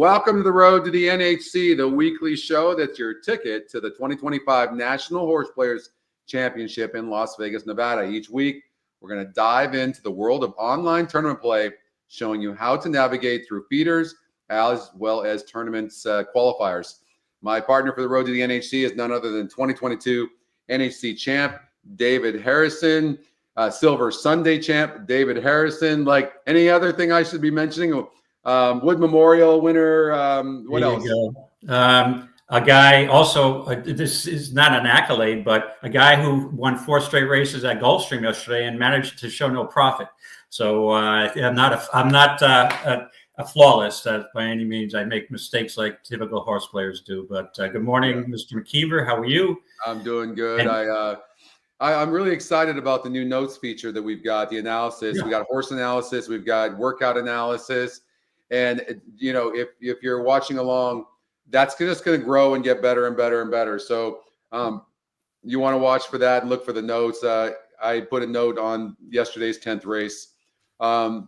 Welcome to the Road to the NHC, the weekly show that's your ticket to the 2025 National Horse Players Championship in Las Vegas, Nevada. Each week, we're going to dive into the world of online tournament play, showing you how to navigate through feeders as well as tournaments qualifiers. My partner for the Road to the NHC is none other than 2022 NHC champ, David Harrison, Silver Sunday champ, David Harrison. Like any other thing I should be mentioning? Wood Memorial winner. What else? A guy also, this is not an accolade, but a guy who won 4 straight races at Gulfstream yesterday and managed to show no profit. So I'm not a flawless by any means. I make mistakes like typical horse players do. But good morning, Mr. McKeever. How are you? I'm doing good. I'm really excited about the new notes feature that we've got, the analysis. We got horse analysis. We've got workout analysis. And, you know, if you're watching along, that's just going to grow and get better and better and better. So you want to watch for that and look for the notes. I put a note on yesterday's 10th race. That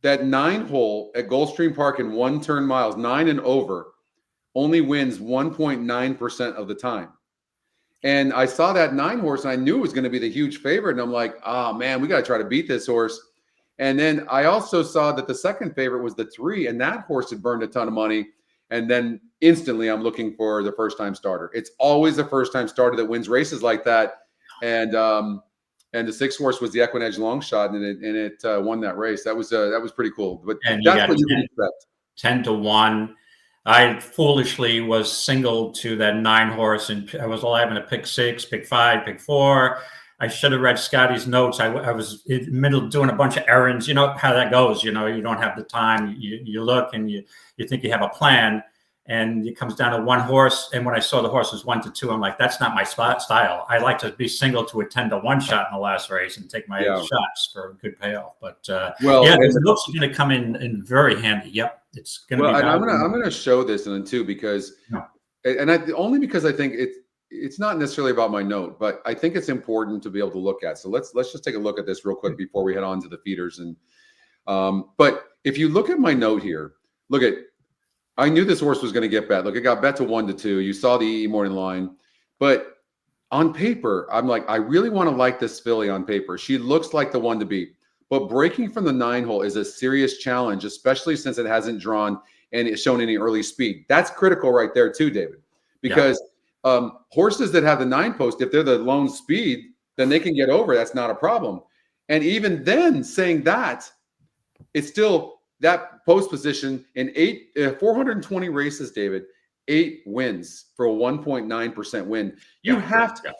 9-hole at Gulfstream Park in 1-turn miles, 9 and over, only wins 1.9% of the time. And I saw that 9 horse and I knew it was going to be the huge favorite. And I'm like, oh, man, we got to try to beat this horse. And then I also saw that the second favorite was the 3, and that horse had burned a ton of money. And then instantly I'm looking for the first-time starter. It's always a first-time starter that wins races like that. And the 6 horse was the EquinEdge long shot, and it won that race. That was pretty cool. But that's what you can expect. 10-1. I foolishly was singled to that 9 horse, and I was liable to pick 6, pick 5, pick 4. I should have read Scotty's notes. I was in the middle of doing a bunch of errands. You know how that goes. You know, you don't have the time. You look and you think you have a plan, and it comes down to 1 horse. And when I saw the horses 1 to 2, I'm like, that's not my style. I like to be single to a 10-1 shot in the last race and take my shots for a good payoff. But the notes are going to come in very handy. Yep, it's going to be. And I'm going to show this in too because, only because I think it's not necessarily about my note, but I think it's important to be able to look at. So let's just take a look at this real quick before we head on to the feeders. And but if you look at my note here, I knew this horse was going to get bet. Look, it got bet to 1 to 2. You saw the E morning line, but on paper, I'm like, I really want to like this filly on paper. She looks like the one to beat, but breaking from the 9 hole is a serious challenge, especially since it hasn't drawn and it's shown any early speed. That's critical right there too, David, because horses that have the 9 post, if they're the lone speed, then they can get over. That's not a problem. And even then, saying that, it's still that post position in 420 races, David, 8 wins for a 1.9% win. You have to,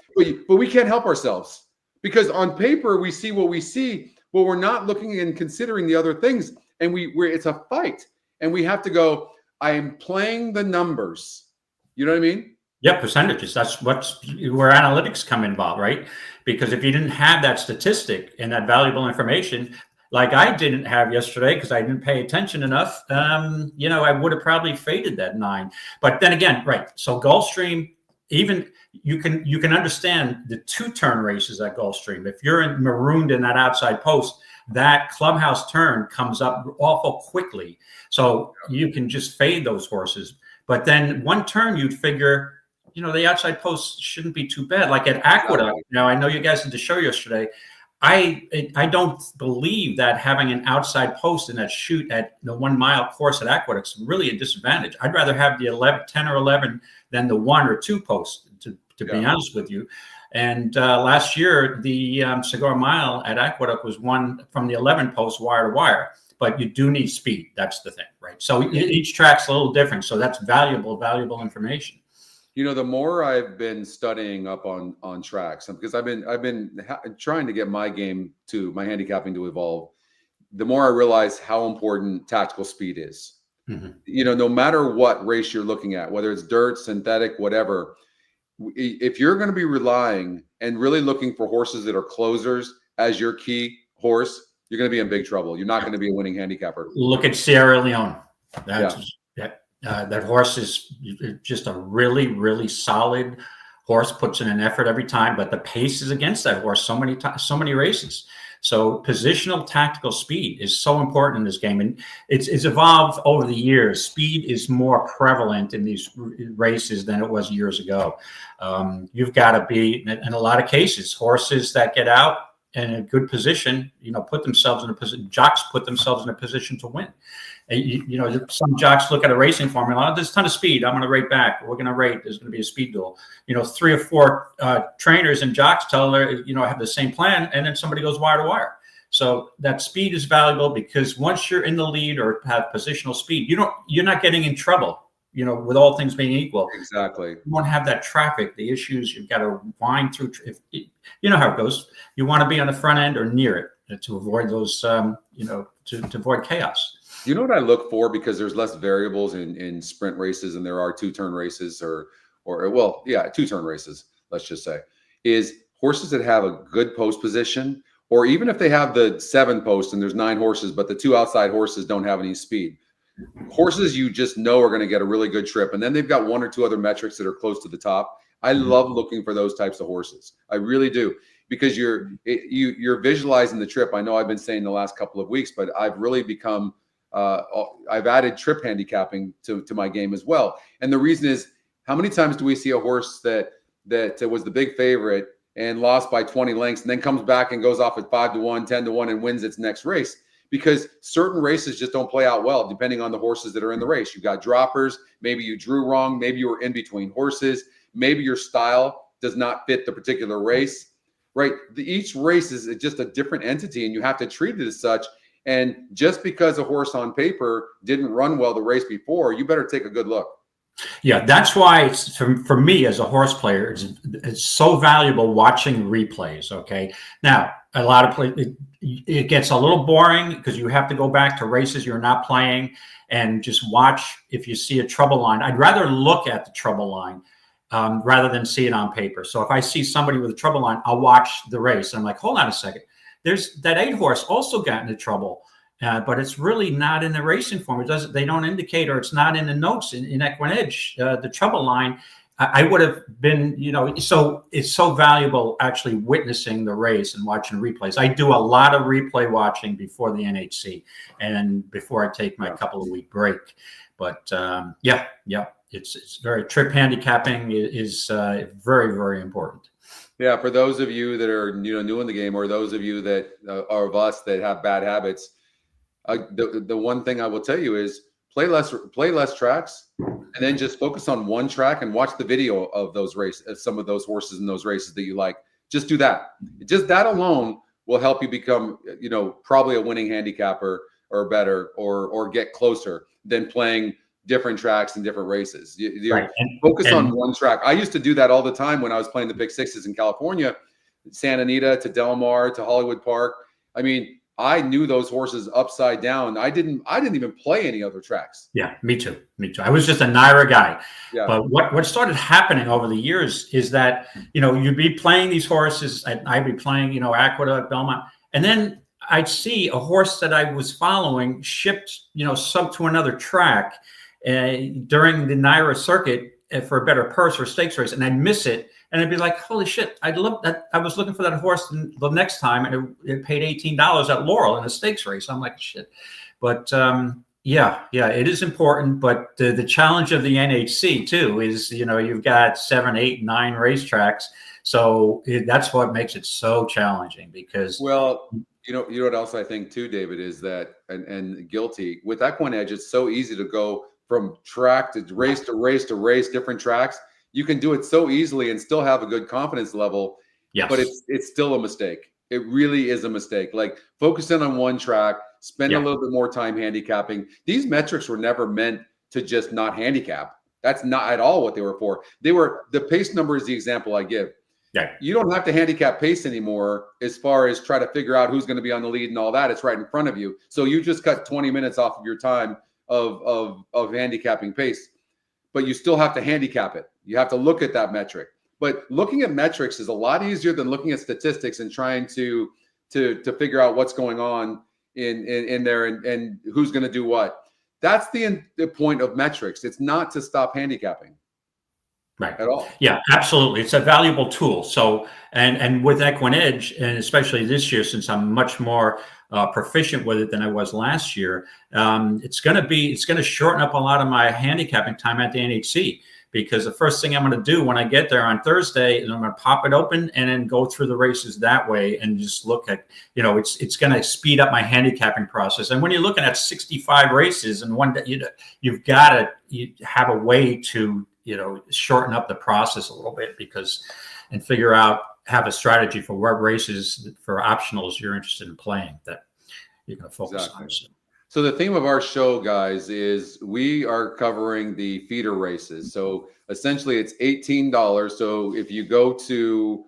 but we can't help ourselves because on paper we see what we see, but we're not looking and considering the other things. And it's a fight, and we have to go. I am playing the numbers. You know what I mean? Yeah, percentages. That's where analytics come involved, right? Because if you didn't have that statistic and that valuable information, like I didn't have yesterday because I didn't pay attention enough, I would have probably faded that 9. But then again, right? So Gulfstream, even you can understand the 2-turn races at Gulfstream. If you're marooned in that outside post, that clubhouse turn comes up awful quickly, so you can just fade those horses. But then 1 turn, you'd figure, the outside post shouldn't be too bad. Like at Aqueduct, I know you guys did the show yesterday. I don't believe that having an outside post in that chute at the 1 mile course at Aqueduct is really a disadvantage. I'd rather have the 10 or 11 than the 1 or 2 post, to be honest with you. And last year, the Cigar Mile at Aqueduct was won from the 11 post wire to wire. But you do need speed. That's the thing, right? So each track's a little different. So that's valuable information. The more I've been studying up on tracks, because I've been trying to get my game my handicapping to evolve, the more I realize how important tactical speed is. Mm-hmm. No matter what race you're looking at, whether it's dirt, synthetic, whatever, if you're going to be relying and really looking for horses that are closers as your key horse, you're going to be in big trouble. You're not going to be a winning handicapper. Look at Sierra Leone. That horse is just a really, really solid horse, puts in an effort every time, but the pace is against that horse so many races. So positional tactical speed is so important in this game, and it's evolved over the years. Speed is more prevalent in these races than it was years ago. You've got to be, in a lot of cases, horses that get out in a good position, put themselves in a position. Jocks put themselves in a position to win. Some jocks look at a racing formula. There's a ton of speed. I'm going to rate back. We're going to rate. There's going to be a speed duel. 3 or 4 trainers and jocks tell her, have the same plan, and then somebody goes wire to wire. So that speed is valuable, because once you're in the lead or have positional speed, you're not getting in trouble. With all things being equal. Exactly. You won't have that traffic, the issues. You've got to wind through. You know how it goes. You want to be on the front end or near it to avoid those, to avoid chaos. You know what I look for, because there's less variables in sprint races and there are 2-turn races or 2-turn races, let's just say, is horses that have a good post position, or even if they have the 7 post and there's 9 horses, but the 2 outside horses don't have any speed. Horses you just know are going to get a really good trip, and then they've got 1 or 2 other metrics that are close to the top. I love looking for those types of horses. I really do, because you're visualizing the trip. I know I've been saying the last couple of weeks, but I've really become I've added trip handicapping to my game as well. And the reason is, how many times do we see a horse that was the big favorite and lost by 20 lengths and then comes back and goes off at 5-1, 10-1 and wins its next race? Because certain races just don't play out well depending on the horses that are in the race. You've got droppers. Maybe you drew wrong. Maybe you were in between horses. Maybe your style does not fit the particular race, right? Each race is just a different entity, and you have to treat it as such. And just because a horse on paper didn't run well the race before, you better take a good look. Yeah, that's why it's, for me as a horse player, it's so valuable watching replays. Okay, now a lot of it gets a little boring because you have to go back to races you're not playing and just watch if you see a trouble line. I'd rather look at the trouble line rather than see it on paper. So if I see somebody with a trouble line, I'll watch the race. And I'm like, hold on a second. There's that 8 horse also got into trouble. But it's really not in the racing form. They don't indicate, or it's not in the notes in EquinEdge, the trouble line. I would have been, so it's so valuable actually witnessing the race and watching replays. I do a lot of replay watching before the NHC and before I take my couple of week break. But it's very, trip handicapping is very, very important. Yeah, for those of you that are new in the game, or those of you that are of us that have bad habits, the one thing I will tell you is play less tracks, and then just focus on one track and watch the video of those races, some of those horses in those races that you like. Just do that. Just that alone will help you become, probably a winning handicapper or better, or get closer than playing different tracks and different races. Right. Focus on one track. I used to do that all the time when I was playing the Big Sixes in California, Santa Anita to Del Mar to Hollywood Park. I mean, I knew those horses upside down. I didn't even play any other tracks. Yeah, me too. I was just a Naira guy. Yeah. But what started happening over the years is that, you'd be playing these horses, and I'd be playing, Aqueduct, Belmont, and then I'd see a horse that I was following shipped, sub to another track during the Naira circuit for a better purse or stakes race, and I'd miss it. And I'd be like, holy shit, I'd love that. I was looking for that horse the next time, and it paid $18 at Laurel in a stakes race. I'm like, shit. But it is important. But the challenge of the NHC too is, you've got 7, 8, 9 racetracks. So that's what makes it so challenging, because. Well, you know what else I think too, David, is that, and guilty with EquinEdge, it's so easy to go from track to race to race to race, different tracks. You can do it so easily and still have a good confidence level. Yes. But it's still a mistake. It really is a mistake. Like, focus in on one track, spend a little bit more time handicapping. These metrics were never meant to just not handicap. That's not at all what they were for. The pace number is the example I give. Yeah. You don't have to handicap pace anymore as far as try to figure out who's going to be on the lead and all that. It's right in front of you. So you just cut 20 minutes off of your time of handicapping pace, but you still have to handicap it. You have to look at that metric. But looking at metrics is a lot easier than looking at statistics and trying to figure out what's going on in there and who's going to do what. That's the point of metrics. It's not to stop handicapping. Right. at all. Yeah, absolutely. It's a valuable tool. So, and with EquinEdge, and especially this year, since I'm much more proficient with it than I was last year, it's going to shorten up a lot of my handicapping time at the NHC. Because the first thing I'm going to do when I get there on Thursday is I'm going to pop it open and then go through the races that way and just look at, it's going to speed up my handicapping process. And when you're looking at 65 races and one day, you've got to have a way to, shorten up the process a little bit and figure out, have a strategy for what races for optionals you're interested in playing that you're going to focus on. So the theme of our show, guys, is we are covering the feeder races. So essentially it's $18. So if you go to,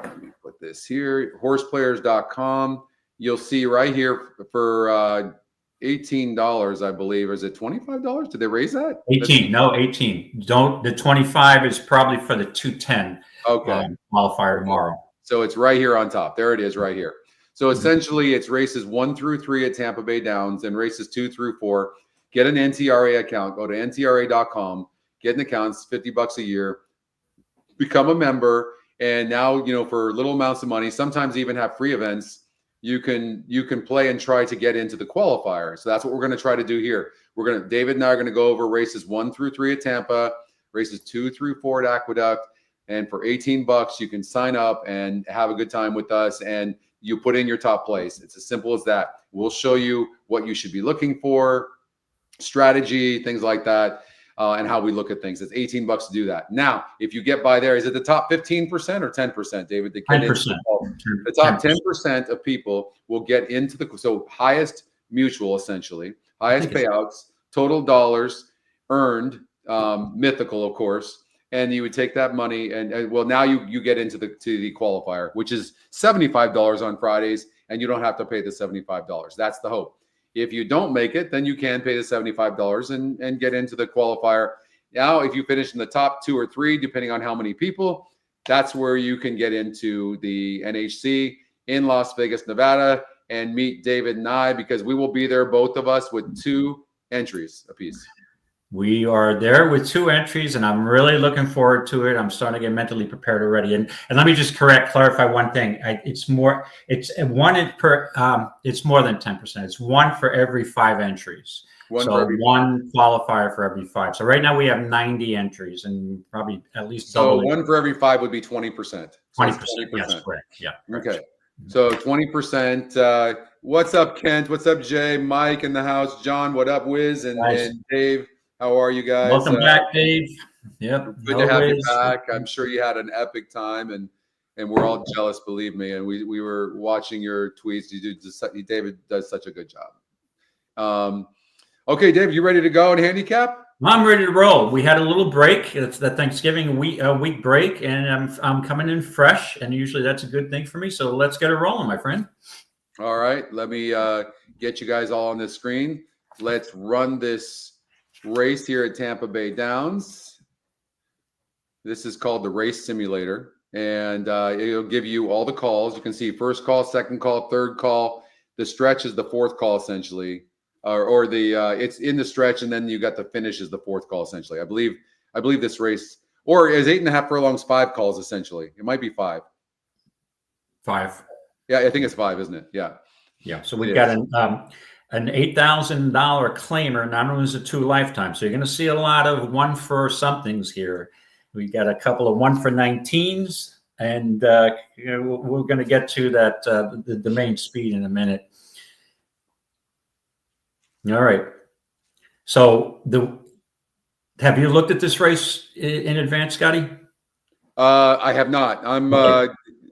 let me put this here, horseplayers.com, you'll see right here for $18, I believe. Or is it $25? Did they raise that? 18. No, 18. The 25 is probably for the 210 qualifier tomorrow. So it's right here on top. There it is right here. So essentially, it's races 1 through 3 at Tampa Bay Downs and races 2 through 4. Get an NTRA account. Go to NTRA.com. Get an account. It's $50 a year. Become a member. And now, for little amounts of money, sometimes even have free events, you can play and try to get into the qualifier. So that's what we're going to try to do here. David and I are going to go over races 1 through 3 at Tampa, races 2 through 4 at Aqueduct. And for $18, you can sign up and have a good time with us. And you put in your top place. It's as simple as that. We'll show you what you should be looking for, strategy, things like that, and how we look at things. It's $18 to do that. Now, if you get by there, is it the top 15% or 10%, David? 10%. The top 10% of people will get into so highest mutual, essentially, highest payouts, total dollars earned, mythical, of course. And you would take that money and well, now you get into the qualifier, which is $75 on Fridays, and you don't have to pay the $75. That's the hope. If you don't make it, then you can pay the $75 and get into the qualifier. Now, if you finish in the top 2 or 3, depending on how many people, that's where you can get into the NHC in Las Vegas, Nevada, and meet David and I, because we will be there, both of us, with 2 entries apiece. We are there with 2 entries, and I'm really looking forward to it. I'm starting to get mentally prepared already. And let me just clarify one thing. It's more than 10%. It's 1 for every 5 entries. One qualifier for every 5. So right now we have 90 entries, and probably at least double. So 1 for every 5 would be 20%. 20%. Yes, correct. Yeah. Okay. So 20%. What's up, Kent? What's up, Jay? Mike in the house. John, what up, Wiz? And Dave. How are you guys? Welcome back, Dave. Yep. Good to have you back. I'm sure you had an epic time, and we're all jealous, believe me. And we were watching your tweets. David does such a good job. Okay, Dave, you ready to go and handicap? I'm ready to roll. We had a little break. It's the Thanksgiving week break, and I'm coming in fresh, and usually that's a good thing for me. So let's get it rolling, my friend. All right, let me get you guys all on the screen. Let's run this race here at Tampa Bay Downs. This is called the race simulator, and it'll give you all the calls. You can see first call, second call, third call. The stretch is the 4th call, essentially, or it's in the stretch, and then you got the finish is the 4th call, essentially. I believe this race, or is 8.5 furlongs 5 calls, essentially. It might be 5. 5. Yeah, I think it's 5, isn't it? Yeah. Yeah. So we've got an $8,000 claimer, not only is it 2 lifetimes. So you're going to see a lot of 1 for somethings here. We got a couple of 1 for 19s, and we're going to get to that the main speed in a minute. All right. So have you looked at this race in advance, Scotty? I have not.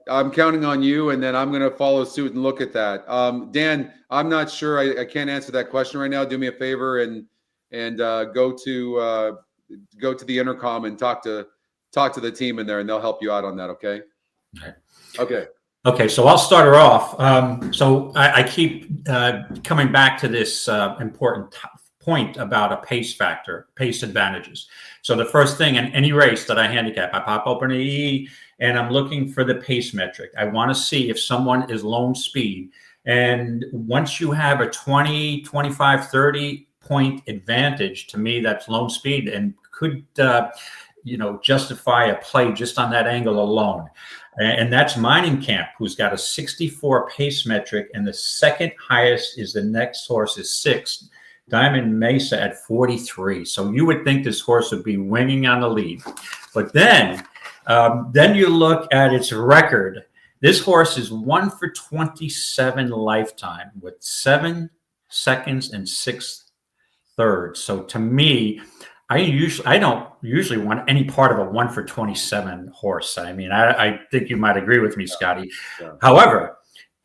I'm counting on you, and then I'm going to follow suit and look at that. Dan, I'm not sure. I can't answer that question right now. Do me a favor and go to the intercom and talk to the team in there, and they'll help you out on that. Okay. Okay. So I'll start her off. So I keep coming back to this important point about a pace factor, pace advantages. So the first thing in any race that I handicap, I pop open an EE and I'm looking for the pace metric. I want to see if someone is lone speed. And once you have a 20, 25, 30 point advantage, to me, that's lone speed and could justify a play just on that angle alone. And that's Mining Camp, who's got a 64 pace metric, and the second highest is the next horse is 6, Diamond Mesa at 43. So you would think this horse would be winging on the lead, but then you look at its record. This horse is 1 for 27 lifetime with 7 seconds and 6 thirds. So to me, I don't usually want any part of a 1 for 27 horse. I mean, I think you might agree with me, Scotty. Yeah. However,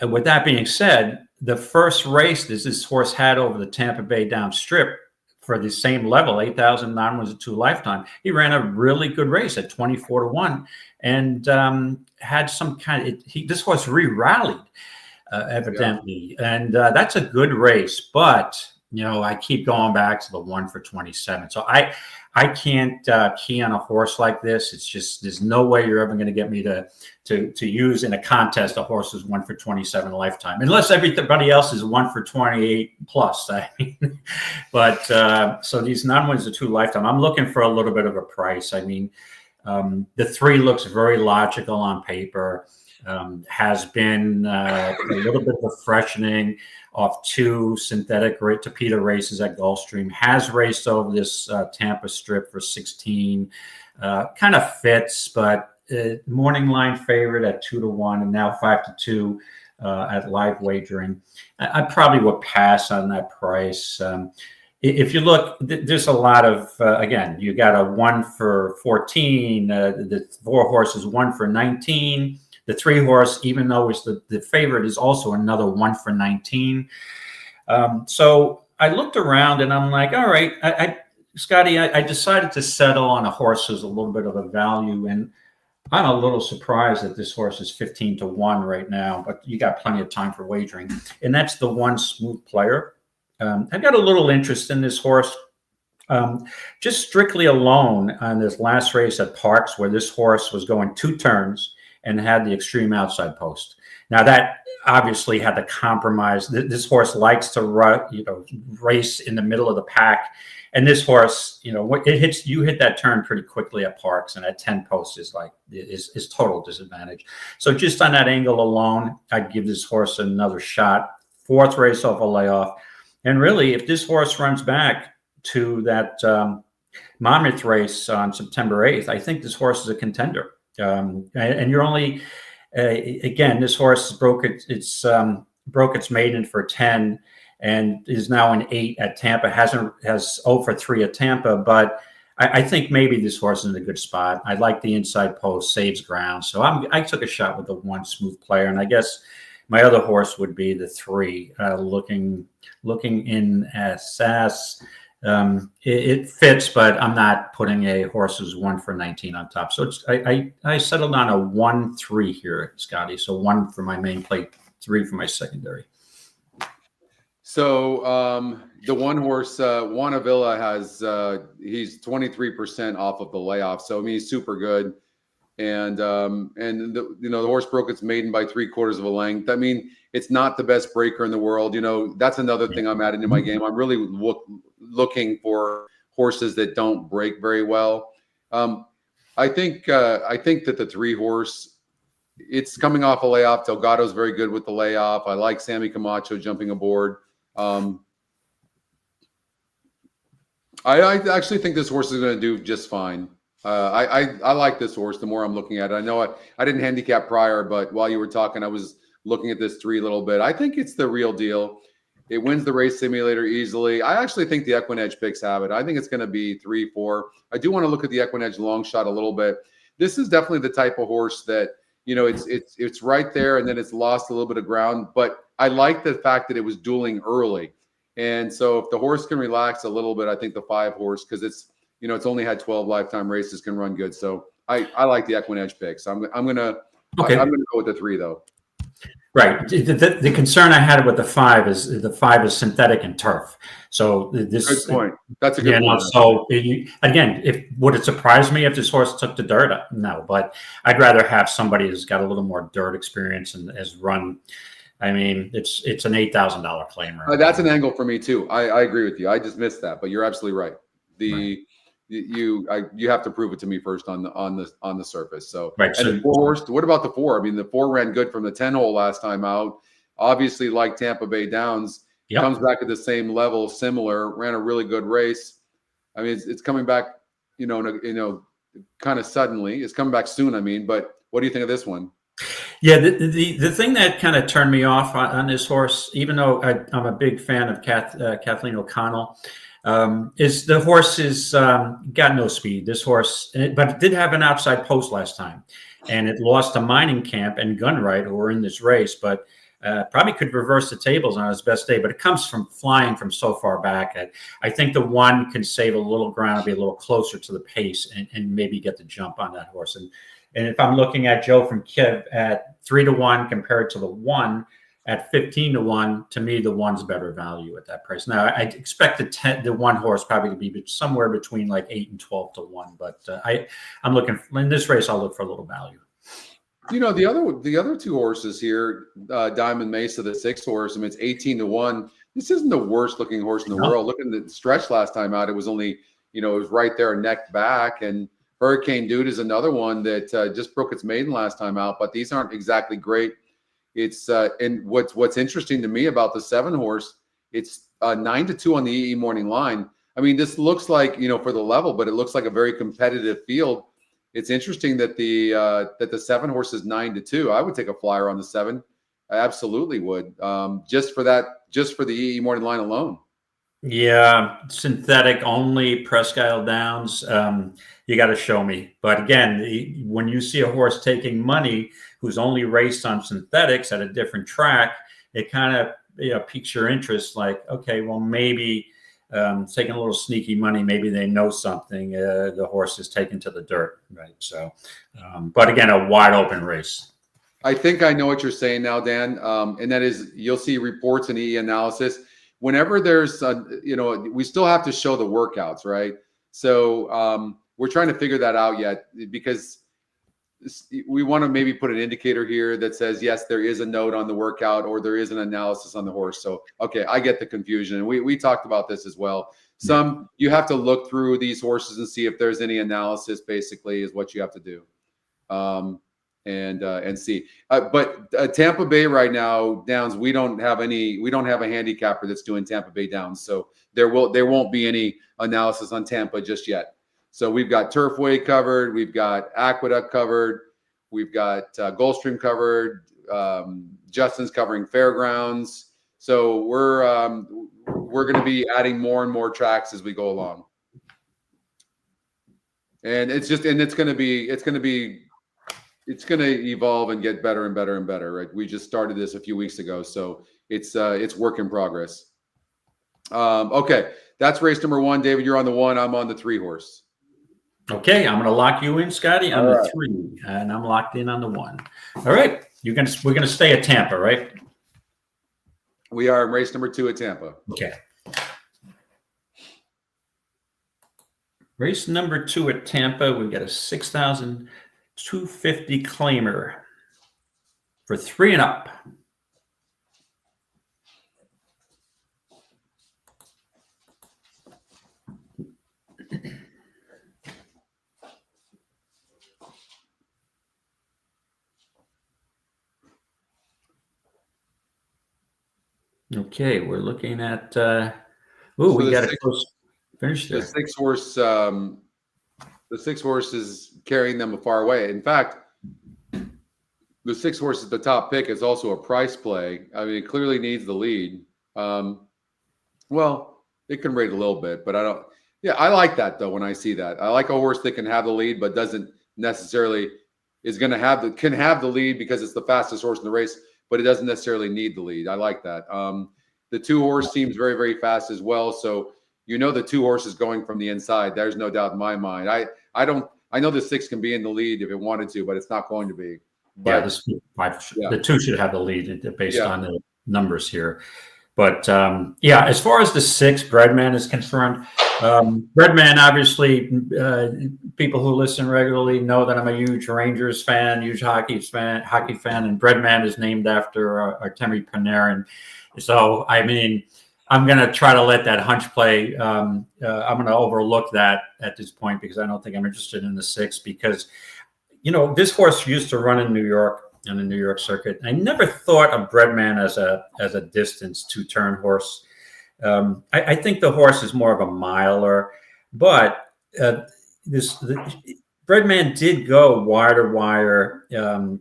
with that being said, the first race this horse had over the Tampa Bay Downs strip for the same level, 8,902 lifetime, he ran a really good race at 24-1 and had some kind of, this horse re-rallied evidently. Yeah. And that's a good race, but I keep going back to the 1 for 27. So I can't key on a horse like this. It's just, there's no way you're ever going to get me to use in a contest a horse who's 1 for 27 lifetime, unless everybody else is 1 for 28 plus. I mean, but so these non-wins are 2 lifetime. I'm looking for a little bit of a price. I mean, the 3 looks very logical on paper. Has been a little bit of a freshening off 2 synthetic Tapeta races at Gulfstream, has raced over this Tampa strip for 16, kind of fits, but morning line favorite at 2-1 and now 5-2 at live wagering. I probably would pass on that price. If you look, there's a lot of, again, you got a 1 for 14, the 4 horses 1 for 19. The 3 horse, even though it's the favorite, is also another 1 for 19. So I looked around and I'm like, all right, Scotty, I decided to settle on a horse who's a little bit of a value. And I'm a little surprised that this horse is 15-1 right now, but you got plenty of time for wagering. And that's the 1 Smooth Player. I've got a little interest in this horse. Just strictly alone on this last race at Parks, where this horse was going 2 turns and had the extreme outside post. Now that obviously had to compromise. This horse likes to race in the middle of the pack, and this horse, you hit that turn pretty quickly at Parks, and at 10 posts is total disadvantage. So just on that angle alone, I'd give this horse another shot. 4th race off a layoff, and really, if this horse runs back to that Monmouth race on September 8th, I think this horse is a contender. And you're only again, this horse broke its maiden for 10 and is now an 8 at Tampa. Has 0 for 3 at Tampa, but I think maybe this horse is in a good spot. I like the inside post, saves ground, so I took a shot with the 1 Smooth Player, and I guess my other horse would be the 3, looking in SAS. It fits, but I'm not putting a horse who's 1 for 19 on top. So I settled on a 1-3 here, Scotty. So 1 for my main plate, 3 for my secondary. So the 1 horse, Juan Avila has he's 23% off of the layoff. So I mean, he's super good. And the horse broke its maiden by 3/4 of a length. I mean, it's not the best breaker in the world. That's another thing I'm adding to my game. I'm really looking for horses that don't break very well. I think that the 3 horse, it's coming off a layoff. Delgado's very good with the layoff. I like Sammy Camacho jumping aboard. I actually think this horse is going to do just fine. I like this horse the more I'm looking at it. I know I didn't handicap prior, but while you were talking, I was looking at this 3 a little bit. I think it's the real deal. It wins the race simulator easily. I actually think the EquinEdge picks have it. I think it's going to be 3-4. I do want to look at the EquinEdge long shot a little bit. This is definitely the type of horse that, it's right there and then it's lost a little bit of ground. But I like the fact that it was dueling early. And so if the horse can relax a little bit, I think the 5 horse, because it's only had 12 lifetime races, can run good. So I like the EquinEdge picks. I'm gonna go with the 3 though. Right. The concern I had with the 5 is synthetic and turf. So this good point. That's a good point. So again, would it surprise me if this horse took the dirt? No, but I'd rather have somebody who's got a little more dirt experience and has run. I mean, it's an $8,000 claim. That's an angle for me too. I agree with you. I just missed that, but you're absolutely right. you have to prove it to me first on the surface. So, right. And the 4 horse. What about the 4? I mean, the 4 ran good from the 10 hole last time out. Obviously, like Tampa Bay Downs, comes back at the same level, similar. Ran a really good race. I mean, it's coming back, kind of suddenly. It's coming back soon. I mean, but what do you think of this one? Yeah, the thing that kind of turned me off on this horse, even though I'm a big fan of Kathleen O'Connell, is the horse is got no speed. This horse, but it did have an outside post last time, and it lost to Mining Camp and Gunright, who were in this race, but probably could reverse the tables on his best day. But it comes from flying from so far back. I think the 1 can save a little ground, be a little closer to the pace, and maybe get the jump on that horse. And if I'm looking at Joe from Kiv at 3-1 compared to the 1 at 15-1, to me, the 1's better value at that price. Now, I expect the 1 horse probably to be somewhere between like 8 and 12-1, but I'm looking in this race. I'll look for a little value. The other 2 horses here, Diamond Mesa, the 6 horse. I mean, it's 18-1. This isn't the worst looking horse in the world. Looking at the stretch last time out, it was only, it was right there, neck back. And Hurricane Dude is another one that just broke its maiden last time out, but these aren't exactly great. It's and what's interesting to me about the 7 horse, it's 9-2 on the EE morning line. I mean, this looks like, for the level, but it looks like a very competitive field. It's interesting that the 7 horse is 9-2. I would take a flyer on the 7. I absolutely would. Just for the EE morning line alone. Yeah, synthetic only, Presque Isle Downs. You got to show me. But again, when you see a horse taking money who's only raced on synthetics at a different track, it kind of piques your interest. Like, okay, well, maybe taking a little sneaky money, maybe they know something. The horse is taken to the dirt, right? So, but again, a wide open race. I think I know what you're saying now, Dan, and that is you'll see reports and EE analysis. Whenever there's, we still have to show the workouts, right? So we're trying to figure that out yet because we want to maybe put an indicator here that says, yes, there is a note on the workout or there is an analysis on the horse. So, okay, I get the confusion. And we talked about this as well. You have to look through these horses and see if there's any analysis, basically, is what you have to do. And see. But Tampa Bay right now, Downs, we don't have a handicapper that's doing Tampa Bay Downs. So there won't be any analysis on Tampa just yet. So we've got Turfway covered, we've got Aqueduct covered, we've got Gulfstream covered, Justin's covering Fairgrounds. So we're going to be adding more and more tracks as we go along. And it's going to evolve and get better and better and better, right? We just started this a few weeks ago, so it's work in progress. Okay, that's race number 1. David, you're on the 1. I'm on the 3 horse. Okay, I'm going to lock you in, Scotty, on the 3, and I'm locked in on the 1. All right, we're going to stay at Tampa, right? We are in race number 2 at Tampa. Okay. Race number 2 at Tampa. We've got a 6,250 claimer for 3 and up. Okay, we're looking at we got a close finish there. The 6 horse the 6 horse is carrying them a far away. In fact, the 6 horse at the top pick is also a price play. I mean, it clearly needs the lead. Well, it can rate a little bit, but I don't. Yeah, I like that though. When I see that, I like a horse that can have the lead, but doesn't necessarily can have the lead because it's the fastest horse in the race, but it doesn't necessarily need the lead. I like that. The 2 horse seems very, very fast as well. So the 2 horses going from the inside. There's no doubt in my mind. I know the 6 can be in the lead if it wanted to, but it's not going to be. But, the 2 should have the lead based on the numbers here. But as far as the 6 Breadman is concerned, Breadman, obviously, people who listen regularly know that I'm a huge Rangers fan, huge hockey fan, and Breadman is named after Artemi Panarin. So, I mean, I'm going to try to let that hunch play. I'm going to overlook that at this point because I don't think I'm interested in the 6 because, this horse used to run in New York on the New York circuit. I never thought of Breadman as a distance 2-turn horse. I think the horse is more of a miler, but Breadman did go wire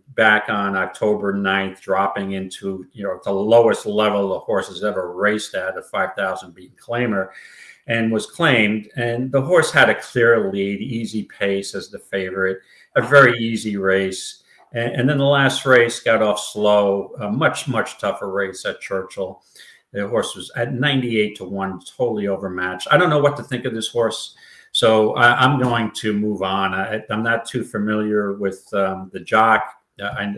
back on October 9th, dropping into the lowest level the horse has ever raced at, a 5,000 beat claimer, and was claimed. And the horse had a clear lead, easy pace as the favorite, a very easy race. And then the last race got off slow, a much tougher race at Churchill. The horse was at 98-1, totally overmatched. I don't know what to think of this horse. So I'm going to move on. I'm not too familiar with the jock. I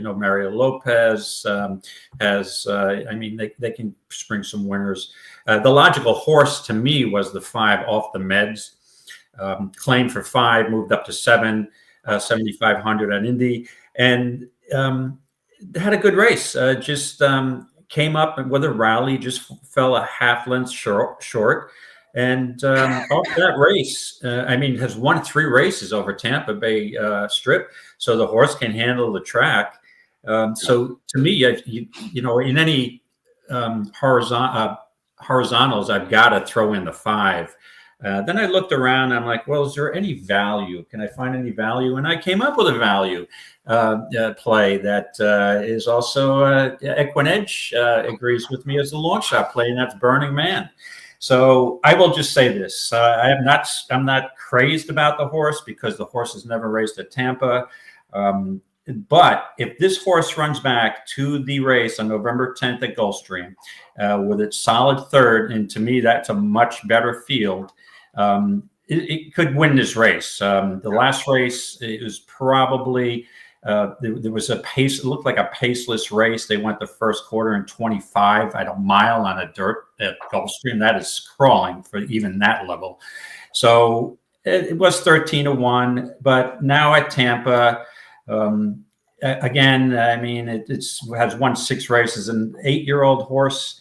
know Mario Lopez has. They can spring some winners. The logical horse to me was the 5 Off the Meds. Claimed for 5, moved up to 7, 7,500 at Indy, and had a good race. Just came up with a rally, just fell a half length short. And off that race, has won 3 races over Tampa Bay Strip, so the horse can handle the track. So to me, in any horizontals, I've got to throw in the 5. Then I looked around. I'm like, well, is there any value? Can I find any value? And I came up with a value play that is also EquinEdge agrees with me as a long shot play, and that's Burning Man. So I will just say this: I'm not crazed about the horse because the horse has never raced at Tampa. But if this horse runs back to the race on November 10th at Gulfstream with its solid 3rd, and to me that's a much better field, it could win this race. The last race, it was probably. There was a pace. It looked like a paceless race. They went the first quarter in 25 at a mile on a dirt at Gulfstream. That is crawling for even that level. So it was 13-1, but now at Tampa, again, it has won 6 races. An 8-year-old horse.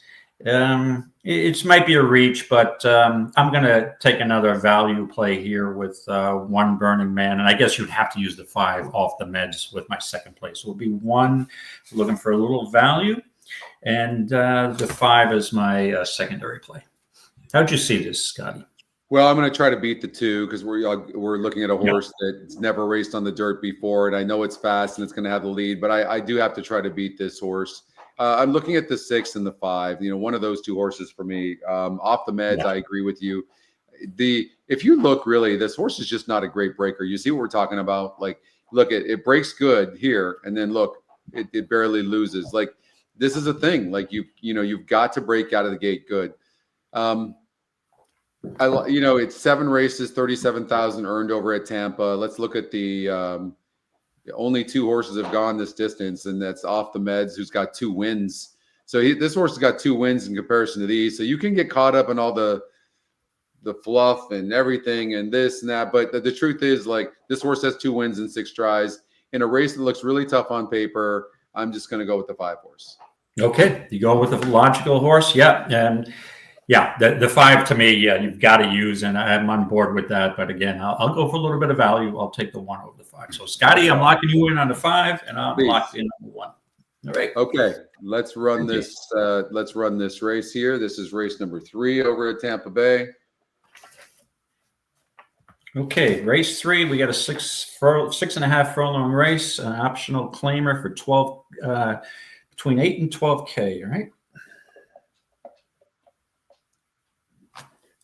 It might be a reach, but I'm going to take another value play here with 1 Burning Man. And I guess you'd have to use the 5 Off the Meds with my second place. So it'll be 1 looking for a little value, and the 5 is my secondary play. How'd you see this, Scotty? Well, I'm going to try to beat the 2 because we're looking at a horse that's never raced on the dirt before, and I know it's fast and it's going to have the lead, but I do have to try to beat this horse. I'm looking at the 6 and the 5. One of those 2 horses for me. Off the Meds, I agree with you. If you look, really, this horse is just not a great breaker. You see what we're talking about? Like, look, it breaks good here, and then look, it barely loses. Like, this is a thing. Like, you've got to break out of the gate good. It's 7 races, 37,000 earned over at Tampa. Let's look at the. Only 2 horses have gone this distance, and that's Off the Meds, who's got 2 wins. So this horse has got 2 wins in comparison to these. So you can get caught up in all the fluff and everything and this and that. But the truth is, like, this horse has 2 wins in 6 tries in a race that looks really tough on paper. I'm just going to go with the 5 horse. Okay, you go with the logical horse, yeah, and. Yeah, the 5 to me, you've got to use, and I'm on board with that. But again, I'll go for a little bit of value. I'll take the 1 over the 5. So, Scotty, I'm locking you in on the 5, and I'm locked in on the 1. All right. Okay, let's run this. Let's run this race here. This is race number 3 over at Tampa Bay. Okay, race 3. We got a 6.5 furlong race, an optional claimer for 12, between 8 and 12K. All right.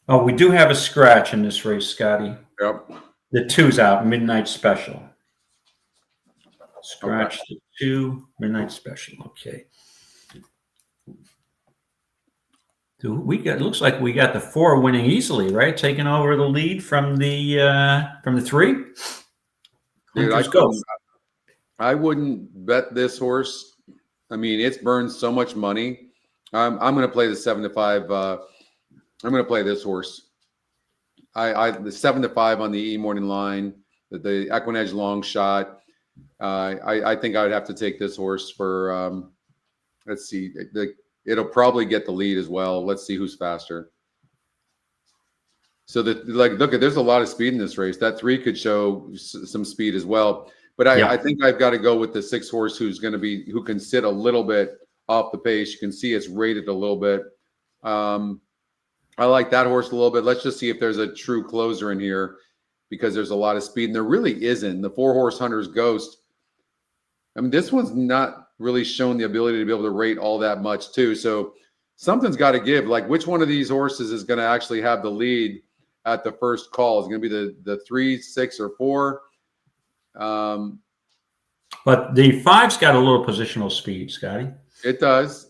Oh, we do have a scratch in this race, Scotty. Yep. The 2's out, Midnight Special. Scratch the 2, Midnight Special. Okay. So it looks like we got the 4 winning easily, right? Taking over the lead from the 3. Dude, I wouldn't bet this horse. I mean, it's burned so much money. I'm going to play the 7-5. I'm going to play this horse. The 7-5 on the E morning line, the EquinEdge long shot. I think I would have to take this horse for. Let's see. it'll probably get the lead as well. Let's see who's faster. So that, like, look, there's a lot of speed in this race. That 3 could show some speed as well. But I think I've got to go with the 6 horse who can sit a little bit off the pace. You can see it's rated a little bit. I like that horse a little bit. Let's just see if there's a true closer in here, because there's a lot of speed, and there really isn't. The 4 horse Hunter's Ghost, I mean, this one's not really shown the ability to be able to rate all that much too. So something's got to give. Like, which one of these horses is going to actually have the lead at the first call? Is it going to be the 3, 6, or 4? But the 5's got a little positional speed, Scotty. It does,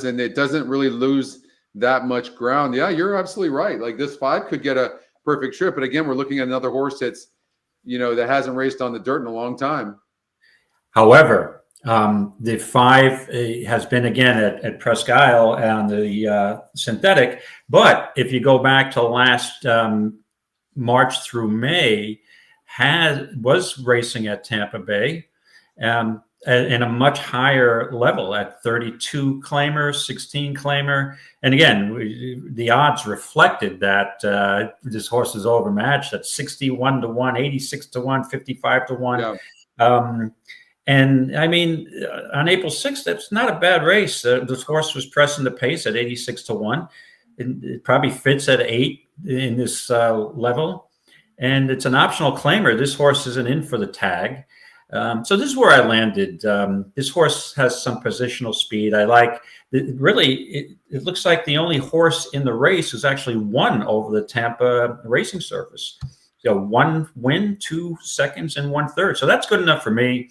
and it doesn't really lose that much ground. Yeah, you're absolutely right. Like, this 5 could get a perfect trip, but again, we're looking at another horse that's, that hasn't raced on the dirt in a long time. However, the 5 has been again at Presque Isle on the synthetic, but if you go back to last March through May, was racing at Tampa Bay in a much higher level at 32 claimer, 16 claimer. And again, the odds reflected that this horse is overmatched at 61 to 1, 86 to 1, 55 to 1. Yeah. And I mean, on April 6th, that's not a bad race. This horse was pressing the pace at 86 to 1. It probably fits at 8 in this level. And it's an optional claimer. This horse isn't in for the tag. So this is where I landed. This horse has some positional speed. I like it. Really, it looks like the only horse in the race who's actually won over the Tampa racing surface. So 1 win, 2 seconds, and 1/3. So that's good enough for me.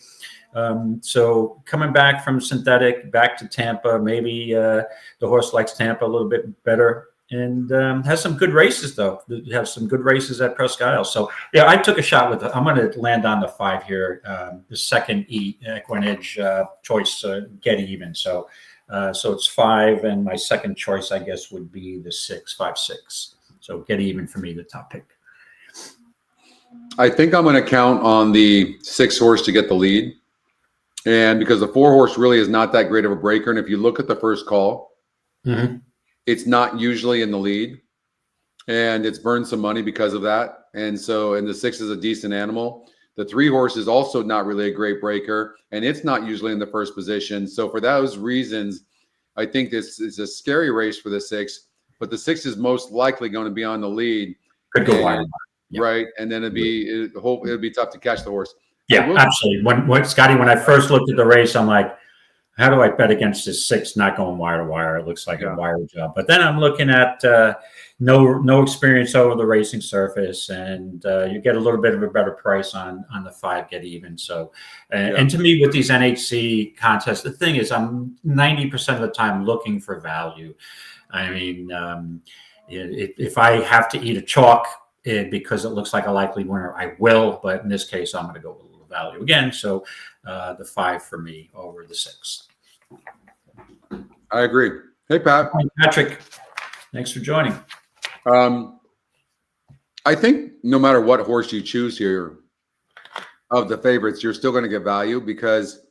So coming back from synthetic back to Tampa, maybe the horse likes Tampa a little bit better, and has some good races though. Have some good races at Presque Isle. So yeah, I took a shot with it. I'm going to land on the 5 here, the second EquinEdge choice, get even. So it's 5, and my second choice, I guess, would be the 6, 5, 6. So get even for me, the top pick. I think I'm going to count on the 6 horse to get the lead. And because the 4 horse really is not that great of a breaker. And if you look at the first call, it's not usually in the lead, and it's burned some money because of that. And the 6 is a decent animal. The 3 horse is also not really a great breaker, and it's not usually in the first position. So for those reasons, I think this is a scary race for the 6, but the 6 is most likely going to be on the lead. Could go wide. Right. And then it'd be tough to catch the horse. Yeah, absolutely. When Scotty, when I first looked at the race, I'm like, how do I bet against this 6 not going wire to wire? It looks like a wire job. But then I'm looking at no experience over the racing surface, and you get a little bit of a better price on the 5 get even. So, and to me, with these NHC contests, the thing is, I'm 90% of the time looking for value. I mean, if I have to eat a chalk because it looks like a likely winner, I will. But in this case, I'm going to go with a little value again. So the 5 for me over the 6. I agree. Hey, Pat. Hi, Patrick. Thanks for joining. I think no matter what horse you choose here of the favorites, you're still going to get value, because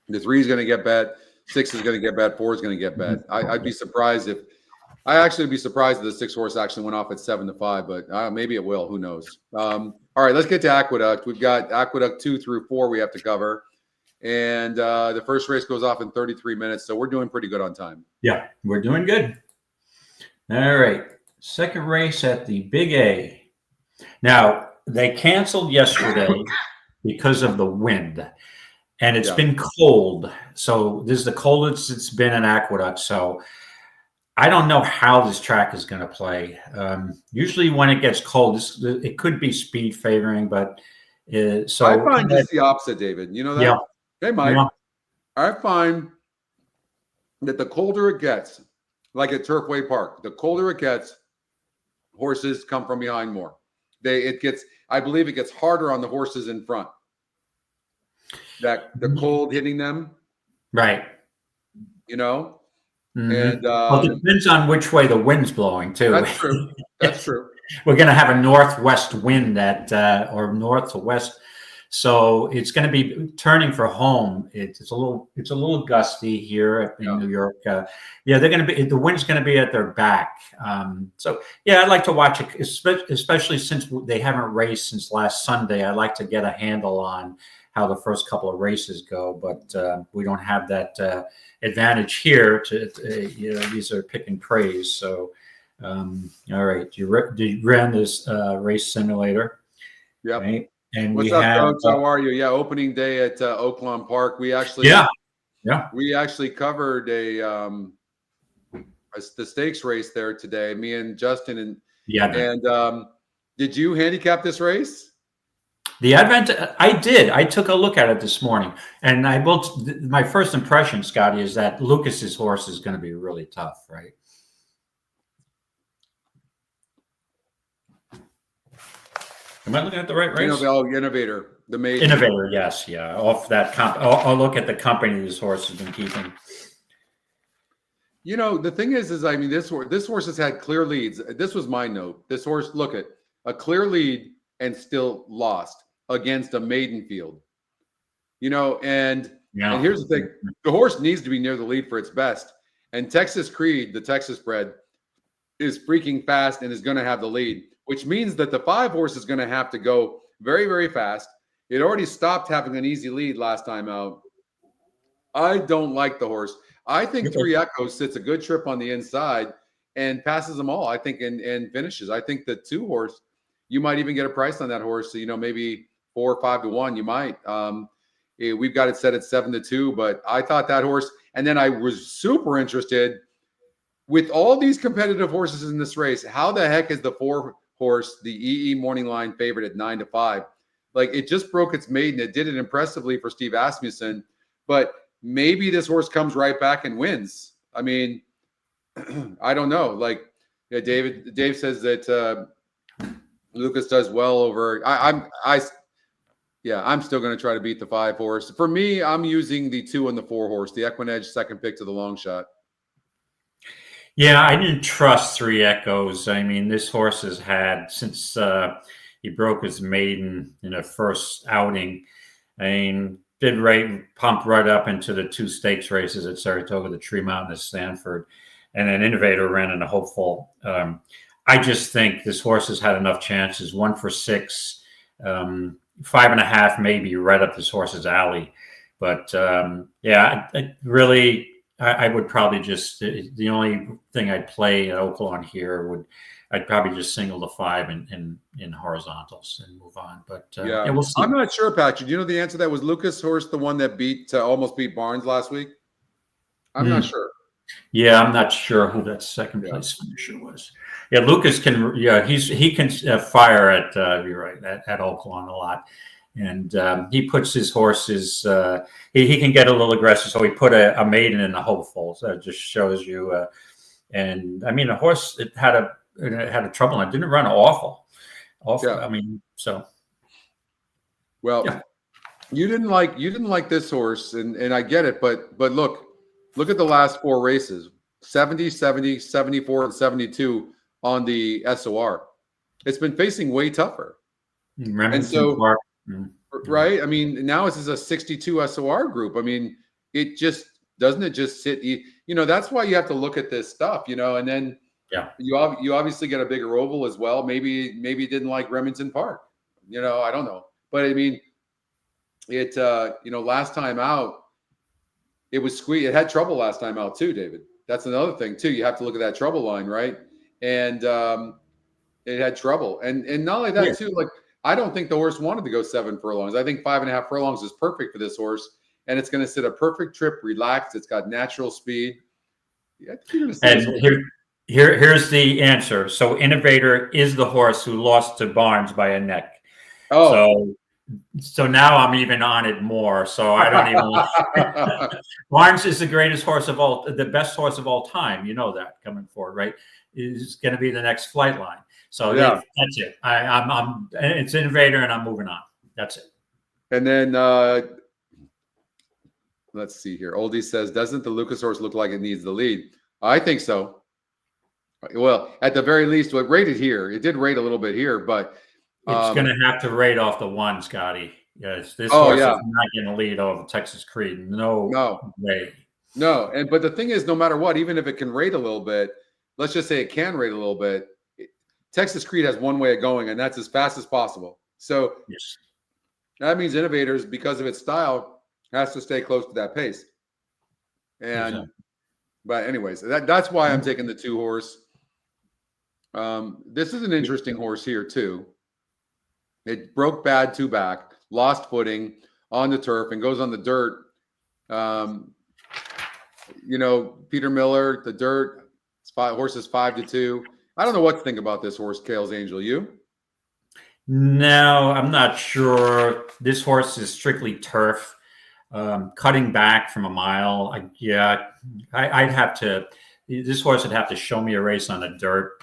the 3 is going to get bet, 6 is going to get bet, 4 is going to get bet. I'd be surprised if the 6 horse actually went off at 7 to 5, but maybe it will. Who knows? All right, let's get to Aqueduct. We've got Aqueduct 2 through 4 we have to cover. And the first race goes off in 33 minutes, so we're doing pretty good on time. Yeah, we're doing good. All right, second race at the Big A. Now, they canceled yesterday because of the wind, and it's been cold. So this is the coldest it's been in Aqueduct. So I don't know how this track is going to play. Usually when it gets cold, it could be speed favoring, but so I find just the opposite, David. You know that? Yeah. Hey, Mike. Yeah. I find that the colder it gets, like at Turfway Park, the colder it gets, horses come from behind more. I believe it gets harder on the horses in front. That the cold hitting them. Right. And well, it depends on which way the wind's blowing too. That's true. That's true. We're going to have a northwest wind or north to west So it's going to be turning for home. It's a little gusty here in New York. Yeah, they're going to be, the wind's going to be at their back. So yeah, I'd like to watch it, especially since they haven't raced since last Sunday. I'd like to get a handle on how the first couple of races go, but we don't have that advantage here. These are pick and praise. So all right, you ran this race simulator. Yeah. Right? And what's up, Coach? How are you? Yeah, opening day at Oaklawn Park. We actually we actually covered the stakes race there today. Me and Justin and did you handicap this race? The Advent, I did. I took a look at it this morning, and my first impression, Scotty, is that Lucas's horse is going to be really tough, right? Am I looking at the right race? Innovator, the maiden. Innovator, yes, yeah. Off that I'll look at the company this horse has been keeping. You know, the thing is I mean, this horse has had clear leads. This was my note. This horse, look at a clear lead and still lost against a maiden field. You know, and here's the thing: the horse needs to be near the lead for its best. And Texas Creed, the Texas bred, is freaking fast and is going to have the lead, which means that the 5 horse is going to have to go very, very fast. It already stopped having an easy lead last time out. I don't like the horse. I think 3 Echoes sits a good trip on the inside and passes them all, I think, and finishes. I think the 2 horse, you might even get a price on that horse. So, you know, maybe 4 or 5 to 1, you might. We've got it set at 7 to 2, but I thought that horse, and then I was super interested with all these competitive horses in this race. How the heck is the 4 horse, the EE Morning Line favorite at 9 to 5? Like, it just broke its maiden. It did it impressively for Steve Asmussen, but maybe this horse comes right back and wins. I mean, I don't know. Like, yeah, Dave says that Lucas does well over. I'm still going to try to beat the 5 horse. For me, I'm using the 2 and the 4 horse, the EquinEdge second pick to the long shot. Yeah, I didn't trust 3 Echoes. I mean, this horse has had, since he broke his maiden in a first outing, I mean, pumped right up into the 2 stakes races at Saratoga, the Tremont and the Stanford, and an Innovator ran in a Hopeful. I just think this horse has had enough chances. 1 for 6, 5.5 maybe right up this horse's alley. But I would probably just, the only thing I'd play at Oaklawn here I'd probably just single the 5 in horizontals and move on. But we'll see. I'm not sure, Patrick. Do you know the answer to that? Was Lucas' horse the one that almost beat Barnes last week? I'm not sure. Yeah, I'm not sure who that second place finisher was. Yeah, Lucas can. Yeah, he can fire at. You're right, at Oaklawn a lot, and he puts his horses. He can get a little aggressive, so he put a maiden in the Hopeful. So it just shows you. And I mean, a horse it had a trouble. It didn't run awful. Yeah. I mean, so. Well, you didn't like this horse, and I get it, but look at the last 4 races: 70, 70, 74, and 72 on the SOR. It's been facing way tougher. And so, right? I mean, now this is a 62 SOR group. I mean, it just doesn't it just sit? You know, that's why you have to look at this stuff. You know, and then you obviously get a bigger oval as well. Maybe it didn't like Remington Park. You know, I don't know, but I mean, it last time out. It was squeezed. It had trouble last time out too, David. That's another thing too. You have to look at that trouble line, right? And it had trouble. And not only that too, like I don't think the horse wanted to go 7 furlongs. I think 5.5 furlongs is perfect for this horse, and it's going to sit a perfect trip, relaxed. It's got natural speed. Yeah, and here's the answer. So Innovator is the horse who lost to Barnes by a neck. Oh. So now I'm even on it more. So I don't even. Barnes is the greatest horse the best horse of all time. You know that coming forward, right? Is going to be the next flight line. So that's it. It's Innovator, and I'm moving on. That's it. And then let's see here. Oldie says, "Doesn't the Lucas horse look like it needs the lead?" I think so. Well, at the very least, it rated here. It did rate a little bit here, but. It's going to have to rate off the 1, Scotty. Yes, this Oh horse yeah, is not going to lead over Texas Creed. No way. No. But the thing is, no matter what, even if it can rate a little bit, let's just say it can rate a little bit. Texas Creed has one way of going, and that's as fast as possible. So Yes. that means Innovators, because of its style, has to stay close to that pace. And Exactly. but anyways, that's why I'm taking the 2 horse. This is an interesting horse here too. It broke bad 2 back, lost footing on the turf, and goes on the dirt. Peter Miller, the dirt. Horses 5-2. I don't know what to think about this horse, Kale's Angel. You? No, I'm not sure. This horse is strictly turf. Cutting back from a mile. I'd have to. This horse would have to show me a race on the dirt.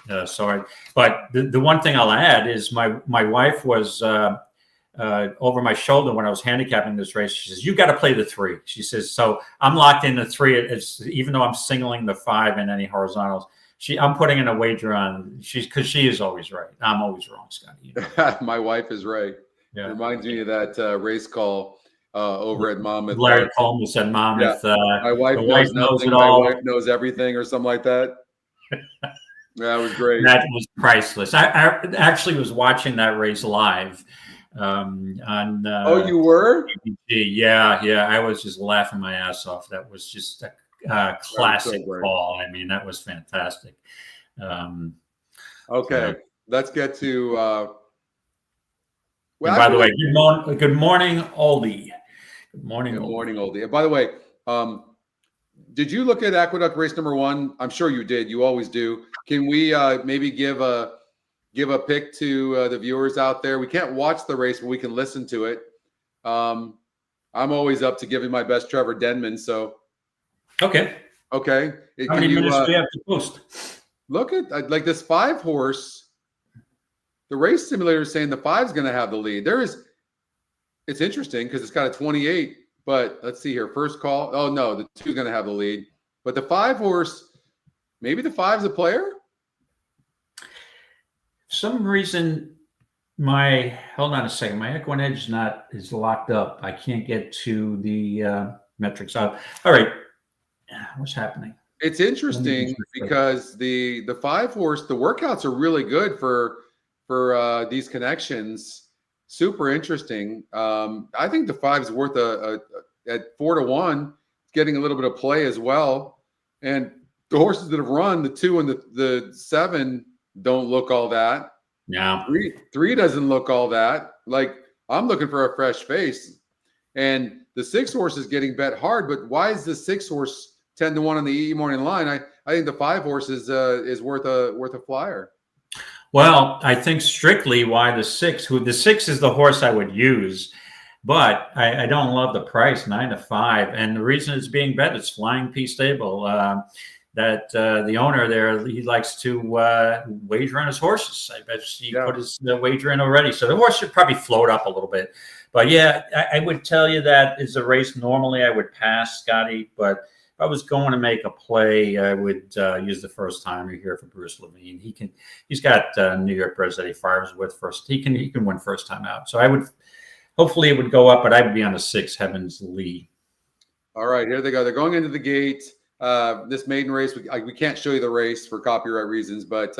But the one thing I'll add is my wife was over my shoulder when I was handicapping this race. She says, "You got to play the 3." She says, "So I'm locked in the 3. It's even though I'm singling the 5 in any horizontals. I'm putting in a wager on because she is always right. I'm always wrong, Scotty. My wife is right. Yeah. It reminds me of that race call over at Monmouth. Larry Coleman said Monmouth. Yeah. My wife knows nothing. My wife knows everything, or something like that. That was great. That was priceless. I actually was watching that race live on. Oh, you were? ABC. Yeah. I was just laughing my ass off. That was just a classic call. I mean, that was fantastic. Okay, let's get to. By the way, good morning, Oldie. Good morning, Oldie. By the way, did you look at Aqueduct race number 1? I'm sure you did. You always do. Can we maybe give a pick to the viewers out there? We can't watch the race, but we can listen to it. I'm always up to giving my best Trevor Denman. So. Okay. How many minutes do we have to post? Look at like this 5 horse. The race simulator is saying the 5's going to have the lead. It's interesting because it's got a 28, but let's see here. First call. Oh no, the 2's going to have the lead, but the 5 horse, maybe the 5's a player. For some reason, hold on a second. My EquinEdge is locked up. I can't get to the metrics out. All right. What's happening? It's interesting because the 5 horse, the workouts are really good for these connections. Super interesting. I think the 5's worth at 4-1, getting a little bit of play as well. And the horses that have run, the 2 and the 7 don't look all that. Yeah. 3 doesn't look all that. Like, I'm looking for a fresh face. And the 6 horse is getting bet hard, but why is the 6 horse 10-1 on the E morning line? I think the 5 horse is worth a flyer. Well, I think strictly why the 6. The 6 is the horse I would use, but I don't love the price, 9-5, and the reason it's being bet is Flying P Stable. That the owner there, he likes to wager on his horses. I bet he put his wager in already, so the horse should probably float up a little bit. But yeah, I would tell you that is a race normally I would pass, Scotty, but if I was going to make a play, I would use the first timer here for Bruce Levine. He's got New York Breds that he fires with first. He can win first time out. So hopefully it would go up, but I would be on the 6, Heavens Lee. All right, here they go. They're going into the gate. This maiden race, we can't show you the race for copyright reasons, but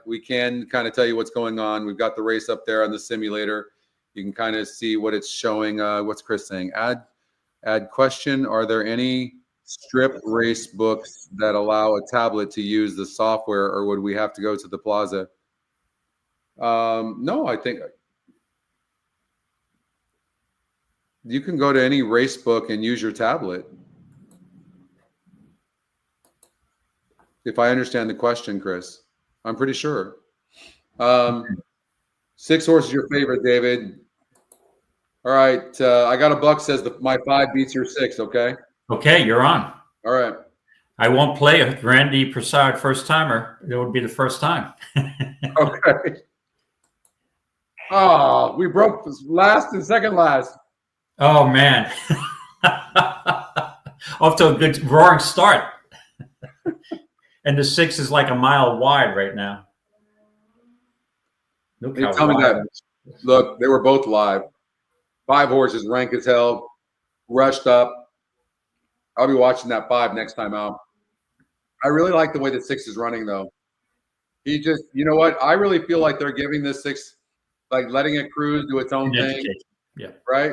we can kind of tell you what's going on. We've got the race up there on the simulator. You can kind of see what it's showing. What's Chris saying? Add question. Are there any strip race books that allow a tablet to use the software, or would we have to go to the plaza? No, I think you can go to any race book and use your tablet. If I understand the question, Chris, I'm pretty sure. 6 horse is your favorite, David. All right. I got a buck says my 5 beats your 6. Okay. Okay. You're on. All right. I won't play a Randy Prasad first timer. It would be the first time. Okay. Oh, we broke last and second last. Oh man. Off to a good roaring start. And the 6 is like a mile wide right now. Look, tell me that. Look, they were both live. 5 horses, rank as hell, rushed up. I'll be watching that 5 next time out. I really like the way the 6 is running, though. He just, you know what? I really feel like they're giving this 6, like letting it cruise, do its own thing. Yeah. Right?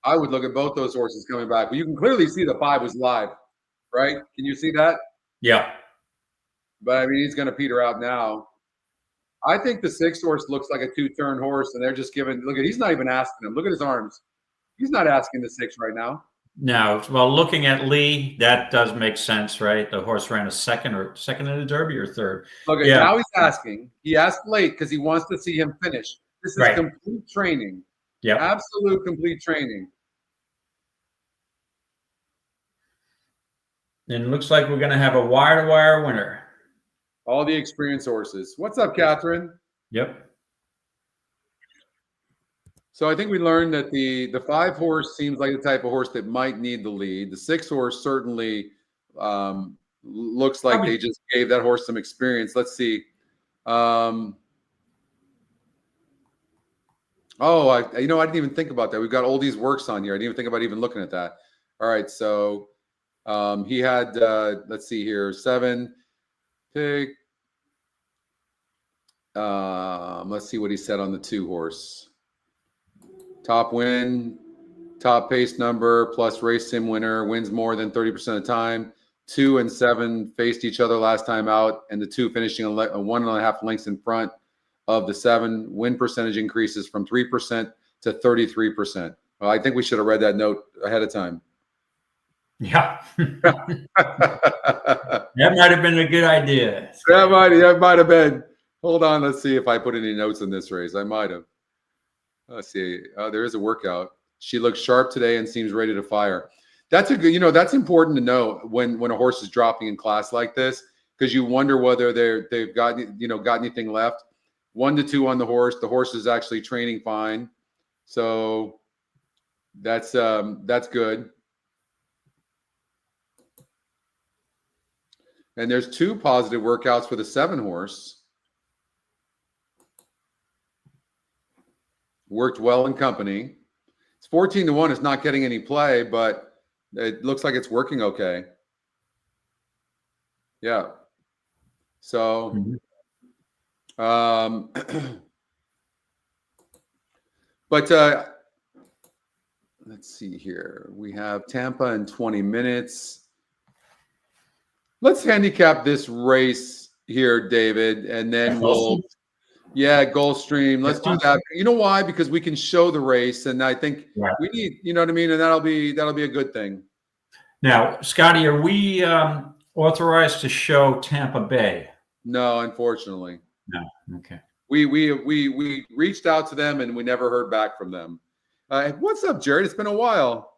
I would look at both those horses coming back. But you can clearly see the 5 was live, right? Can you see that? Yeah. But I mean, he's going to peter out now. I think the 6 horse looks like a 2-turn horse, and they're just giving. Look at, he's not even asking him. Look at his arms. He's not asking the 6 right now. No, well, looking at Lee, that does make sense, right? The horse ran a second in the Derby or third. Look, now he's asking. He asked late because he wants to see him finish. This is complete training. Yeah, absolute complete training. And it looks like we're going to have a wire-to-wire winner. All the experienced horses. What's up, Catherine? Yep. So I think we learned that the 5 horse seems like the type of horse that might need the lead. The 6 horse certainly looks like they just gave that horse some experience. Let's see. I didn't even think about that. We've got Oldie's Works on here. I didn't even think about even looking at that. All right, so he had let's see here, 7 pick. Let's see what he said on the 2 horse. Top win, top pace number, plus race sim winner, wins more than 30% of the time. 2 and 7 faced each other last time out, and the 2 finishing 1.5 lengths in front of the 7. Win percentage increases from 3% to 33%. Well, I think we should have read that note ahead of time. Yeah. That might have been a good idea. That might have been. Hold on, let's see if I put any notes in this race. I might have. Let's see. There is a workout. She looks sharp today and seems ready to fire. That's a good, that's important to know when a horse is dropping in class like this, because you wonder whether they've got anything left. 1 to 2 on the horse. The horse is actually training fine. So that's good. And there's 2 positive workouts for the 7 horse. Worked well in company. It's 14 to 1. It's not getting any play, but it looks like it's working okay. Yeah. So, but let's see here. We have Tampa in 20 minutes. Let's handicap this race here, David, and then we'll. Yeah, Gulfstream. Let's do that. You know why? Because we can show the race, and I think we need, you know what I mean, and that'll be a good thing. Now, Scotty, are we authorized to show Tampa Bay? No, unfortunately. No. Okay. We reached out to them, and we never heard back from them. What's up, Jared? It's been a while.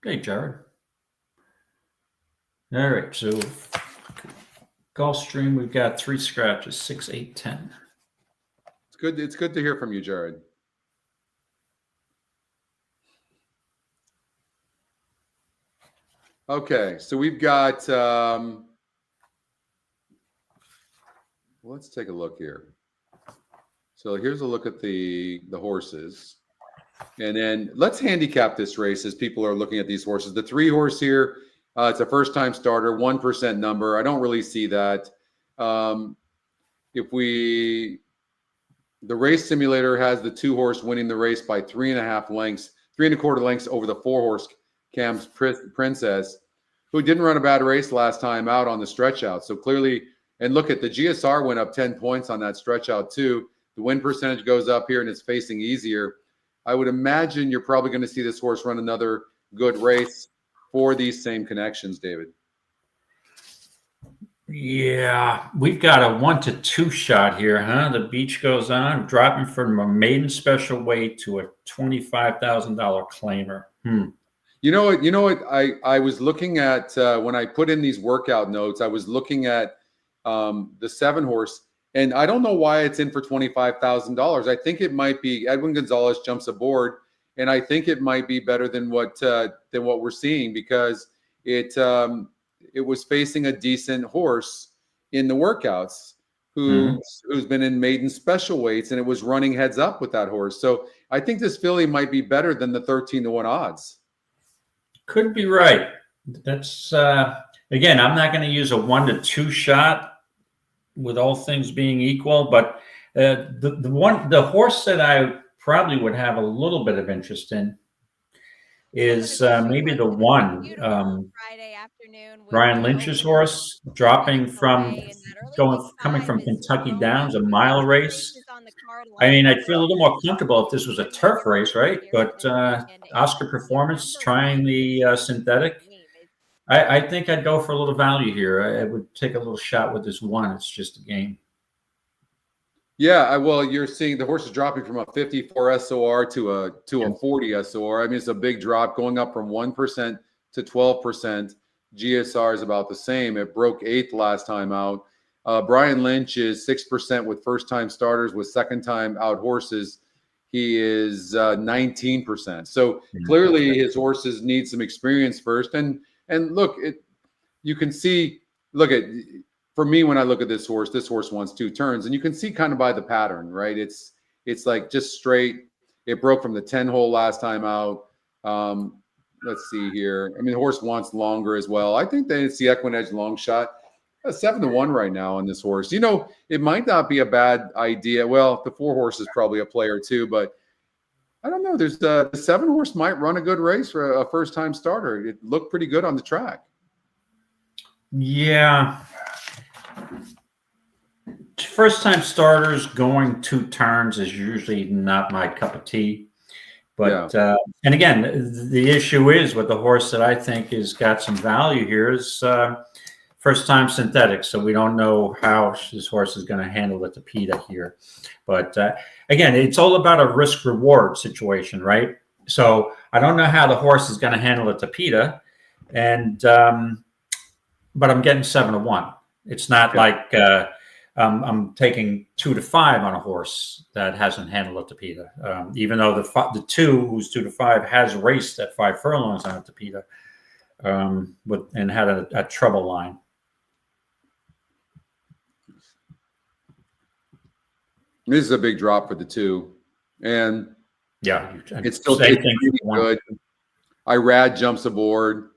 Hey, Jared. All right, so Gulfstream, we've got 3 scratches, 6, 8, 10. It's good to hear from you, Jared. Okay, so we've got let's take a look here. So here's a look at the horses. And then let's handicap this race as people are looking at these horses. The 3 horse here, it's a first-time starter, 1% number. I don't really see that. The race simulator has the 2 horse winning the race by 3.5 lengths, 3.25 lengths over the 4 horse Cam's Princess, who didn't run a bad race last time out on the stretch out. So clearly, and look at the GSR went up 10 points on that stretch out too. The win percentage goes up here and it's facing easier. I would imagine you're probably going to see this horse run another good race for these same connections, David. Yeah, we've got a 1 to 2 shot here, huh? The beach goes on, dropping from a maiden special weight to a $25,000 claimer. You know what? I was looking at when I put in these workout notes, I was looking at the 7 horse, and I don't know why it's in for $25,000. I think it might be Edwin Gonzalez jumps aboard, and I think it might be better than what we're seeing, because it was facing a decent horse in the workouts. who's been in maiden special weights, and it was running heads up with that horse. So I think this filly might be better than the 13-1 odds. Could be right. That's again, I'm not going to use a 1-2 shot with all things being equal, but the horse that I probably would have a little bit of interest in is maybe the one Friday afternoon. Brian Lynch's horse, dropping from coming from Kentucky Downs, a mile race. I mean, I'd feel a little more comfortable if this was a turf race, right? But Oscar Performance trying the synthetic. I think I'd go for a little value here. I would take a little shot with this one. It's just a game. Yeah, well, you're seeing the horse is dropping from a 54 SOR to a 40 SOR. I mean, it's a big drop, going up from 1% to 12%. GSR is about the same. It broke 8th last time out. Brian Lynch is 6% with first-time starters. With second-time out horses, he is 19%. So clearly, his horses need some experience first. And look, you can see. Look at. For me, when I look at this horse wants 2 turns, and you can see kind of by the pattern, right? It's like just straight. It broke from the 10 hole last time out. Let's see here. I mean, the horse wants longer as well. I think that it's the EquinEdge long shot. 7-1 right now on this horse. You know, it might not be a bad idea. Well, the 4 horse is probably a player too, but I don't know. There's the 7 horse might run a good race for a first time starter. It looked pretty good on the track. Yeah. First time starters going 2 turns is usually not my cup of tea. But and again, the issue is with the horse that I think has got some value here is first time synthetic. So we don't know how this horse is going to handle it to PETA here. But again, it's all about a risk reward situation, right? So I don't know how the horse is going to handle it to PETA, and but I'm getting 7-1. It's not like I'm taking 2-5 on a horse that hasn't handled it to PETA, even though the 2 who's 2-5 has raced at 5 furlongs on it to PETA, and had a trouble line. This is a big drop for the 2, and yeah, it's still really good. Irad jumps aboard.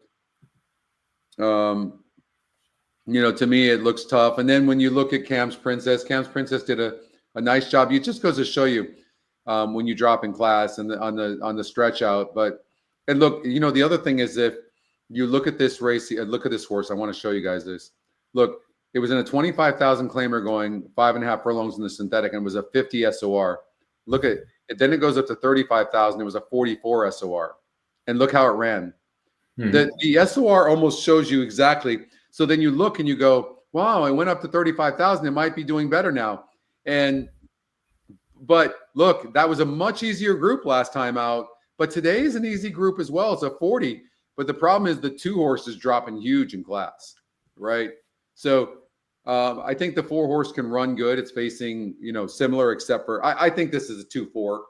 You know, to me, it looks tough. And then when you look at Cam's Princess did a nice job. It just goes to show you when you drop in class and on the stretch out. And look, you know, the other thing is if you look at this race, look at this horse. I want to show you guys this. Look, it was in a 25,000 claimer going 5.5 furlongs in the synthetic, and it was a 50 SOR. Look at it. Then it goes up to 35,000. It was a 44 SOR. And look how it ran. The SOR almost shows you exactly. So then you look and you go, wow, it went up to 35,000. It might be doing better now. But look, that was a much easier group last time out. But today is an easy group as well. It's a 40. But the problem is the 2 horses dropping huge in class, right? So I think the 4 horse can run good. It's facing, you know, similar, except for I think this is a 2-4.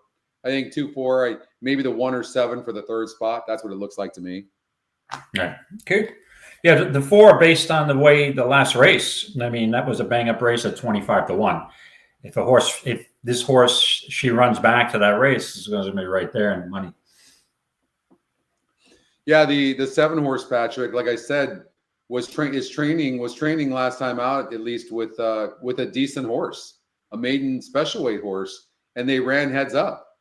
I think 2-4, maybe the 1 or 7 for the 3rd spot. That's what it looks like to me. Yeah. Okay. Yeah, the 4 based on the way the last race. I mean, that was a bang up race at 25-1. If this horse she runs back to that race, it's going to be right there in money. Yeah, the 7 horse, Patrick, like I said, was training last time out, at least with a decent horse, a maiden special weight horse, and they ran heads up.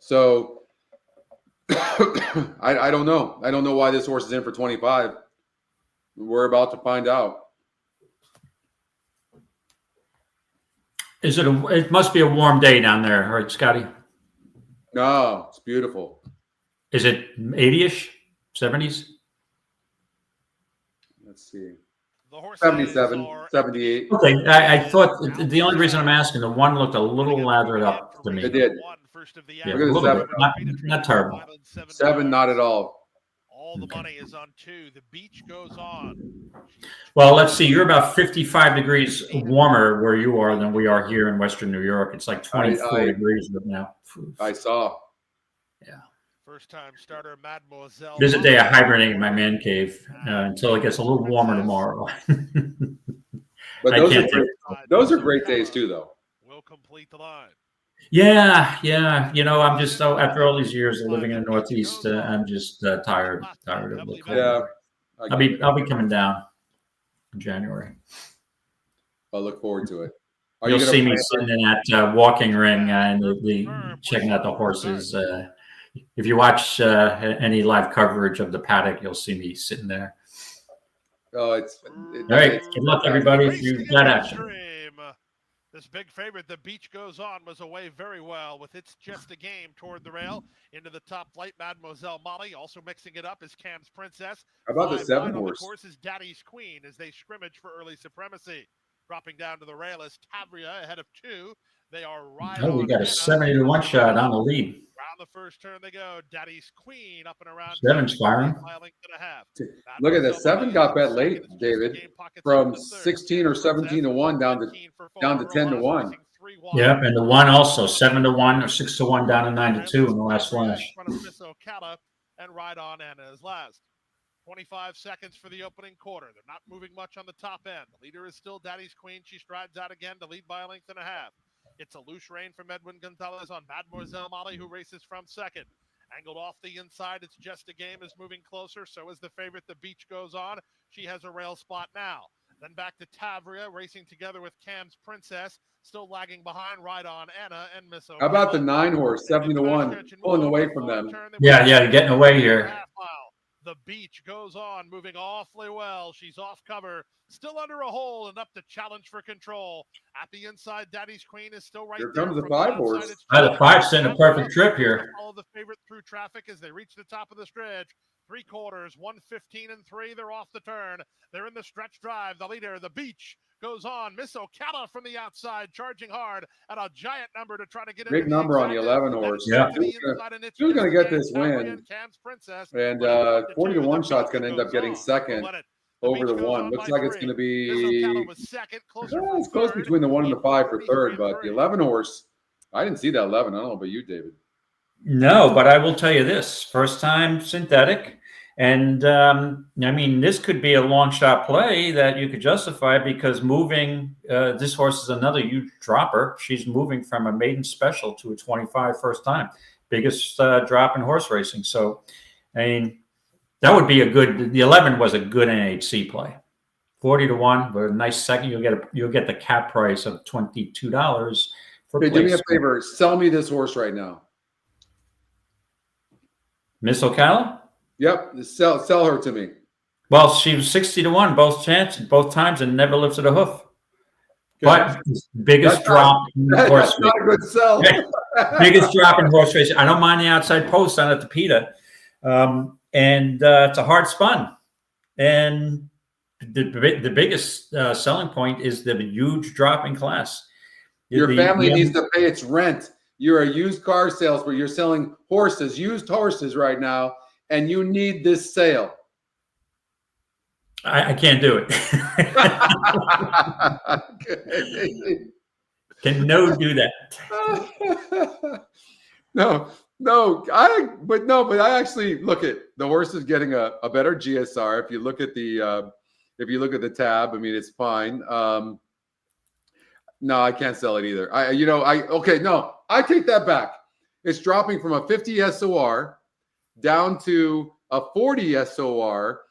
So I don't know. I don't know why this horse is in for 25. We're about to find out. It must be a warm day down there, right, Scotty? No, it's beautiful. Is it 80-ish, 70s? Let's see. 77, 78. Okay, I thought the only reason I'm asking, the 1 looked a little lathered up to me. It did. Yeah, look at the 7. Not terrible. 7, not at all. All the money is on 2. The beach goes on. Well, let's see. You're about 55 degrees warmer where you are than we are here in Western New York. It's like 24 degrees right now. I saw. Yeah. First time starter, Mademoiselle. This is a day I hibernate in my man cave until it gets a little warmer tomorrow. But those are great Those are great days too, though. Will complete the line. Yeah. You know, I'm just so after all these years of living in the Northeast, I'm just tired of the cold. Yeah, I'll be coming down in January. I'll look forward to it. You'll see me sitting in that walking ring and checking out the horses. If you watch any live coverage of the paddock, you'll see me sitting there. Oh, all right. Good luck, everybody. If you got action. This big favorite, The Beach Goes On, was away very well with It's Just a Game toward the rail. Into the top flight, Mademoiselle Molly. Also mixing it up is Cam's Princess. How about the 7 horse? horse? The course is Daddy's Queen as they scrimmage for early supremacy. Dropping down to the rail is Tavria ahead of 2. They are right on. We got a 70-1 shot on the lead. Around the first turn they go. Daddy's Queen up and around. 7's firing. Look at that. 7 got bet late, David, from 16 or 17 to 1 down to 10 to 1. Yep, and the 1 also 7 to 1 or 6 to 1 down to 9 to 2 in the last flash. And right on Anna is last. 25 seconds for the opening quarter. They're not moving much on the top end. The leader is still Daddy's Queen. She strides out again to lead by a length and a half. It's a loose rein from Edwin Gonzalez on Mademoiselle Molly, who races from second. Angled off the inside, It's Just a Game is moving closer. So is the favorite, The Beach Goes On. She has a rail spot now. Then back to Tavria, racing together with Cam's Princess. Still lagging behind, right on Anna and Miss How about the 9 horse, 70 to 1, pulling away from them? Yeah, getting away here. The Beach Goes On, moving awfully well. She's off cover, still under a hole and up to challenge for control. At the inside, Daddy's Queen is still right there. Here comes the 5 horse. The 5's setting a perfect trip here. Follow the favorite through traffic as they reach the top of the stretch. 3/4, 1:15 and 3. They're off the turn. They're in the stretch drive. The leader, The Beach Goes On. Miss Ocala from the outside, charging hard at a giant number to try to get big number on the 11 horse. Yeah, who's going to get this win? And 40 to 1 shot's going to end up getting second over the 1. Looks like it's going to be it's close between the 1 and the 5 for third, but the 11 horse, I didn't see that 11. I don't know about you, David. No, but I will tell you this: first time synthetic. And I mean, this could be a long shot play that you could justify because moving, this horse is another huge dropper. She's moving from a maiden special to a 25 first time, biggest drop in horse racing. So, I mean, that would be the 11 was a good NHC play. 40 to 1, but a nice second. You'll get the cap price of $22 for Hey, do me a favor, sell me this horse right now. Miss Ocala? Yep, sell her to me. Well, she was 60 to 1 both times and never lifted a hoof. But biggest drop in horse racing. That's not a good sell. Biggest drop in horse racing. I don't mind the outside post on at the PETA. And it's a hard spun. And the biggest selling point is the huge drop in class. Your family needs to pay its rent. You're a used car salesman. You're selling horses, used horses right now. And you need this sale. I can't do it. Can no do that? No. But I actually look at the horse is getting a better GSR. If you look at the tab, I mean it's fine. No, I can't sell it either. I take that back. It's dropping from a 50 SOR down to a 40 SOR,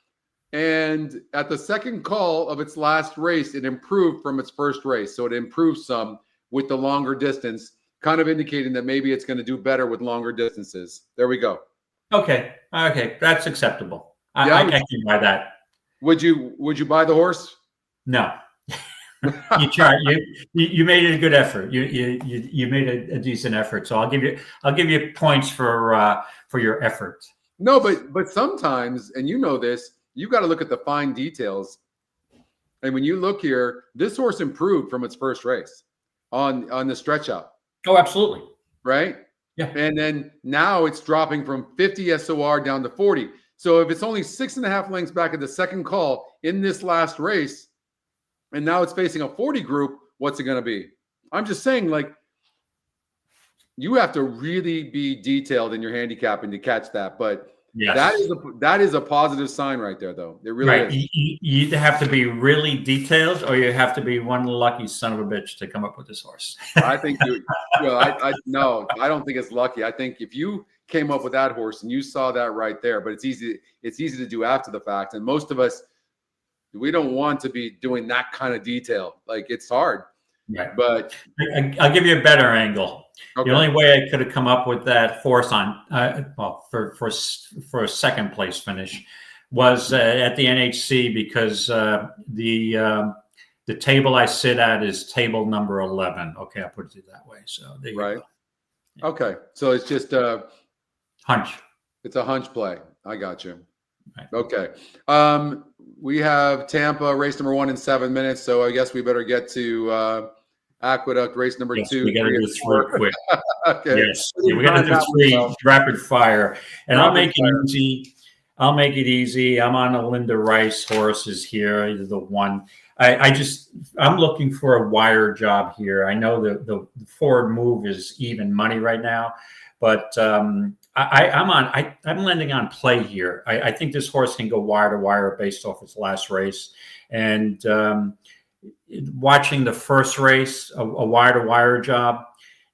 and at the second call of its last race, it improved from its first race. So it improved some with the longer distance, kind of indicating that maybe it's going to do better with longer distances. There we go. Okay, that's acceptable. I can buy that. Would you buy the horse? No. You tried. You made a good effort. You made a decent effort. So I'll give you points for your effort. No, but sometimes, and you know this, you got to look at the fine details. And when you look here, this horse improved from its first race on the stretch out. Oh, absolutely. Right? Yeah. And then now it's dropping from 50 SOR down to 40. So if it's only 6.5 lengths back at the second call in this last race, and now it's facing a 40 group, what's it going to be? I'm just saying, like, you have to really be detailed in your handicapping to catch that. But Yes. That is a positive sign right there, though. It really Right. is. You either have to be really detailed, or you have to be one lucky son of a bitch to come up with this horse. I think no, I don't think it's lucky. I think if you came up with that horse and you saw that right there, but it's easy to do after the fact. And most of us, we don't want to be doing that kind of detail. Like, it's hard. Right. But I'll give you a better angle. okay. The only way I could have come up with that horse on, for a second place finish, was at the NHC, because the table I sit at is table number 11. Okay, I'll put it that way. So there you Right. go. Yeah. Okay. So it's just Hunch. it's a hunch play. I got you. Right. Okay. We have Tampa race number 1 in 7 minutes. So I guess we better get to Aqueduct race number 2. We got to do 3 quick. Okay. Yes, we got to do 3 rapid fire, and I'll make it easy. I'm on a Linda Rice horses here, either the one. I'm looking for a wire job here. I know the forward move is even money right now, but I'm landing on play here. I think this horse can go wire to wire based off its last race, and watching the first race, a wire to wire job,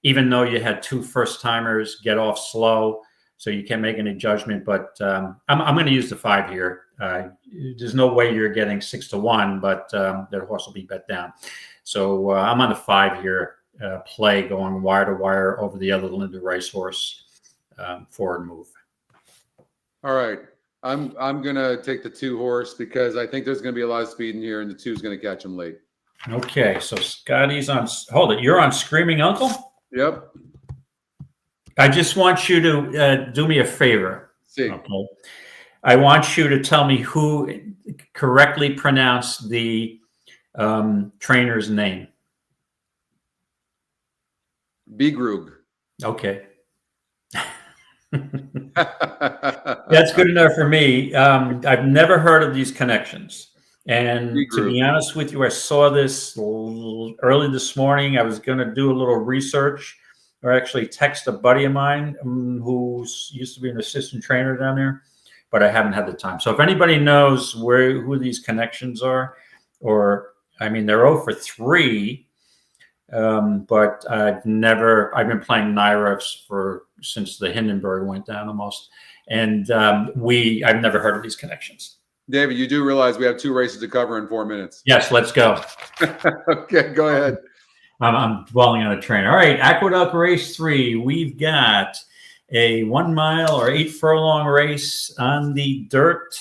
even though you had 2 first timers get off slow, so you can't make any judgment. But I'm going to use the 5 here. There's no way you're getting 6 to 1, but that horse will be bet down. So I'm on the 5 here, play going wire to wire over the other Linda Rice horse, forward move. All right. I'm going to take the 2 horse because I think there's going to be a lot of speed in here, and the 2 is going to catch him late. Okay, so Scotty's on. Hold it. You're on Screaming Uncle? Yep. I just want you to do me a favor. See. Okay. I want you to tell me who correctly pronounced the trainer's name. Begrug. Okay. That's good enough for me. I've never heard of these connections. And to be honest with you, I saw this early this morning. I was going to do a little research, or actually text a buddy of mine who used to be an assistant trainer down there, but I haven't had the time. So if anybody knows who these connections are, they're 0 for 3, but I've been playing Naira since the Hindenburg went down almost. And I've never heard of these connections. David, you do realize we have 2 races to cover in 4 minutes. Yes, let's go. Okay, go ahead. I'm dwelling on a train. All right, Aqueduct race 3. We've got a 1 mile or 8 furlong race on the dirt.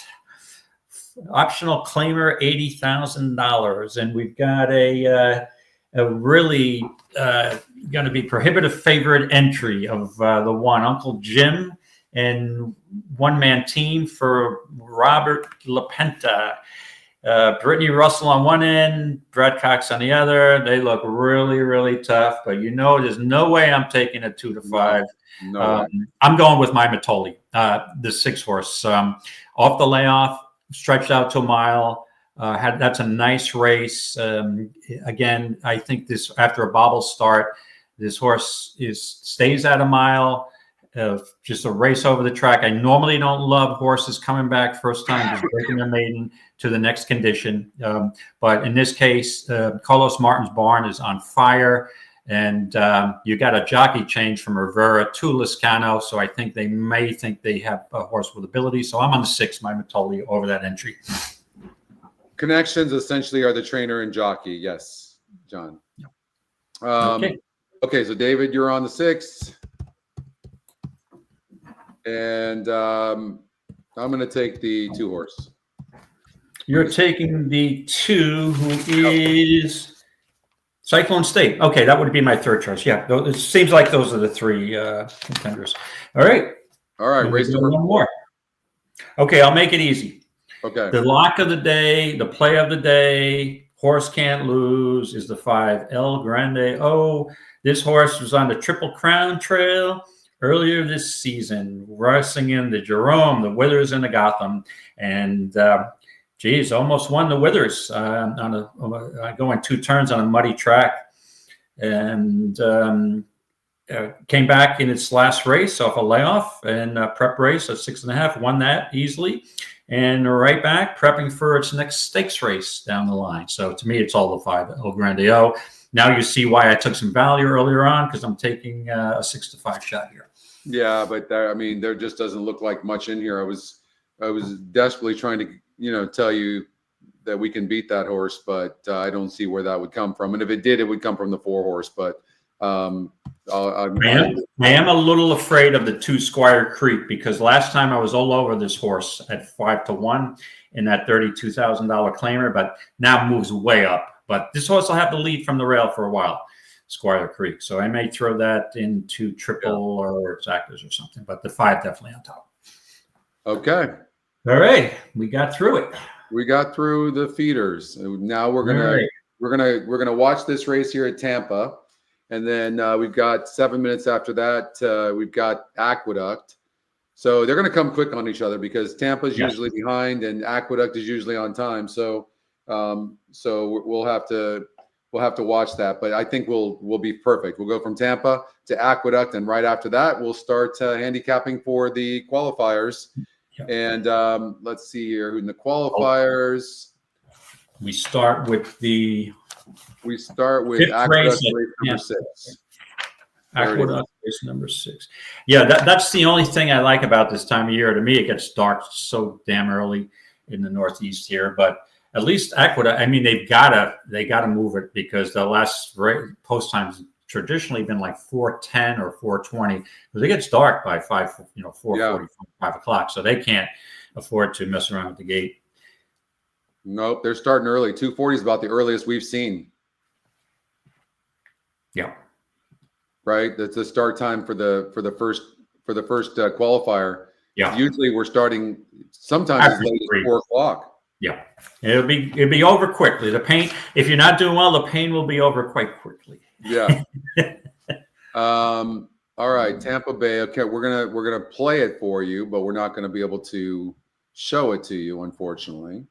Optional claimer, $80,000, and we've got a really going to be prohibitive favorite entry of the one Uncle Jim, and one-man team for Robert LaPenta. Brittany Russell on one end, Brad Cox on the other. They look really, really tough, but there's no way I'm taking a 2 to 5. No. I'm going with my Matoli, the 6 horse. Off the layoff, stretched out to a mile. That's a nice race. Again, I think this, after a bobble start, this horse stays at a mile. Just a race over the track. I normally don't love horses coming back first time, just breaking their maiden to the next condition. But in this case, Carlos Martin's barn is on fire, and you got a jockey change from Rivera to Liscano, so I think they may think they have a horse with ability. So I'm on the 6, my Matoli, over that entry. Connections essentially are the trainer and jockey. Yes, John. Okay, so David, you're on the 6. And I'm going to take the 2 horse. You're taking the 2, who is Cyclone State. Okay, that would be my 3rd choice. Yeah, it seems like those are the 3 contenders. All right. Race number 1 more. Okay, I'll make it easy. Okay. The lock of the day, the play of the day, horse can't lose, is the 5 El Grande. Oh, this horse was on the Triple Crown Trail earlier this season, racing in the Jerome, the Withers, and the Gotham, and almost won the Withers on going 2 turns on a muddy track. And came back in its last race off a layoff and prep race at 6.5, won that easily, and right back prepping for its next stakes race down the line. So to me, it's all the 5 El Grande O. Now you see why I took some value earlier on, because I'm taking a 6-5 shot here. Yeah, but there just doesn't look like much in here. I was desperately trying to tell you that we can beat that horse, but I don't see where that would come from. And if it did, it would come from the 4 horse. But I am a little afraid of the 2 Squire Creek, because last time I was all over this horse at 5-1 in that $32,000 claimer, but now moves way up. But this horse will have the lead from the rail for a while, Squire Creek. So I may throw that into triple or exactas or something, but the 5 definitely on top. Okay. All right, we got through it. We got through the feeders. Now we're gonna watch this race here at Tampa, and then we've got 7 minutes after that. We've got Aqueduct. So they're gonna come quick on each other, because Tampa's usually behind and Aqueduct is usually on time. So we'll have to watch that. But I think we'll be perfect. We'll go from Tampa to Aqueduct, and right after that we'll start handicapping for the qualifiers. And let's see here who in the qualifiers. We start with Aqueduct race number 6. Aqueduct race number 6. Yeah, that's the only thing I like about this time of year. To me, it gets dark so damn early in the Northeast here, but at least Aqueduct, I mean, they gotta move it, because the last post times traditionally been like 4:10 or 4:20, because it gets dark by 4:45, 5 o'clock. So they can't afford to mess around with the gate. Nope, they're starting early. 2:40 is about the earliest we've seen. Yeah. Right. That's the start time for the first qualifier. Yeah. Usually we're starting sometimes as late as 4 o'clock. Yeah. It'll be over quickly. The pain, if you're not doing well, the pain will be over quite quickly. Yeah. All right, Tampa Bay. Okay, we're gonna play it for you, but we're not gonna be able to show it to you, unfortunately.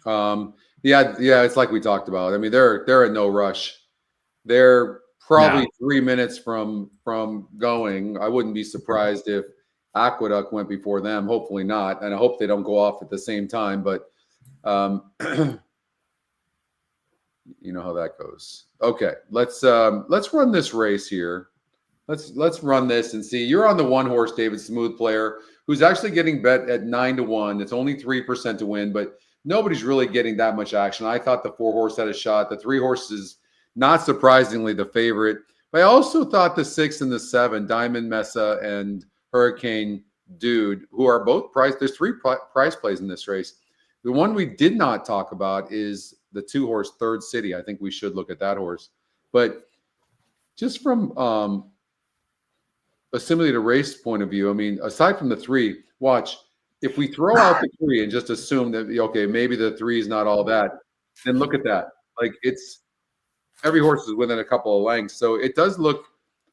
Yeah, it's like we talked about. I mean, they're in no rush. They're probably 3 minutes from going. I wouldn't be surprised if Aqueduct went before them. Hopefully not, and I hope they don't go off at the same time. But you know how that goes. Okay, let's run this race here. Let's run this and see. You're on the 1 horse, David, Smooth Player, who's actually getting bet at 9-1. It's only 3% to win, but nobody's really getting that much action. I thought the 4 horse had a shot. The 3 horses, not surprisingly, the favorite. But I also thought the 6 and the 7, Diamond Mesa and Hurricane Dude, who are both priced. There's 3 price plays in this race. The one we did not talk about is the 2 horse Third City. I think we should look at that horse. But just from a simulated race point of view, I mean, aside from the 3, watch. If we throw out the 3 and just assume that, okay, maybe the 3 is not all that, then look at that. Like, it's every horse is within a couple of lengths. So it does look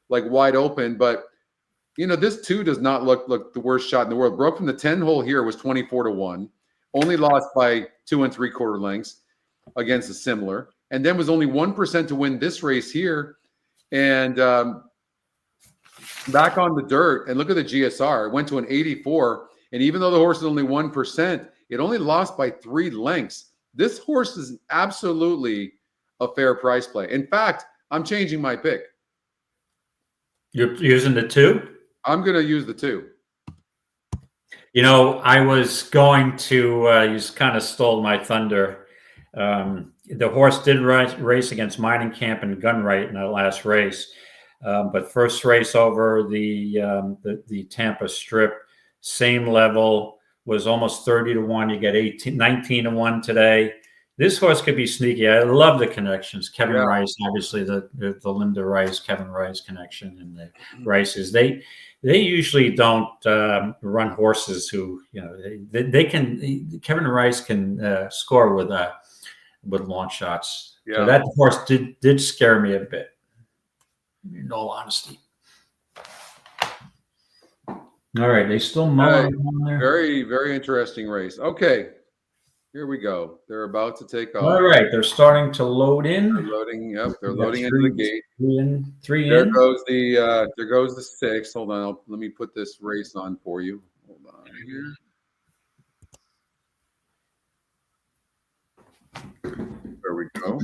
like wide open, but this 2 does not look the worst shot in the world. Broke from the 10 hole here was 24-1, only lost by 2 3/4 lengths against a similar, and then was only 1% to win this race here. And back on the dirt, and look at the GSR. It went to an 84. And even though the horse is only 1%, it only lost by 3 lengths. This horse is absolutely a fair price play. In fact, I'm changing my pick. You're using the 2? I'm going to use the 2. I was going to, you kind of stole my thunder. The horse did race against Mining Camp and Gunright in that last race. But first race over the Tampa Strip, same level, was almost 30-1. You get 19-1 today. This horse could be sneaky. I love the connections. Kevin Rice, obviously the Linda Rice, Kevin Rice connection, and the Rices. They usually don't run horses who they can. Kevin Rice can score with long shots. Yeah. So that horse did scare me a bit, in all honesty. All right, they still mulling on there. Very, very interesting race. Okay, Here we go. They're about to take off. All right, they're starting to load in. They're loading. Yep, they're We got loading into the gate. Three There in. goes the 6. Hold on, let me put this race on for you. Hold on here. There we go.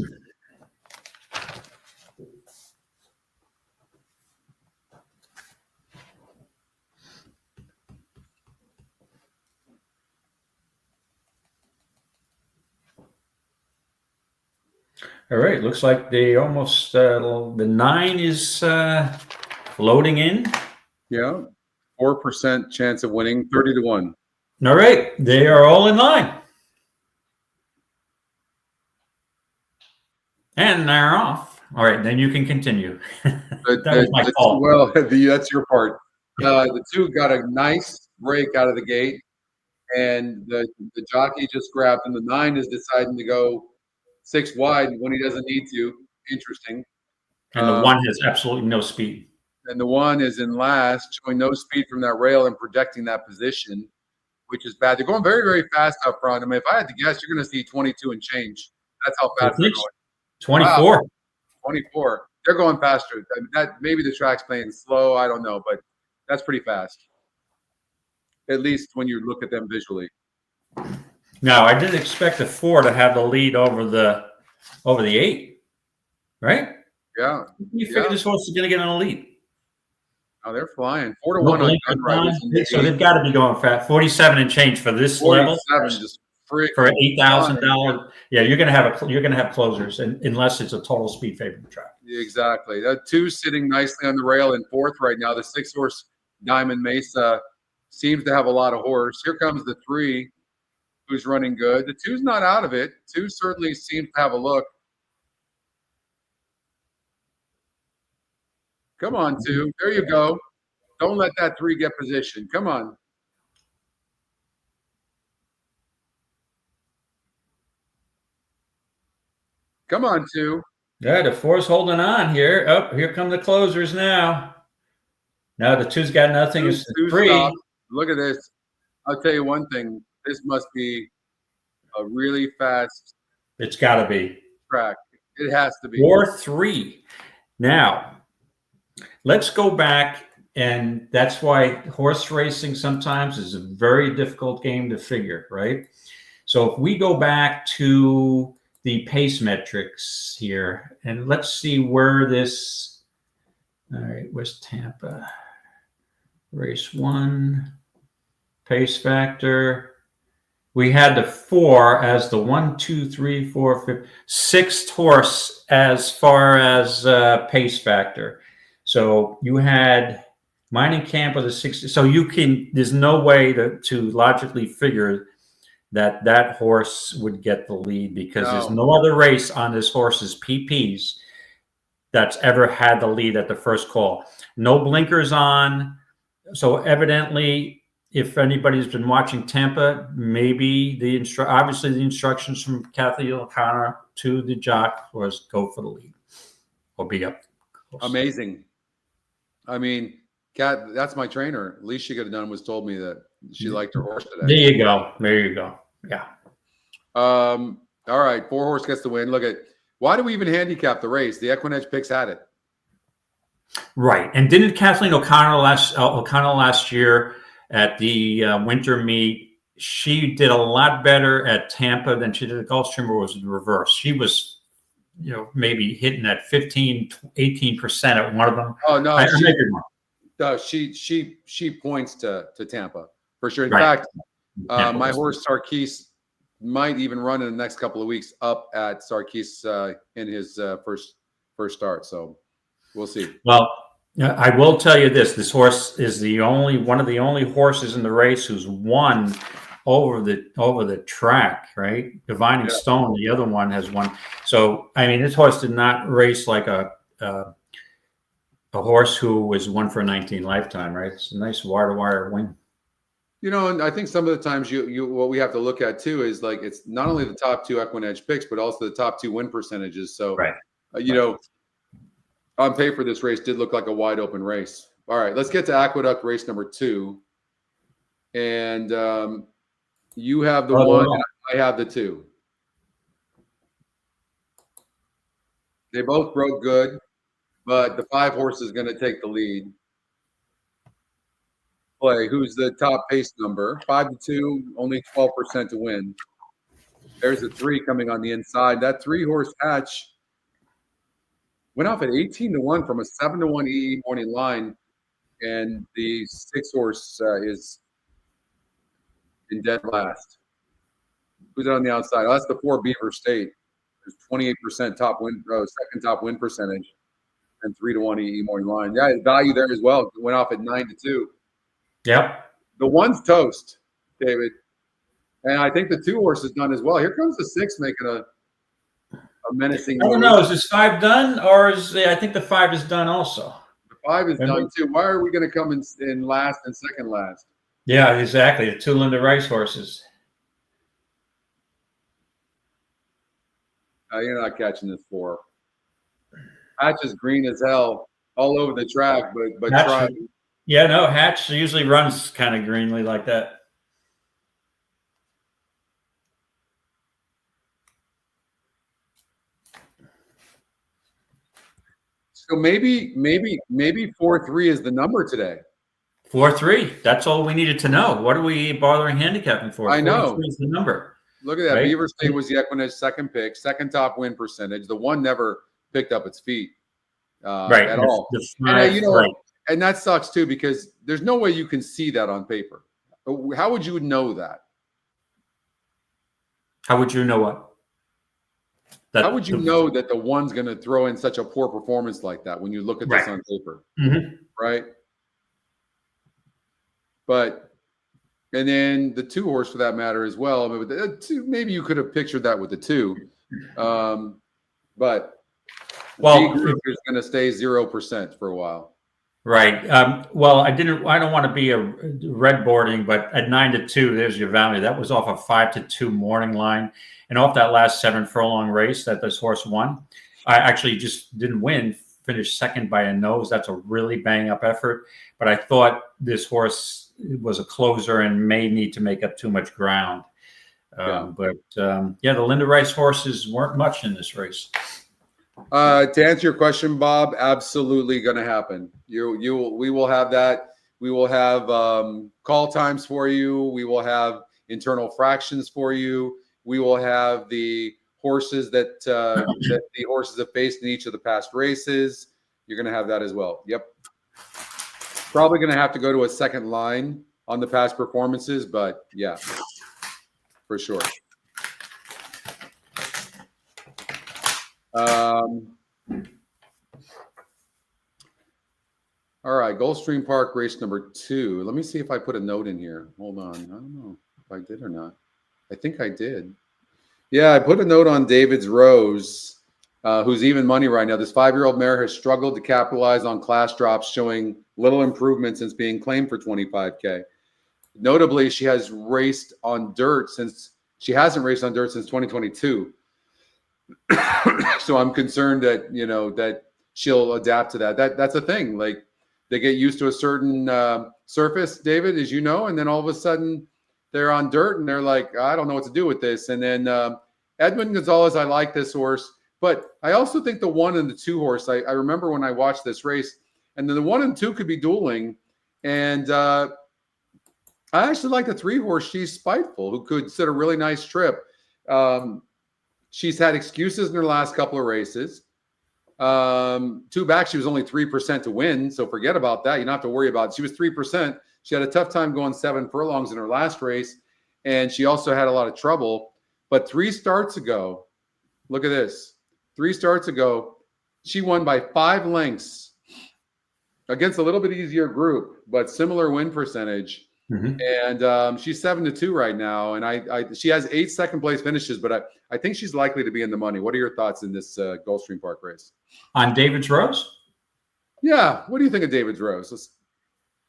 All right, looks like they almost the 9 is loading in. Yeah, 4% chance of winning, 30-1. All right, they are all in line, and they're off. All right, then you can continue. That was my fault. Well, that's your part. The 2 got a nice break out of the gate, and the jockey just grabbed, and the 9 is deciding to go 6 wide when he doesn't need to. Interesting. And the 1 has absolutely no speed. And the 1 is in last, showing no speed from that rail and protecting that position, which is bad. They're going very, very fast up front. I mean, if I had to guess, you're going to see 22 and change. That's how fast they're going. 24. Wow, 24. They're going faster. I mean, that maybe the track's playing slow. I don't know, but that's pretty fast. At least when you look at them visually. Now, I didn't expect the 4 to have the lead over the 8, right? Yeah. You figure this horse is going to get on a lead. Oh, they're flying. 4-1 on gun riders. So they've got to be going fast. 47 and change for this level. Just freak For $8,000. Yeah, you're going to have closers, unless it's a total speed favorite track. Exactly. That 2 sitting nicely on the rail in 4th right now. The 6 horse Diamond Mesa seems to have a lot of horse. Here comes the 3, who's running good. The 2's not out of it. 2 certainly seems to have a look. Come on, 2. There you go. Don't let that 3 get position. Come on. Come on, 2. Yeah, the 4's holding on here. Oh, here come the closers now. Now the 2's got nothing. It's the 3. Stopped. Look at this. I'll tell you one thing. This must be a really fast. It's got to be track. It has to be. 4-3. Now, let's go back, and that's why horse racing sometimes is a very difficult game to figure, right? So if we go back to the pace metrics here, and let's see where this. All right, where's Tampa? Race 1, pace factor. We had the 4 as the 1, 2, 3, 4, 5, 6th horse as far as pace factor. So you had Mining Camp with a 60. So you can. There's no way to logically figure that horse would get the lead, because there's no other race on this horse's PPs that's ever had the lead at the first call. No blinkers on. So evidently, if anybody's been watching Tampa, maybe obviously the instructions from Kathy O'Connor to the jock was go for the lead or be up close. Amazing. I mean, Kat, that's my trainer. At least she could have done was told me that she liked her horse today. There you go. There you go. Yeah. All right. 4 horse gets the win. Look at, why do we even handicap the race? The EquinEdge picks had it. Right. And didn't Kathleen O'Connor last year at the winter meet, she did a lot better at Tampa than she did at Gulfstream, or was the reverse? She was, maybe hitting that 15, 18% at one of them. Oh, no. She she points to Tampa for sure. In Right. fact, my horse Sarkis might even run in the next couple of weeks up at Sarkis in his first start. So we'll see. Well, I will tell you this: this horse is one of the only horses in the race who's won over the track. Right, Divining Stone, the other one, has won. So I mean, this horse did not race like a horse who was won for a 19 lifetime. Right, it's a nice wire-to-wire win. And I think some of the times what we have to look at too is like it's not only the top 2 EquinEdge picks, but also the top 2 win percentages. So right. On paper, this race did look like a wide open race. All right, let's get to Aqueduct race number 2. And you have the one. I have the 2. They both broke good, but the 5 horse is going to take the lead. Play. Who's the top pace number? 5-2, only 12% to win. There's a 3 coming on the inside. That 3 horse Hatch went off at 18-1 from a 7-1 EE morning line, and the 6 horse is in dead last. Who's on the outside? Oh, that's the 4 Beaver State. There's 28% top win, second top win percentage, and 3-1 EE morning line. Yeah, value there as well. It went off at 9-2. Yep. The 1's toast, David, and I think the 2 horse is done as well. Here comes the 6 making a menacing. I don't know. Is this 5 done, or I think the 5 is done also? The 5 is done too. Why are we going to come in last and second last? Yeah, exactly. The 2 Linda Rice horses. You're not catching this 4. Hatch is green as hell all over the track, but try. Yeah, no, Hatch usually runs kind of greenly like that. So maybe 4-3 is the number today. 4-3. That's all we needed to know. What are we bothering handicapping for? I know. 4-3 is the number. Look at that. Right? Beaver State was the EquinEdge second pick, second top win percentage. The 1 never picked up its feet at all. And that sucks too, because there's no way you can see that on paper. How would you know that? How would you know what? How would you know that the 1's going to throw in such a poor performance like that when you look at this on paper? Mm-hmm. Right? And then the 2 horse for that matter as well. But the 2, maybe you could have pictured that with the 2. But B group is going to stay 0% for a while. Right. Well, I don't want to be a red boarding, but at 9-2, there's your value. That was off a 5-2 morning line, and off that last 7 furlong race that this horse won. I actually just didn't win, finished second by a nose. That's a really bang up effort. But I thought this horse was a closer and may need to make up too much ground. The Linda Rice horses weren't much in this race. To answer your question, Bob, absolutely going to happen. We will have that. We will have call times for you. We will have internal fractions for you. We will have the horses that the horses have faced in each of the past races. You're going to have that as well. Yep. Probably going to have to go to a second line on the past performances, but yeah, for sure. All right, Gulfstream Park race number 2. Let me see if I put a note in here. Hold on. I don't know if I did or not. I think I did. Yeah, I put a note on David's Rose, who's even money right now. This 5-year-old mare has struggled to capitalize on class drops, showing little improvement since being claimed for $25K. Notably, she hasn't raced on dirt since 2022. So I'm concerned that that she'll adapt to that. That's a thing. Like, they get used to a certain surface, David, as you know, and then all of a sudden they're on dirt and they're like, I don't know what to do with this. And then Edmund Gonzalez, I like this horse, but I also think the 1 and the 2 horse. I remember when I watched this race, and then the 1 and 2 could be dueling, and I actually like the 3 horse. She's Spiteful, who could set a really nice trip. She's had excuses in her last couple of races. 2 back, she was only 3% to win, so forget about that. You don't have to worry about it. She was 3%. She had a tough time going 7 furlongs in her last race, and she also had a lot of trouble. But 3 starts ago, look at this. 3 starts ago, she won by 5 lengths against a little bit easier group, but similar win percentage. Mm-hmm. And she's 7-2 right now, and she has 8 second-place finishes, but I think she's likely to be in the money. What are your thoughts in this Gulfstream Park race? On David's Rose? Yeah. What do you think of David's Rose?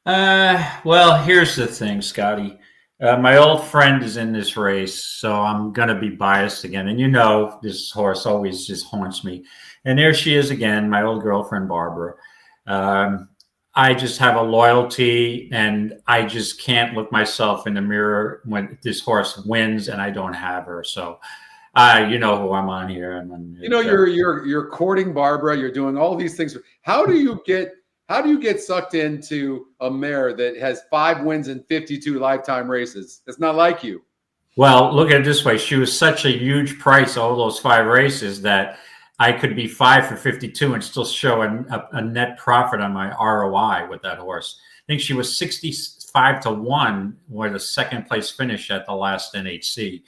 Well, here's the thing, Scotty. My old friend is in this race, so I'm going to be biased again. And this horse always just haunts me. And there she is again, my old girlfriend, Barbara. I just have a loyalty, and I just can't look myself in the mirror when this horse wins and I don't have her. So, you know who I'm on here. You know, you're courting Barbara. You're doing all these things. How do you get sucked into a mare that has 5 wins and 52 lifetime races? It's not like you. Well, look at it this way. She was such a huge price, all those 5 races, that I could be 5 for 52 and still show a net profit on my ROI with that horse. I think she was 65 to 1 with a second place finish at the last NHC.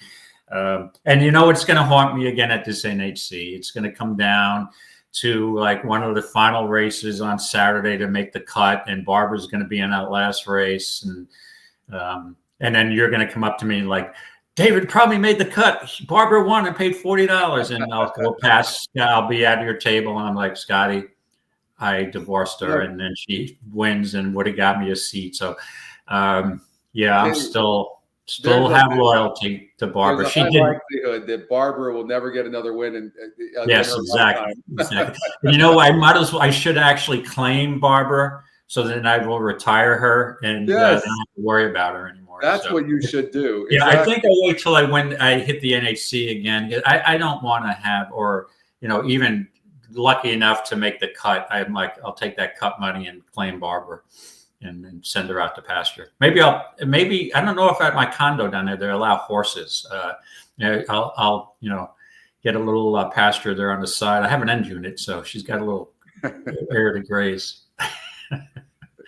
And you know, it's going to haunt me again at this NHC. It's going to come down to like one of the final races on Saturday to make the cut, and Barbara's going to be in that last race. And then you're going to come up to me like, David probably made the cut. Barbara won and paid $40. And I'll go past, I'll be at your table. And I'm like, Scotty, I divorced her. And then she wins and would have got me a seat. So, yeah, I'm still have loyalty to Barbara. There's a high likelihood that Barbara will never get another win. Yes, exactly. You know, I should actually claim Barbara, so then I will retire her and don't have to worry about her anymore. That's what you should do. Yeah, exactly. I think I'll wait till I hit the NHC again. I don't want to have, or, you know, even lucky enough to make the cut. I'm like, I'll take that cut money and claim Barbara and send her out to pasture. Maybe I don't know if at my condo down there, they allow horses. I'll get a little pasture there on the side. I have an end unit, so she's got a little area to graze.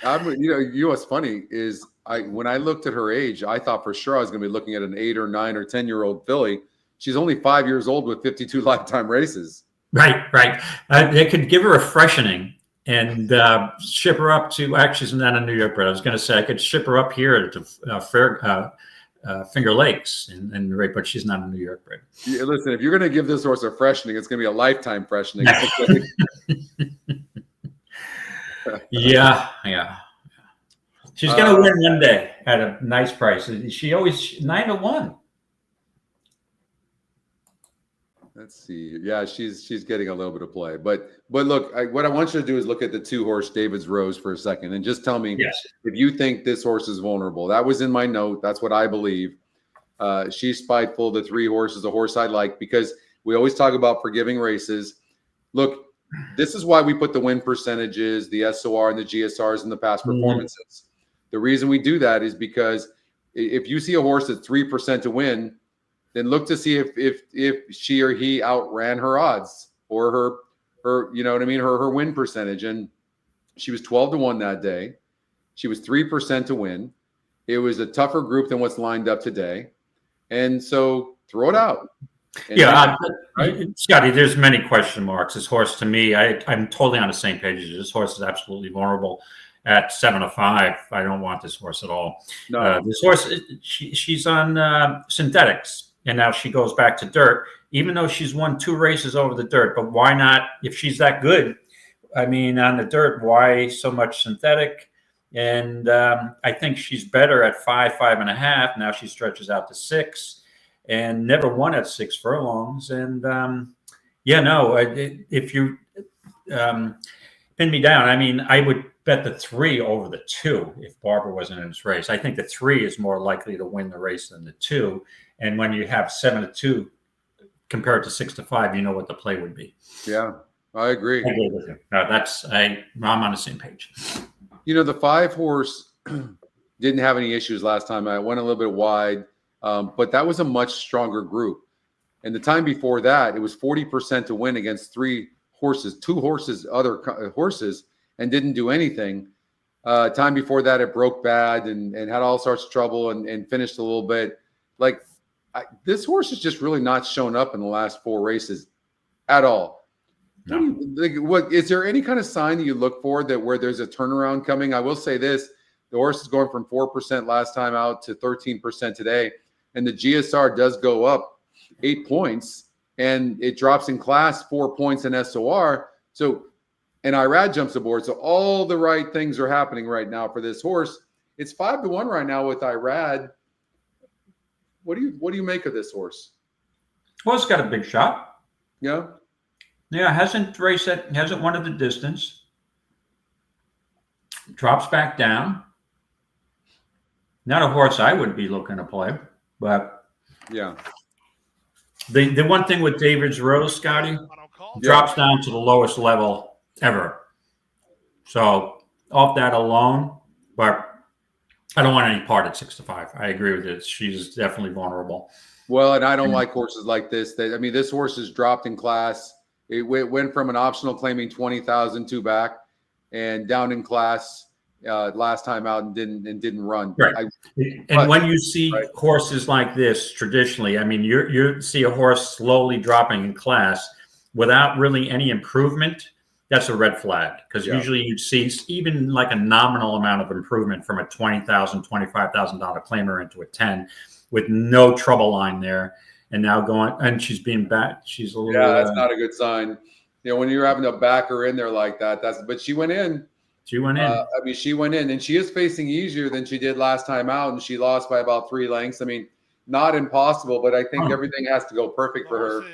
You know what's funny is when I looked at her age, I thought for sure I was going to be looking at an 8 or 9 or 10-year-old filly. She's only 5 years old with 52 lifetime races. Right. They could give her a freshening and ship her up to. Actually, she's not a New York bred. I was going to say I could ship her up here to Finger Lakes, but she's not a New York bred. Yeah, listen, if you're going to give this horse a freshening, it's going to be a lifetime freshening. Yeah. She's going to win one day at a nice price. She always 9 to 1. Let's see. Yeah, she's getting a little bit of play, but look, what I want you to do is look at the 2-horse David's Rose for a second and just tell me if you think this horse is vulnerable. That was in my note. That's what I believe. She's spiteful. The 3 horse is a horse I like because we always talk about forgiving races. Look, this is why we put the win percentages, the SOR and the GSRs in the past performances. The reason we do that is because if you see a horse that's 3% to win, then look to see if she or he outran her odds or her you know what I mean, her win percentage. And she was 12 to 1 that day. She was 3% to win. It was a tougher group than what's lined up today. And so throw it out. And Scotty, there's many question marks. This horse, to me, I'm totally on the same page as you. This horse is absolutely vulnerable. At 7 to 5, I don't want this horse at all. No. This horse, she's on synthetics, and now she goes back to dirt, even though she's won 2 races over the dirt. But why not, if she's that good, I mean, on the dirt, why so much synthetic? And I think she's better at 5, 5.5. Now she stretches out to 6 and never won at 6 furlongs. And if you pin me down, I mean, I would bet the 3 over the 2 if Barbara wasn't in this race. I think the 3 is more likely to win the race than the 2. And when you have 7 to 2 compared to 6 to 5, you know what the play would be. Yeah, I agree. I agree with you. I'm on the same page. You know, the 5-horse didn't have any issues last time. I went a little bit wide, but that was a much stronger group. And the time before that, it was 40% to win against 3 horses, 2 horses, other horses, and didn't do anything. Time before that, it broke bad and had all sorts of trouble and finished a little bit. Like, this horse has just really not shown up in the last 4 races at all. No. What is there any kind of sign that you look for that where there's a turnaround coming? I will say this: the horse is going from 4% last time out to 13% today, and the GSR does go up 8 points, and it drops in class 4 points in SOR. So, and Irad jumps aboard. So all the right things are happening right now for this horse. It's 5 to 1 right now with Irad. What do you make of this horse? Well, it's got a big shot. Yeah. Yeah, hasn't won at the distance. drops back down. Not a horse I would be looking to play, but Yeah. the one thing with David's Rose, Scotty, drops down to the lowest level ever. So off that alone, but I don't want any part at 6-5. I agree with it. She's definitely vulnerable. Well, and I don't like horses like this. I mean, this horse has dropped in class. It went from an optional claiming 20,000 2 back and down in class last time out and didn't run. Right. When you see horses like this traditionally, I mean, you see a horse slowly dropping in class without really any improvement. That's a red flag, because usually you'd see even like a nominal amount of improvement from a $20,000, $25,000 claimer into a 10 with no trouble line there. And now and she's being back. She's a little. Yeah, that's not a good sign. You know, when you're having to back her in there like that, but she went in. She went in. I mean, she went in, and she is facing easier than she did last time out, and she lost by about 3 lengths. I mean, not impossible, but I think everything has to go perfect for her.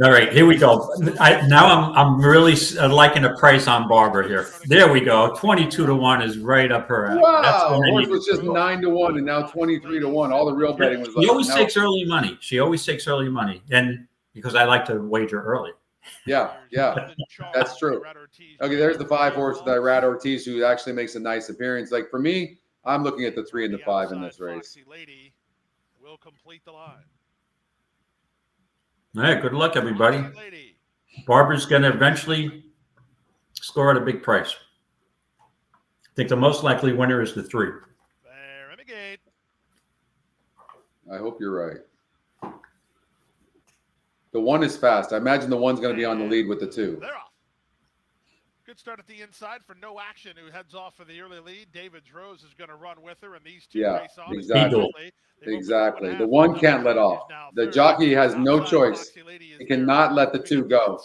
All right, here we go. Now I'm really liking the price on Barbara here. There we go. 22 to 1 is right up her alley. Wow, horse was just 9 to 1, and now 23 to 1 All the real betting was. She always takes early money. She always takes early money, and because I like to wager early. Yeah, that's true. Okay, there's the 5 horse with Irad Ortiz, who actually makes a nice appearance. Like for me, I'm looking at the 3 and the 5 in this race. Lady will complete the line. All right, good luck, everybody. Barbara's going to eventually score at a big price. I think the most likely winner is the 3. There in the gate. I hope you're right. The 1 is fast. I imagine the 1's going to be on the lead with the 2. They're off. Good start at the inside for No Action, who heads off for the early lead. David's Rose is going to run with her, and these two race on. Exactly. The 1 can't let off. The jockey has no choice. He cannot let the 2 go.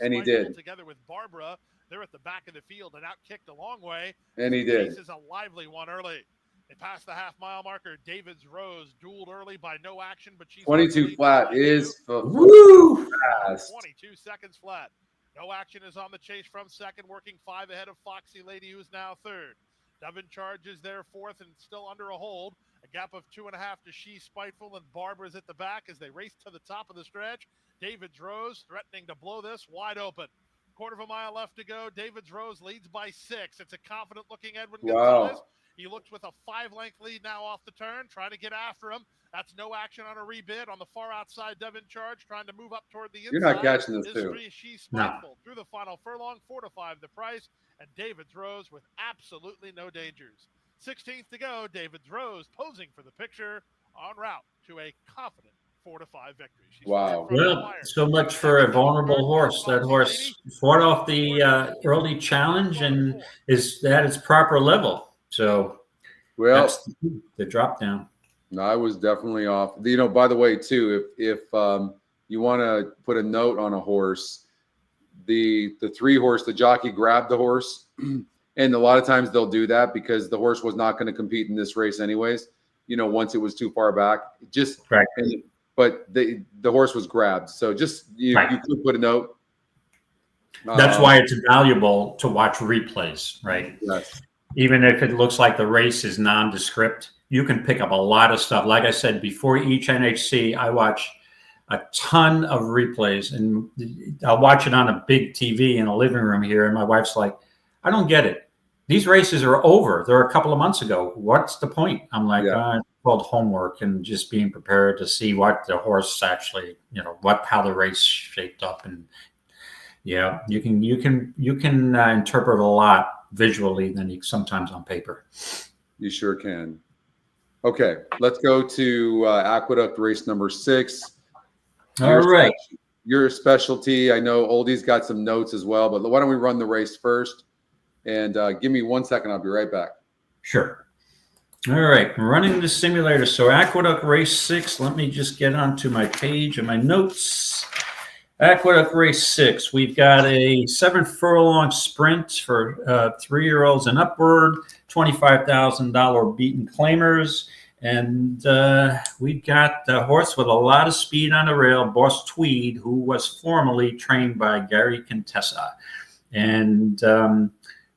And he did. Together with Barbara, they're at the back of the field and out kicked a long way. And he did. This is a lively one early. They passed the half-mile marker. David's Rose dueled early by No Action, but she's 22 flat is fast. 22 seconds flat. No Action is on the chase from second, working 5 ahead of Foxy Lady, who's now third. Devon Charge is there fourth and still under a hold. A gap of 2.5 to She's Spiteful, and Barbara's at the back as they race to the top of the stretch. David's Rose threatening to blow this wide open. 1/4 mile left to go. David's Rose leads by 6. It's a confident-looking Edwin Gonzalez. He looks with a 5-length lead now off the turn, trying to get after him. That's No Action on a rebid. On the far outside, Devon Charge trying to move up toward the inside. You're not catching this, too. She's Spiteful through the final furlong, 4 to 5 the price, and David's Rose with absolutely no dangers. 16th to go. David's Rose posing for the picture en route to a confident 4 to 5 victory. Wow. Well, so much for a vulnerable horse. That horse fought off the early challenge and is at its proper level. So, that's the drop down. No, I was definitely off. You know, by the way, too, if you want to put a note on a horse, the 3 horse, the jockey grabbed the horse, and a lot of times they'll do that because the horse was not going to compete in this race anyways. You know, once it was too far back, but the horse was grabbed. So just you could put a note. That's why it's valuable to watch replays, right? Yes. Even if it looks like the race is nondescript, you can pick up a lot of stuff. Like I said, before each NHC, I watch a ton of replays, and I'll watch it on a big TV in a living room here. And my wife's like, I don't get it. These races are over. They're a couple of months ago. What's the point? I'm like, it's called homework and just being prepared to see what the horse actually, how the race shaped up. And you can interpret a lot visually than sometimes on paper. You sure can. Okay, let's go to Aqueduct race number 6. All right. Your specialty. I know Oldie's got some notes as well, but why don't we run the race first? And give me 1 second. I'll be right back. Sure. All right. I'm running the simulator. So Aqueduct race 6. Let me just get onto my page and my notes. Aqueduct race 6. We've got a 7 furlong sprint for 3-year-olds and upward, $25,000 beaten claimers. And we've got the horse with a lot of speed on the rail, Boss Tweed, who was formerly trained by Gary Contessa. And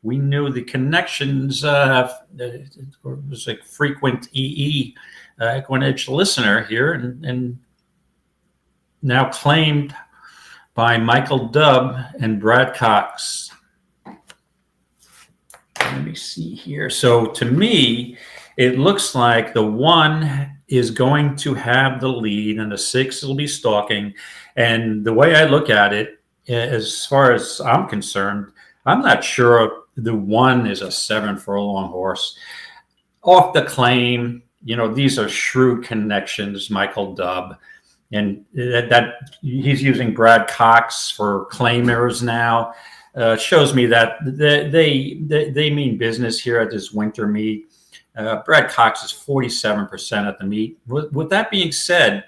we knew the connections. It was a frequent EquinEdge listener here, and now claimed by Michael Dubb and Brad Cox. Let me see here. So to me, it looks like the 1 is going to have the lead and the 6 will be stalking. And the way I look at it, as far as I'm concerned, I'm not sure the 1 is a 7 furlong horse. Off the claim, these are shrewd connections, Michael Dubb. And that he's using Brad Cox for claimers now. Shows me that they mean business here at this winter meet. Brad Cox is 47% at the meet. With that being said,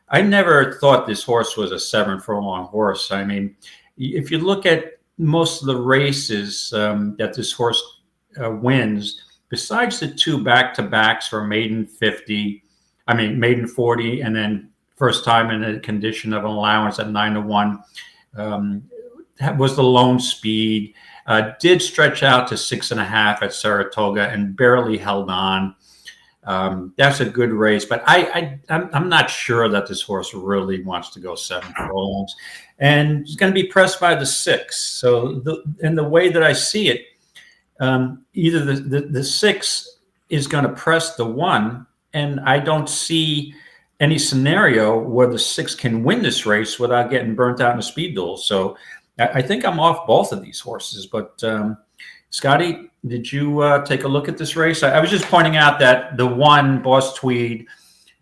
I never thought this horse was a 7 furlong horse. I mean, if you look at most of the races that this horse wins, besides the 2 back-to-backs for maiden 40, and then first time in a condition of an allowance at 9-1, that was the lone speed. Did stretch out to 6.5 at Saratoga and barely held on. That's a good race, but I'm not sure that this horse really wants to go 7 furlongs, and he's going to be pressed by the 6. So the way that I see it, either the 6 is going to press the 1, and I don't see any scenario where the 6 can win this race without getting burnt out in a speed duel. So I think I'm off both of these horses. But Scotty, did you take a look at this race? I was just pointing out that the 1, Boss Tweed,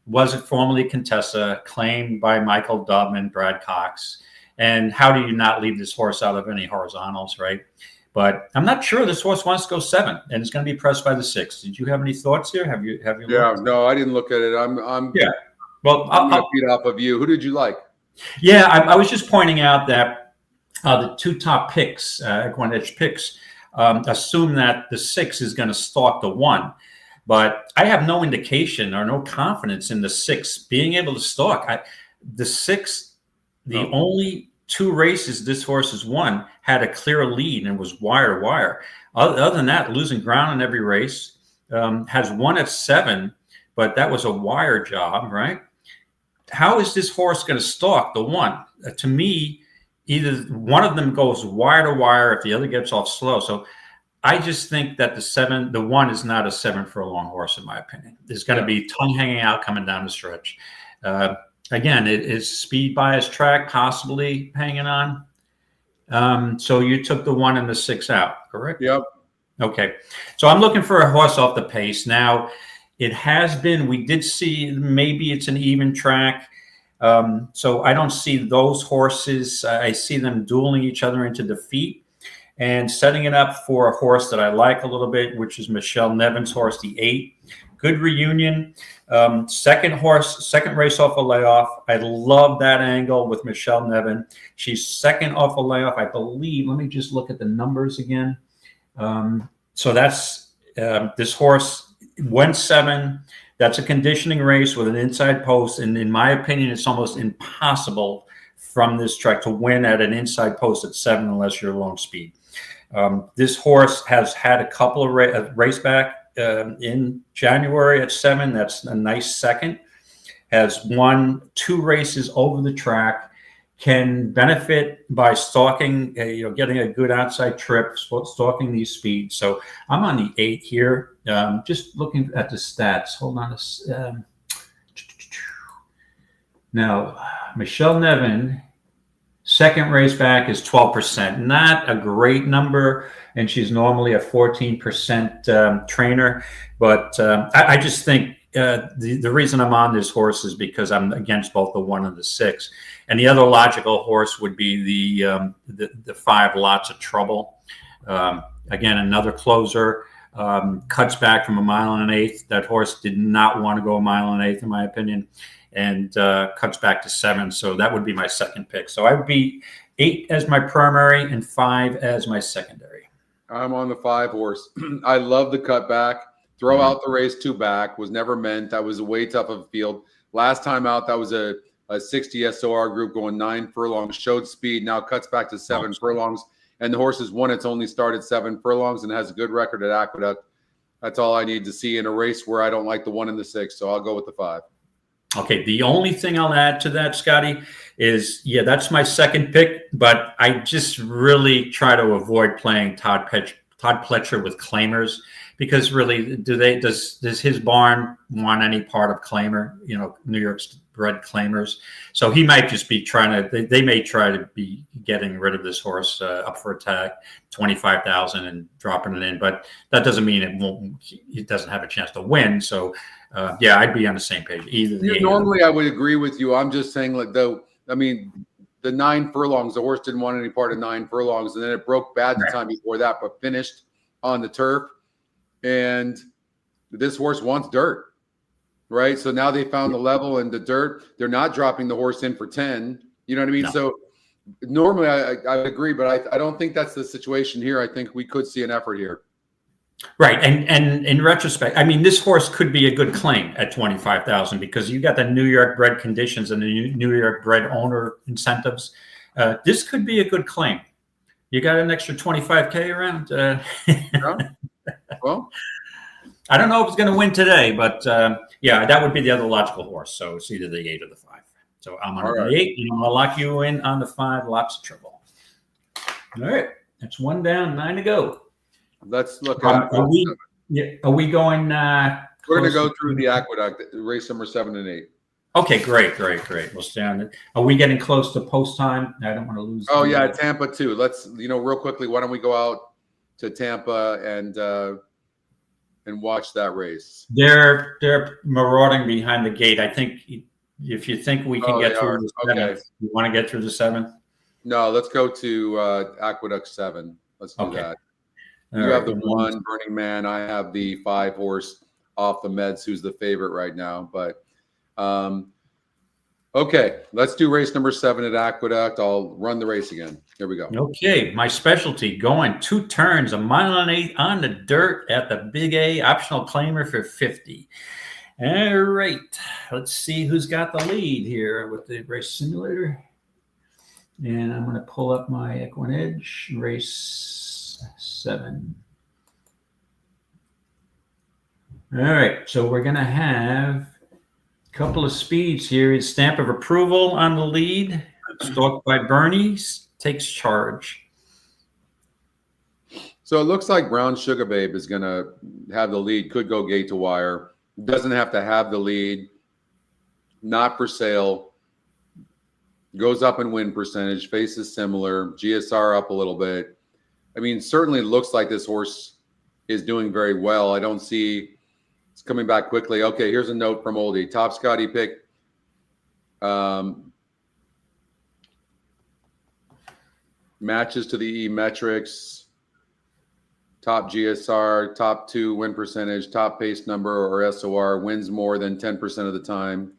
wasn't formerly Contessa, claimed by Michael Dubb and Brad Cox. And how do you not leave this horse out of any horizontals, right? But I'm not sure this horse wants to go 7, and it's going to be pressed by the 6. Did you have any thoughts here? Have you? Yeah, looked? no, I didn't look at it. I'm yeah. Well, I'll feed off of you. Who did you like? Yeah, I was just pointing out that the 2 top picks, EquinEdge picks, assume that the 6 is going to stalk the 1. But I have no indication or no confidence in the 6 being able to stalk. The 6, the only 2 races this horse has won had a clear lead and was wire to wire. Other than that, losing ground in every race, has won at 7, but that was a wire job, right? How is this horse going to stalk the 1? To me, either one of them goes wire to wire if the other gets off slow. So I just think that the 1 is not a 7 furlong horse, in my opinion. There's going to be tongue hanging out coming down the stretch. Again, it is speed bias track, possibly hanging on. So you took the 1 and the 6 out, correct? Yep. Okay. So I'm looking for a horse off the pace. Now, it has been, we did see, maybe it's an even track. So I don't see those horses. I see them dueling each other into defeat and setting it up for a horse that I like a little bit, which is Michelle Nevin's horse, the 8. Good reunion. Second race off a layoff. I love that angle with Michelle Nevin. She's second off a layoff, I believe. Let me just look at the numbers again. So that's this horse went 7. That's a conditioning race with an inside post. And in my opinion, it's almost impossible from this track to win at an inside post at 7 unless you're long speed. This horse has had a couple of race back in January at 7. That's a nice second. Has won 2 races over the track. Can benefit by stalking, getting a good outside trip, stalking these speeds. So I'm on the 8 here. Just looking at the stats. Hold on. Now, Michelle Nevin, second race back is 12%. Not a great number, and she's normally a 14% trainer. But I just think the reason I'm on this horse is because I'm against both the 1 and the 6. And the other logical horse would be the 5, Lots of Trouble. Again, another closer. Cuts back from 1 1/8. That horse did not want to go 1 1/8, in my opinion, and cuts back to 7. So that would be my second pick. So I would be 8 as my primary and 5 as my secondary. I'm on the 5 horse. I love the cutback. Throw out the race 2 back was never meant. That was way tough of a field. Last time out, that was a 60 SOR group going 9 furlongs, showed speed, now cuts back to 7 furlongs. and the horse has won. It's only started 7 furlongs and has a good record at Aqueduct. That's all I need to see in a race where I don't like the 1 and the 6. So I'll go with the 5. Okay, the only thing I'll add to that, Scotty, is that's my second pick, but I just really try to avoid playing Todd Pletcher with claimers, because really, does his barn want any part of claimer? New York's bred claimers. So he might just be trying to. They may try to be getting rid of this horse up for attack, 25,000 and dropping it in, but that doesn't mean it doesn't have a chance to win. So. I'd be on the same page. Normally, I would agree with you. I'm just saying, the 9 furlongs, the horse didn't want any part of 9 furlongs, and then it broke bad the time before that, but finished on the turf. And this horse wants dirt, right? So now they found the level and the dirt. They're not dropping the horse in for 10. You know what I mean? No. So normally, I agree, but I don't think that's the situation here. I think we could see an effort here. Right, and in retrospect, I mean, this horse could be a good claim at 25,000 because you got the New York bred conditions and the New York bred owner incentives. This could be a good claim. You got an extra 25K around. Well, I don't know if it's going to win today, but that would be the other logical horse. So it's either the 8 or the 5. So I'm on the 8. I'll lock you in on the 5. Lots of trouble. All right, that's 1 down, 9 to go. Let's look at. Are we going? We're going to go through the Aqueduct, race number 7 and 8. Okay, great. We'll stay on it. Are we getting close to post time? I don't want to lose. Oh yeah, Tampa too. Let's real quickly. Why don't we go out to Tampa and watch that race? They're marauding behind the gate. I think if you think we can get through the 7th, you want to get through the 7th? No, let's go to Aqueduct 7. Let's do that. You have the 1 Burning Man. I have the 5 horse Off the Meds, who's the favorite right now. But okay, let's do race number 7 at Aqueduct. I'll run the race again. Here we go. Okay, my specialty, going 2 turns, 1.8 miles on the dirt at the Big A, optional claimer for 50. All right, let's see who's got the lead here with the race simulator. And I'm going to pull up my EquinEdge race 7. All right, so we're going to have a couple of speeds here. It's stamp of approval on the lead. Stalked by Bernie, takes charge. So it looks like Brown Sugar Babe is going to have the lead. Could go gate to wire. Doesn't have to have the lead. Not for sale. Goes up in win percentage. Face is similar. GSR up a little bit. I mean, certainly looks like this horse is doing very well. I don't see it's coming back quickly. Okay, here's a note from Oldie. Top Scotty pick. Matches to the E metrics. Top GSR, top 2 win percentage, top pace number or SOR, wins more than 10% of the time.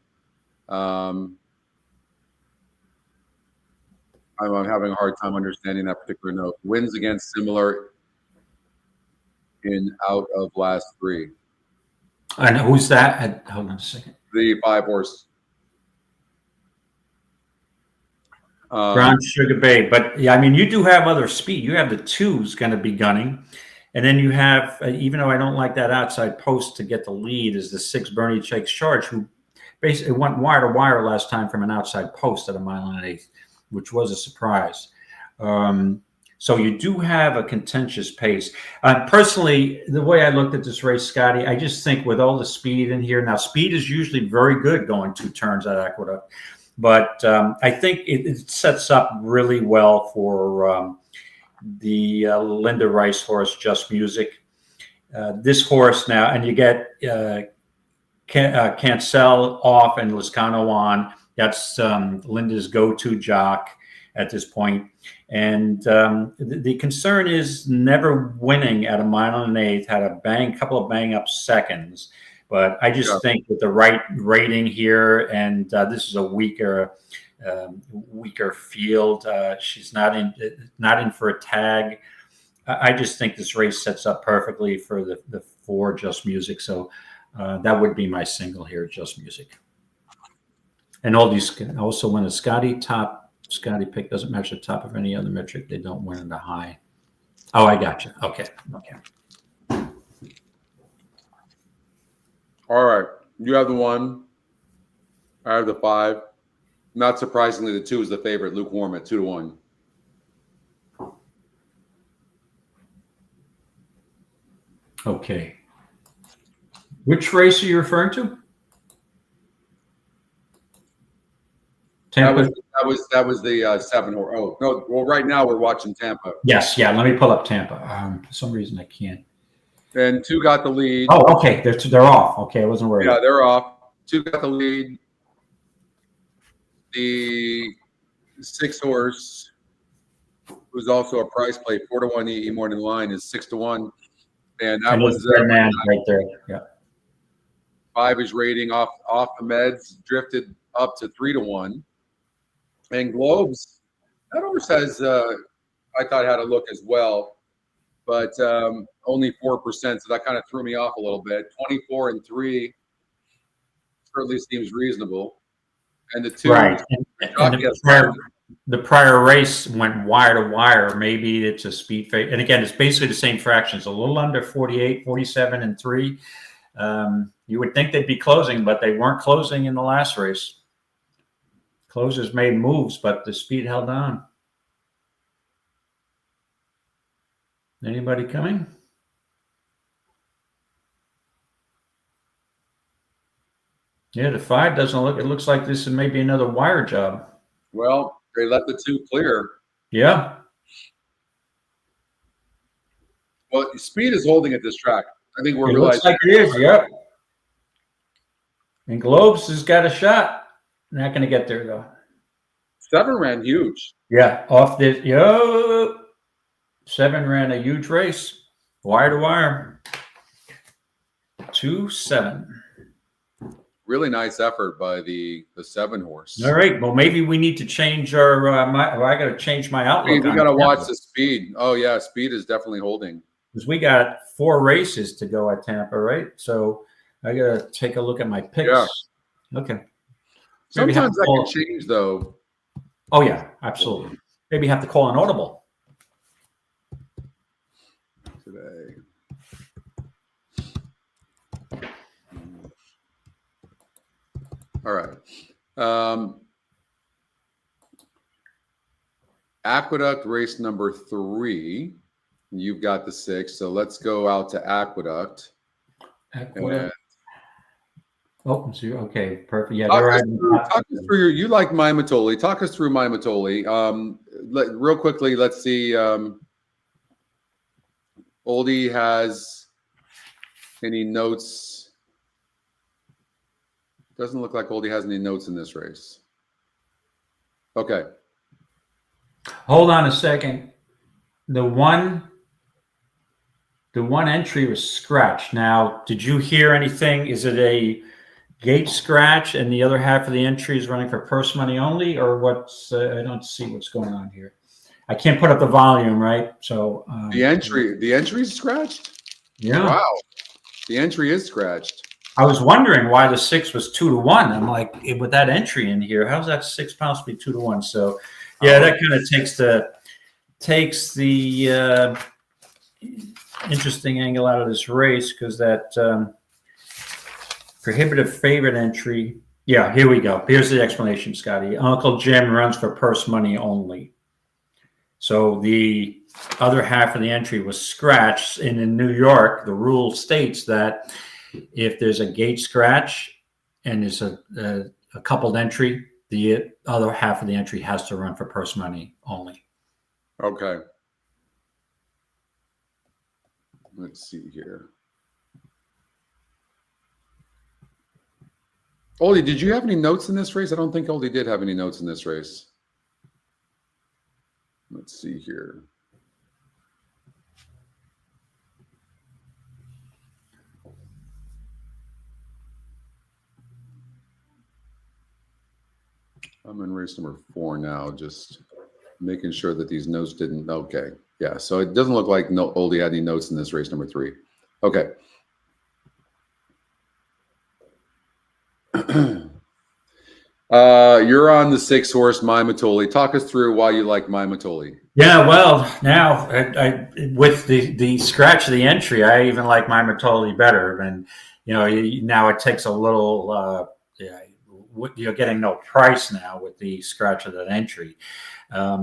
I'm having a hard time understanding that particular note. Wins against similar in out of last 3. And who's that? Hold on a second. The 5 horse. Brown Sugar Bay. But yeah, I mean, you do have other speed. You have the 2's going to be gunning. And then you have, even though I don't like that outside post to get the lead, is the 6 Bernie takes charge, who basically went wire to wire last time from an outside post at 1.8 miles. Which was a surprise. So you do have a contentious pace. Personally, the way I looked at this race, Scotty, I just think with all the speed in here, now speed is usually very good going 2 turns at Aqueduct, but I think it sets up really well for the Linda Rice horse, Just Music. This horse now, and you get Cancel off and Lascano on. That's Linda's go-to jock at this point. And the concern is never winning at 1.8 miles, had a couple of bang-up seconds. But I just think with the right rating here, and this is a weaker field. She's not in for a tag. I just think this race sets up perfectly for the 4 Just Music. So that would be my single here, Just Music. And all these also win a Scotty top Scotty pick doesn't match the top of any other metric. They don't win in the high. Oh, I got you. Okay. All right. You have the 1. I have the 5. Not surprisingly, the 2 is the favorite, lukewarm at 2-1. Okay. Which race are you referring to? Tampa. That was the 7 horse. Oh no! Well, right now we're watching Tampa. Yes. Yeah. Let me pull up Tampa. For some reason I can't. And 2 got the lead. Oh, okay. They're off. Okay, I wasn't worried. Yeah, they're off. 2 got the lead. The 6 horse, who's also a price play, 4-1 E Morning Line is 6-1, and that was man right there. Yeah. 5 is rating off the meds, drifted up to 3-1, and Globes. That horse has I thought had a look as well, but only 4%, so that kind of threw me off a little bit. 24 and 3 certainly seems reasonable. And the 2, right. And the prior race went wire to wire. Maybe it's a speed fade. And again, it's basically the same fractions, a little under 48, 47, and 3. You would think they'd be closing, but they weren't closing in the last race. Closers made moves, but the speed held on. Anybody coming? Yeah, the 5 doesn't look. It looks like this is maybe another wire job. Well, they let the 2 clear. Yeah. Well, speed is holding at this track. I think we're realizing. Looks like it is. Yep. And Globes has got a shot. Not going to get there though. 7 ran huge. Yeah, off this. 7 ran a huge race, wire to wire. 2-7. Really nice effort by the 7 horse. All right. Well, maybe we need to change our. I got to change my outlook. We got to watch the speed. Oh yeah, speed is definitely holding. Because we got 4 races to go at Tampa, right? So I got to take a look at my picks. Yeah. Okay. Sometimes that can change, though. Oh yeah, absolutely. Maybe have to call an audible today. All right. Aqueduct race number 3. You've got the 6. So let's go out to Aqueduct. Oh, okay, perfect. Yeah, talk us through you like Maimatoli. Talk us through Maimatoli. Real quickly, let's see. Oldie has any notes? Doesn't look like Oldie has any notes in this race. Okay. Hold on a second. The one entry was scratched. Now, did you hear anything? Is it a gate scratch and the other half of the entry is running for purse money only, or what's? I don't see what's going on here. I can't put up the volume, right? So the entry is scratched. Yeah. Wow. The entry is scratched. I was wondering why the 6 was 2-1. I'm like, with that entry in here, how's that 6 pounds be 2-1? So, yeah, that kind of takes the interesting angle out of this race, because that prohibitive favorite entry. Yeah, here we go. Here's the explanation, Scotty. Uncle Jim runs for purse money only. So the other half of the entry was scratched. And in New York, the rule states that if there's a gate scratch and there's a coupled entry, the other half of the entry has to run for purse money only. Okay. Let's see here. Oldie, did you have any notes in this race? I don't think Oldie did have any notes in this race. Let's see here. I'm in race number 4 now, just making sure that these notes didn't. Okay. Yeah. So it doesn't look like Oldie had any notes in this race number 3. Okay. You're on the 6-horse My Matoli. Talk us through why you like My Matoli. Yeah, well, now I with the scratch of the entry, I even like My Matoli better. And now it takes a little. You're getting no price now with the scratch of that entry. I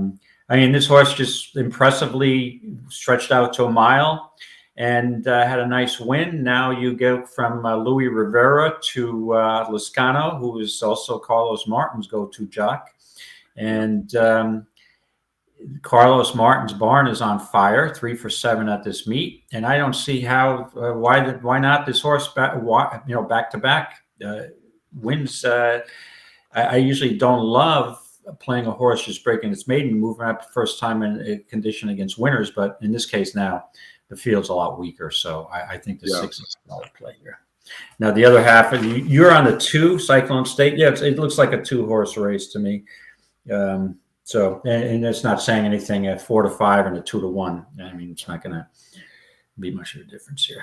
mean, this horse just impressively stretched out to a mile and had a nice win. Now you go from Louis Rivera to Lascano, who is also Carlos Martin's go-to jock. And Carlos Martin's barn is on fire, 3 for 7 at this meet. And I don't see how, why not this horse back to back wins. I usually don't love playing a horse just breaking its maiden, moving up the first time in a condition against winners. But in this case now, the field's a lot weaker. So I think the 6 is a solid play here. Now, the other half, you're on the 2, Cyclone State. Yeah, it looks like a 2-horse race to me. So, and it's not saying anything at 4 to 5 and a 2 to 1. I mean, it's not going to be much of a difference here.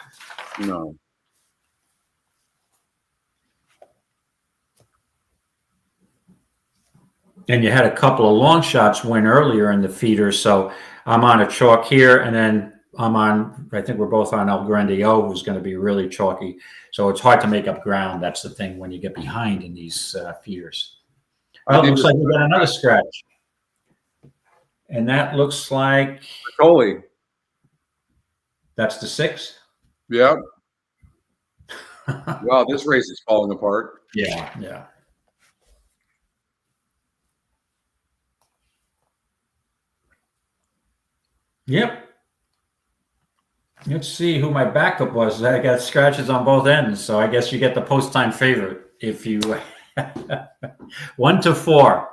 No. And you had a couple of long shots win earlier in the feeder. So I'm on a chalk here, and then I'm on, I think we're both on El Grande O, who's going to be really chalky. So it's hard to make up ground. That's the thing when you get behind in these feeders. Well, it looks like we got another scratch. And that looks like Matoli. That's the 6. Yeah. Wow, this race is falling apart. Yeah. Yep. Let's see who my backup was. I got scratches on both ends, so I guess you get the post-time favorite if you 1 to 4.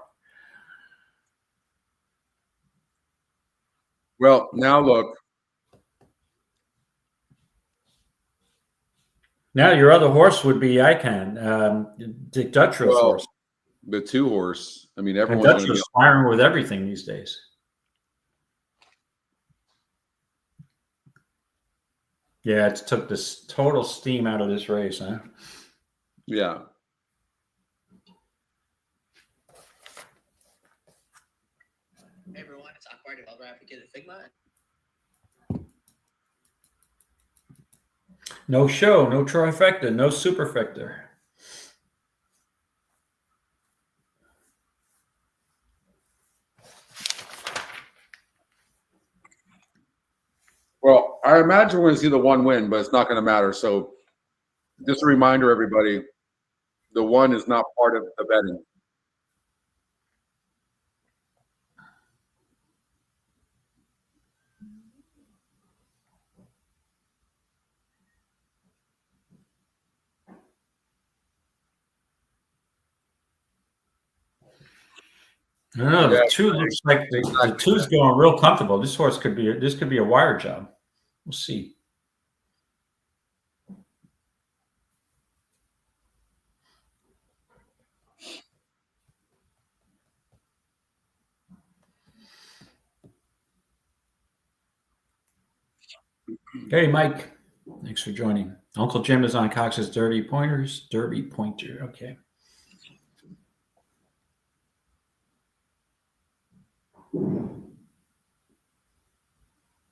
Well, now look. Now your other horse would be Icon, Dick Dutro's horse. The 2-horse. I mean, And everyone's Dutro's firing with everything these days. Yeah, it took this total steam out of this race, huh? Yeah. Hey everyone, it's Aqueduct. I'll get a Figma. No show, no trifecta, no superfecta. Well, I imagine we're going to see the 1 win, but it's not going to matter. So just a reminder, everybody, the 1 is not part of the betting. I don't know. The 2 looks like the 2's going real comfortable. This horse could be a wire job. We'll see. Hey, Mike. Thanks for joining. Uncle Jim is on Cox's Derby Pointers. Derby Pointer. Okay.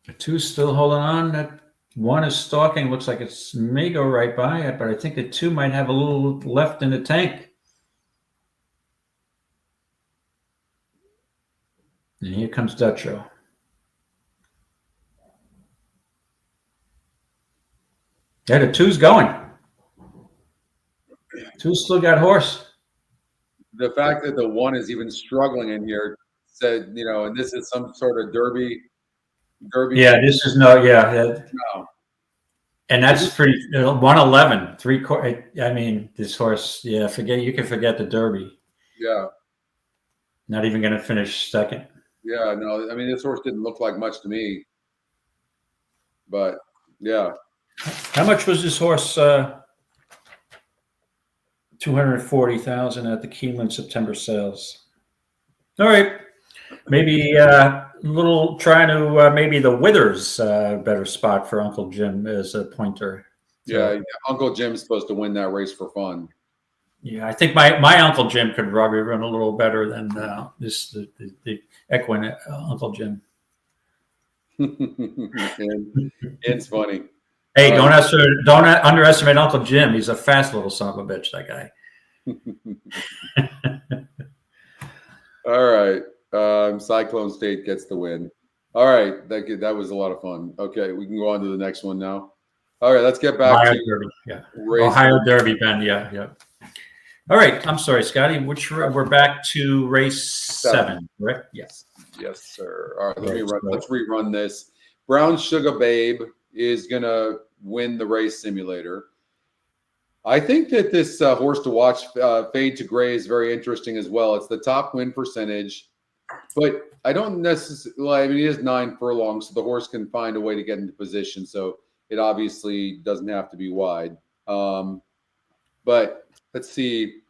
The 2's still holding on. That 1 is stalking. Looks like it may go right by it, but I think the 2 might have a little left in the tank. And here comes Dutro. Yeah, the 2's going. 2's still got horse. The fact that the 1 is even struggling in here said, and this is some sort of derby. Yeah, this is no. And that's pretty 111, 3/4. I mean, this horse. Yeah, you can forget the Derby. Yeah. Not even going to finish second. Yeah, no. I mean, this horse didn't look like much to me. But yeah. How much was this horse? 240,000 at the Keeneland September sales. All right, maybe little trying to maybe the Withers better spot for Uncle Jim as a pointer. Yeah, Uncle Jim's supposed to win that race for fun. Yeah, I think my Uncle Jim could probably run a little better than the Equine Uncle Jim. And it's funny. Hey, don't underestimate Uncle Jim. He's a fast little son of a bitch, that guy. All right. Cyclone State gets the win. All right. That was a lot of fun. Okay, we can go on to the next one now. All right, let's get back to Derby. Yeah. race. Ohio Derby, Ben. Yeah. All right. I'm sorry, Scotty. We're back to race 7, correct? Yes. Yes, sir. All right, let's rerun this. Brown Sugar Babe is gonna win the race simulator. I think that this horse to watch, Fade to Gray, is very interesting as well. It's the top win percentage, but I don't necessarily. I mean, it is 9 furlongs, so the horse can find a way to get into position. So it obviously doesn't have to be wide. But let's see.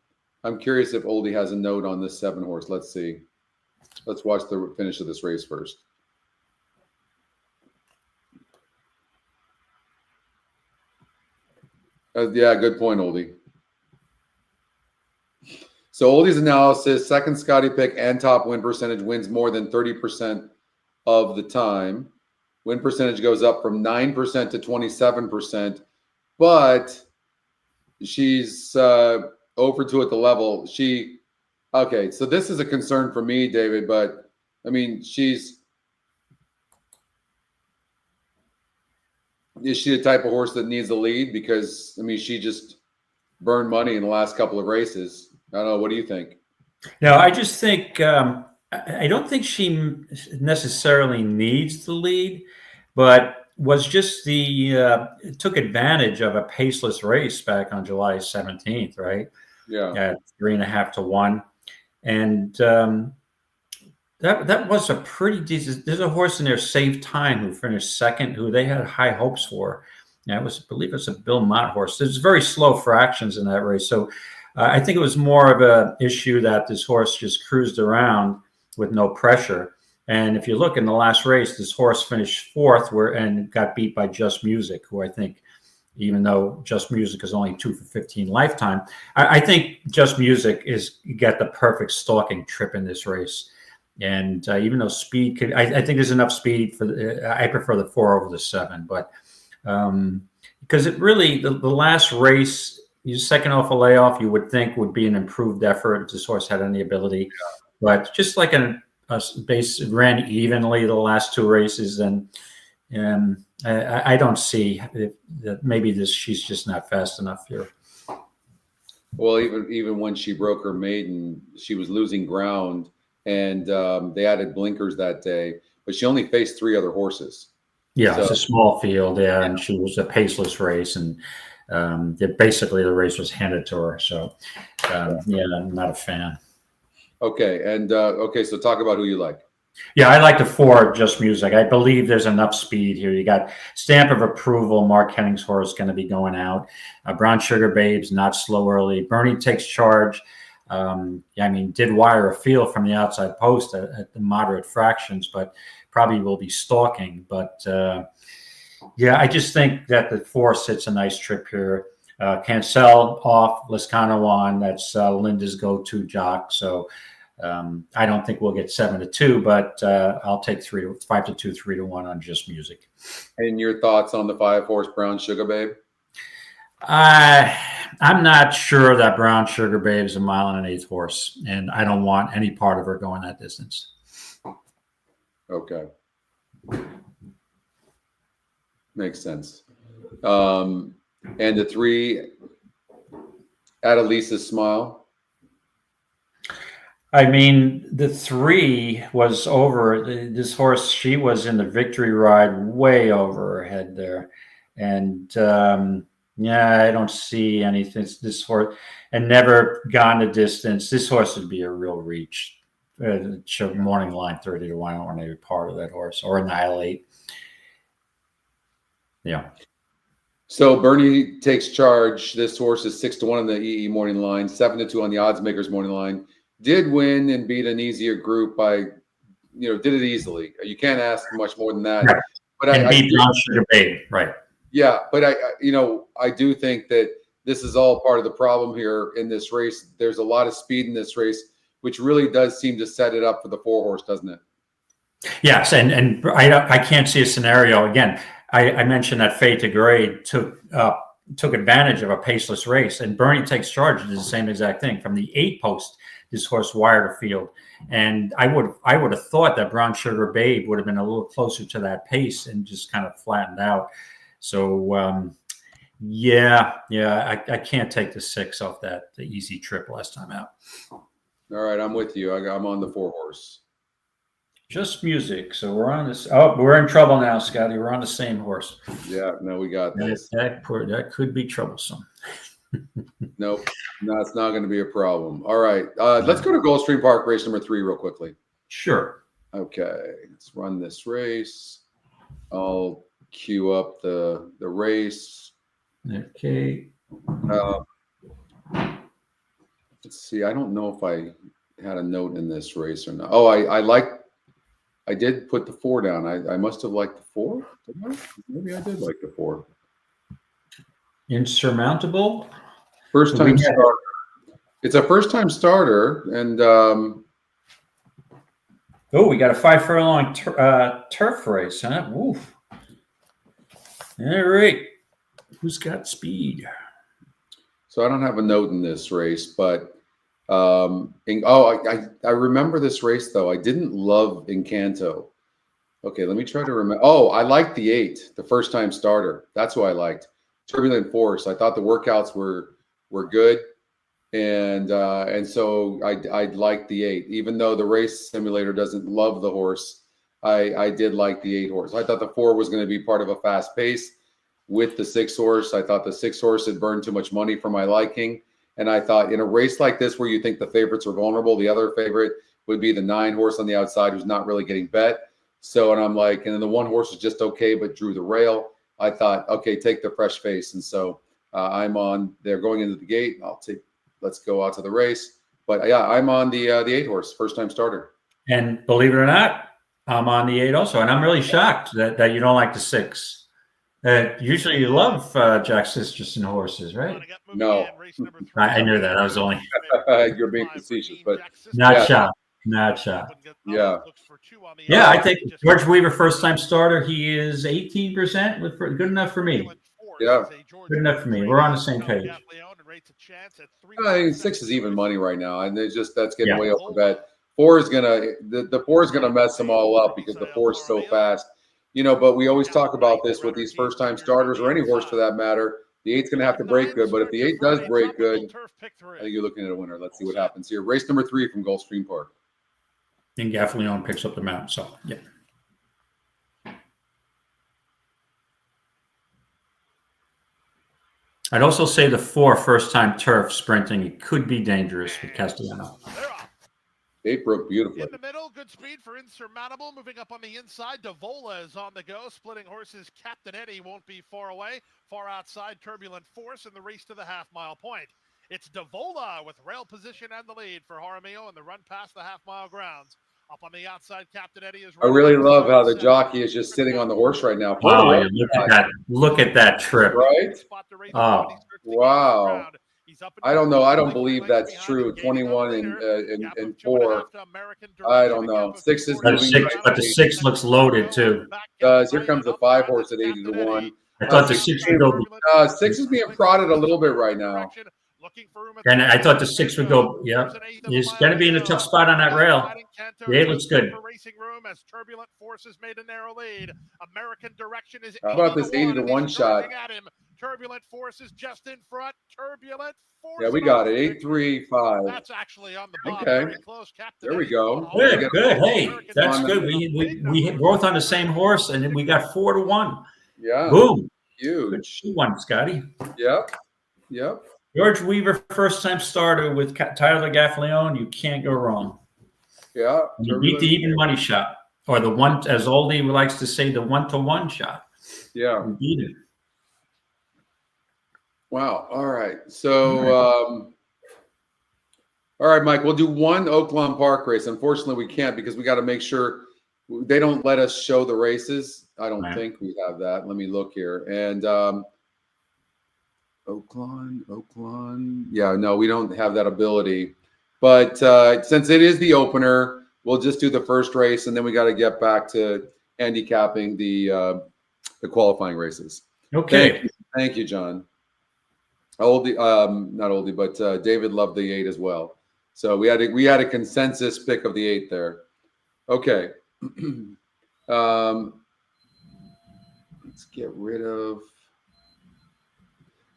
I'm curious if Oldie has a note on this 7 horse. Let's see. Let's watch the finish of this race first. Yeah, good point, Oldie. So Oldie's analysis, second Scotty pick and top win percentage wins more than 30% of the time. Win percentage goes up from 9% to 27%, but she's over 2 at the level. Okay, so this is a concern for me, David, but I mean, is she the type of horse that needs a lead? Because, I mean, she just burned money in the last couple of races. I don't know. What do you think? No, I just think I don't think she necessarily needs the lead, but was just took advantage of a paceless race back on July 17th, right? Yeah. At 3.5 to 1. And that was a pretty decent. There's a horse in there, Save Time, who finished second, who they had high hopes for. And I believe it's a Belmont horse. There's very slow fractions in that race. So I think it was more of an issue that this horse just cruised around with no pressure. And if you look in the last race, this horse finished 4th and got beat by Just Music, who I think, even though Just Music is only 2 for 15 lifetime, I think Just Music got the perfect stalking trip in this race. And even though speed could, I think there's enough speed I prefer the 4 over the 7, but because it really, the last race, you second off a layoff, you would think would be an improved effort if this horse had any ability, but just like a base ran evenly the last 2 races, and I don't see that maybe she's just not fast enough here. Well, even when she broke her maiden, she was losing ground, and they added blinkers that day, but she only faced 3 other horses. Yeah, it's a small field, and she was a paceless race, and basically the race was handed to her. So, I'm not a fan. Okay, and so talk about who you like. Yeah, I like the 4, Just Music. I believe there's enough speed here. You got stamp of approval. Mark Henning's horse going to be going out. Brown Sugar Babe's not slow early. Bernie Takes Charge. Did wire a field from the outside post at the moderate fractions, but probably will be stalking. But I just think that the 4 sits a nice trip here. Cancel off, Lescano on. That's Linda's go-to jock. So I don't think we'll get 7 to 2, but I'll take 5 to 2, 3 to 1 on Just Music. And your thoughts on the 5 horse Brown Sugar Babe? I'm not sure that Brown Sugar Babe is a 1 1/8 horse, and I don't want any part of her going that distance. Okay. Makes sense. And the 3, Adelisa's Smile. I mean, the 3 was over this horse. She was in the victory ride way over her head there. And I don't see anything. This horse, and never gone the distance. This horse would be a real reach. Morning line 30 to 1. I don't want to be part of that horse or Annihilate. Yeah. So Bernie Takes Charge. This horse is 6 to 1 on the EE morning line, 7 to 2 on the odds makers morning line. Did win and beat an easier group by, did it easily. You can't ask much more than that. Right. But beat Brown Sugar Babe, right? Yeah, but I do think that this is all part of the problem here in this race. There's a lot of speed in this race, which really does seem to set it up for the 4-horse, doesn't it? Yes, and I can't see a scenario. Again, I mentioned that Fade to Grade took advantage of a paceless race, and Bernie Takes Charge did the same exact thing. From the 8 post, this horse wired a field, and I would have thought that Brown Sugar Babe would have been a little closer to that pace and just kind of flattened out. So I can't take the 6 off the easy trip last time out. All right, I'm with you. I'm on the 4-horse. Just music. So we're on this. Oh, we're in trouble now, Scotty. We're on the same horse. Yeah, no, we got this. That could be troublesome. Nope, no, it's not going to be a problem. All right, let's go to Gulfstream Park, race number 3, real quickly. Sure. Okay, let's run this race. I'll queue up the race. Okay. Let's see. I don't know if I had a note in this race or not. Oh, I did put the 4 down. I must have liked the 4. Did I? Maybe I did like the 4. Insurmountable. First time starter. It's a first time starter, and we got a 5 furlong turf race, huh? Woof. All right. Who's got speed? so I don't have a note in this race, but I remember this race though. I didn't love Encanto. Okay, let me try to remember. Oh, I liked the 8, the first time starter. That's who I liked. Turbulent Force. I thought the workouts were good, and so I liked the 8, even though the race simulator doesn't love the horse. I did like the 8 horse. I thought the 4 was going to be part of a fast pace with the 6 horse. I thought the 6 horse had burned too much money for my liking. And I thought in a race like this where you think the favorites are vulnerable, the other favorite would be the 9 horse on the outside who's not really getting bet. So, and I'm like, and then the 1 horse was just okay, but drew the rail. I thought, okay, take the fresh face. And so I'm on, they're going into the gate. Let's go out to the race. But yeah, I'm on the 8 horse, first time starter. And believe it or not, I'm on the 8 also. And I'm really shocked that you don't like the 6. Usually you love Jack Sisterson horses, right? No. I knew that. I was only you're being facetious, but not shocked. Not shocked. Yeah. Yeah, I think George Weaver, first time starter, he is 18%. Good enough for me. Yeah. Good enough for me. We're on the same page. I think 6 is even money right now, and it's just that's getting way over bet. 4 is the 4 is gonna mess them all up because the 4 is so fast. You know, but we always talk about this with these first-time starters or any horse for that matter. The 8's going to have to break good, but if the 8 does break good, I think you're looking at a winner. Let's see what happens here. Race number 3 from Gulfstream Park. And Gaffleon picks up the mount, so yeah. I'd also say the 4 first-time turf sprinting, it could be dangerous with Castellano. 8 broke beautifully. In the middle, good speed for Insurmountable. Moving up on the inside, Davola is on the go. Splitting horses, Captain Eddie won't be far away. Far outside, Turbulent Force in the race to the half-mile point. It's Davola with rail position and the lead for Jaramillo in the run past the half-mile grounds. Up on the outside, Captain Eddie is. I really love how the jockey is just sitting on the horse right now. Wow, look at that! Look at that trip! Right? Oh, wow! I don't know. I don't believe that's true. 21 and 4. I don't know. 6 is but the 6 looks loaded too. Here comes the 5 horse at 80 to 1. I thought the 6 would go. 6 is being prodded a little bit right now. And I thought the 6 would go. Yeah, he's going to be in a tough spot on that rail. The 8 looks good. As Turbulent Forces made a narrow lead. American Direction is. How about this 80 to 1 shot? Turbulent Forces just in front. Turbulent Forces. Yeah, we got it. 8-3-5. That's actually on the bottom. Okay. Very close. Captain there we go. Good, good. Hey, that's good. We both on the same horse, and then we got 4 to 1. Yeah. Boom. Huge. Good one, Scotty. Yep. Yep. George Weaver, first-time starter with Tyler Gaffleon. You can't go wrong. Yeah. You beat the even money shot, or the one, as Oldie likes to say, the 1-to-1 shot. Yeah. You beat it. Wow. All right. So, all right, Mike, we'll do one Oaklawn Park race. Unfortunately, we can't because we got to make sure they don't let us show the races. I don't think we have that. Let me look here. And Oakland. Yeah, no, we don't have that ability. But since it is the opener, we'll just do the first race, and then we got to get back to handicapping the qualifying races. Okay. Thank you, John. Not oldie, but David loved the 8 as well. So we had a consensus pick of the 8 there. Okay. Let's get rid of.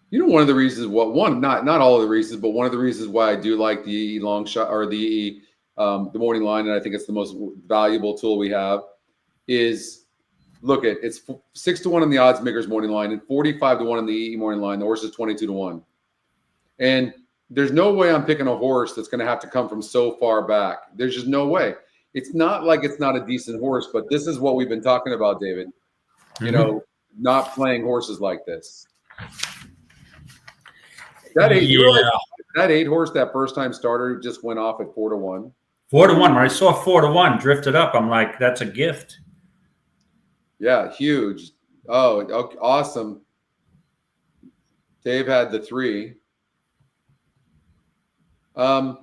One of the reasons, not all of the reasons, but one of the reasons why I do like the EE long shot or the morning line, and I think it's the most valuable tool we have, is it's 6-1 on the odds makers morning line and 45-1 on the EE morning line. The horse is 22-1, and there's no way I'm picking a horse that's going to have to come from so far back. There's just no way. It's not like it's not a decent horse, but this is what we've been talking about, David. Not playing horses like this. That 8 horse, that first time starter, just went off at 4-1. 4-1. When I saw 4-1 drifted up, I'm like, that's a gift. Yeah, huge. Oh, okay, awesome. Dave had the 3. Okay,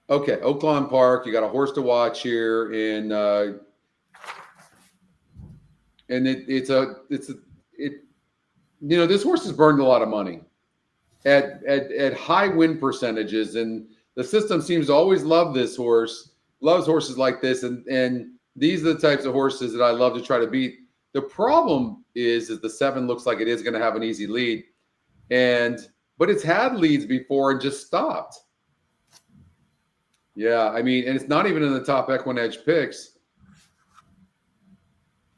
Oaklawn Park. You got a horse to watch here, and this horse has burned a lot of money at high win percentages, and the system seems to always love this horse, loves horses like this, and these are the types of horses that I love to try to beat. The problem is the 7 looks like it is going to have an easy lead, but it's had leads before and just stopped. Yeah, I mean, and it's not even in the top EquinEdge picks.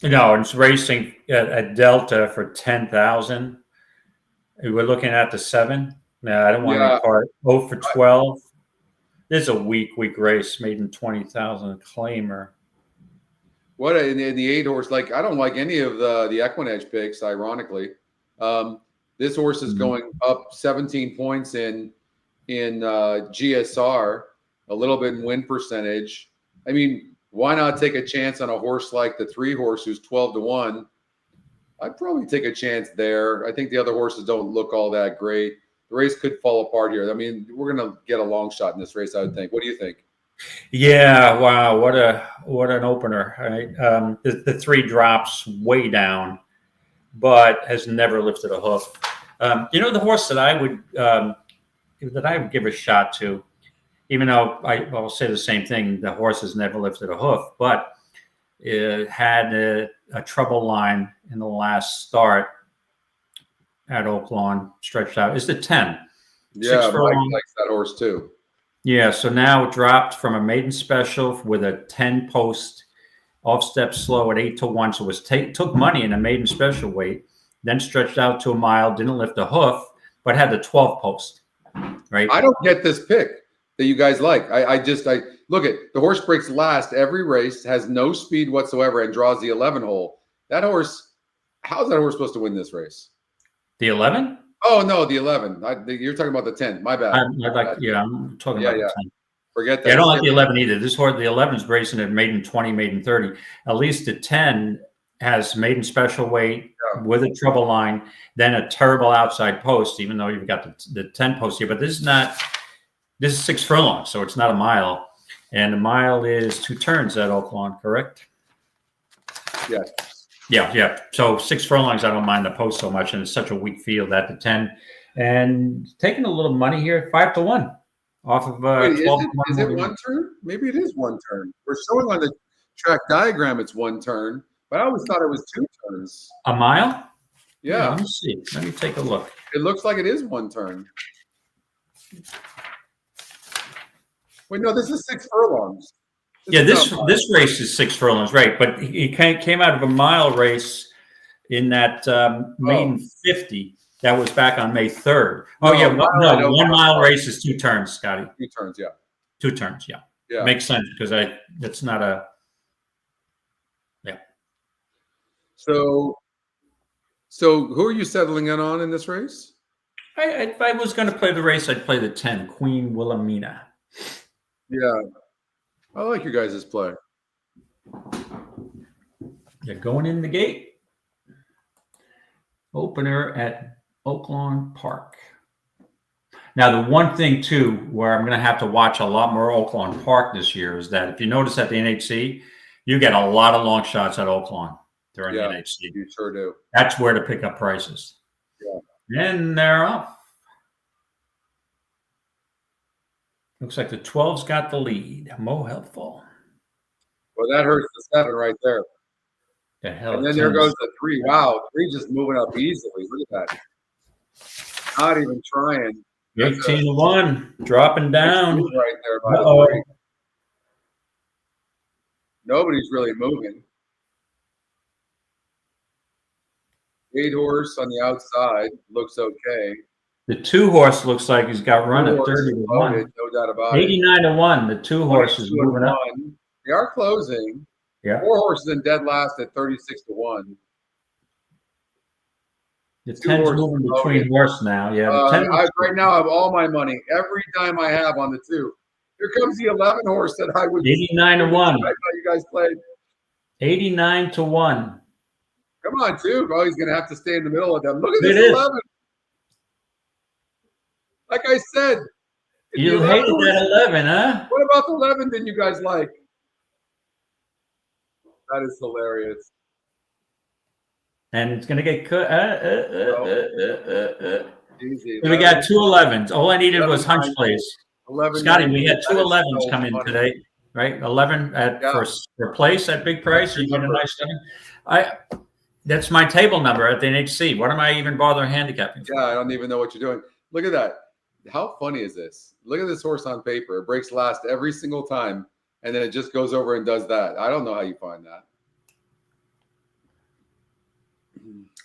No, it's racing at Delta for 10,000. We're looking at the 7. No, I don't want any part. 0 for 12. This is a weak race. Made in 20,000 claimer. What in the 8 horse? Like, I don't like any of the EquinEdge picks. Ironically, this horse is going up 17 points in GSR, a little bit in win percentage. I mean, why not take a chance on a horse like the 3 horse who's 12-1? I'd probably take a chance there. I think the other horses don't look all that great. The race could fall apart here. I mean, we're going to get a long shot in this race, I would think. What do you think? Yeah, wow, what an opener. Right? The 3 drops way down, but has never lifted a hoof. The horse that I would give a shot to, even though I'll say the same thing, the horse has never lifted a hoof, but it had a trouble line in the last start at Oaklawn, stretched out, is the 10. Yeah, Mike likes that horse too. Yeah, so now it dropped from a maiden special with a 10 post off step slow at 8-1. So it took money in a maiden special weight, then stretched out to a mile, didn't lift a hoof, but had the 12 post. Right. I don't get this pick that you guys like. I look at the horse breaks last every race, has no speed whatsoever, and draws the 11 hole. That horse, how's that horse supposed to win this race? The 11? Oh no, the 11. You're talking about the 10. My bad. I'm talking about the 10. Forget that. Yeah, I don't like the 11 either. This horse, the 11's racing at maiden 20, maiden 30. At least the 10 has maiden special weight with a trouble line, then a terrible outside post, even though you've got the 10 post here. But this is 6 furlongs, so it's not a mile. And a mile is 2 turns at Oaklawn, correct? Yes. Yeah. So 6 furlongs, I don't mind the post so much, and it's such a weak field at the 10. And taking a little money here, 5-1 off of 12. Is it 1 turn? Maybe it is 1 turn. We're showing on the track diagram it's 1 turn, but I always thought it was 2 turns. A mile? Yeah. Let me see. Let me take a look. It looks like it is 1 turn. Wait, no, this is 6 furlongs. This race is 6 furlongs, right? But he came out of a mile race in that maiden 50 that was back on May 3rd. Oh, yeah. 1 mile race is 2 turns, Scotty. 2 turns, yeah. 2 turns, yeah. Yeah. Makes sense because that's not a. Yeah. So who are you settling in on in this race? If I was going to play the race, I'd play the 10, Queen Wilhelmina. Yeah. I like your guys' play. You're going in the gate. Opener at Oaklawn Park. Now, the one thing too, where I'm going to have to watch a lot more Oaklawn Park this year is that if you notice at the NHC, you get a lot of long shots at Oaklawn during the NHC. You sure do. That's where to pick up prices. Yeah. And they're off. Looks like the 12's got the lead. Mo Helpful. Well, that hurts the 7 right there. The hell. And then there goes the 3. Wow, 3 just moving up easily. Look at that. Not even trying. 18-1, dropping down. Right there by the 3. Nobody's really moving. 8 horse on the outside looks okay. The 2 horse looks like he's got run at 30-1. Loaded, no doubt about it. 89-1. The 2 horse is moving up. They are closing. Yeah. 4 horses in dead last at 36-1. The 10's moving between horse now. Yeah. Right now, I have all my money, every dime I have on the 2. Here comes the 11 horse that I would. 89-1. You guys played. 89-1. Come on, 2. Oh, he's going to have to stay in the middle of them. Look at this 11. Like I said. You hated that 11, huh? What about the 11 didn't you guys like? That is hilarious. And it's going to get cut. Easy. So we got 2 11s. All I needed was hunch plays. 11. Scotty, we had 2 11s come in today, right? 11 at for place at big price. You get a nice 7. That's my table number at the NHC. What am I even bothering handicapping for? Yeah, I don't even know what you're doing. Look at that. How funny is this? Look at this horse on paper. It breaks last every single time, and then it just goes over and does that. I don't know how you find that.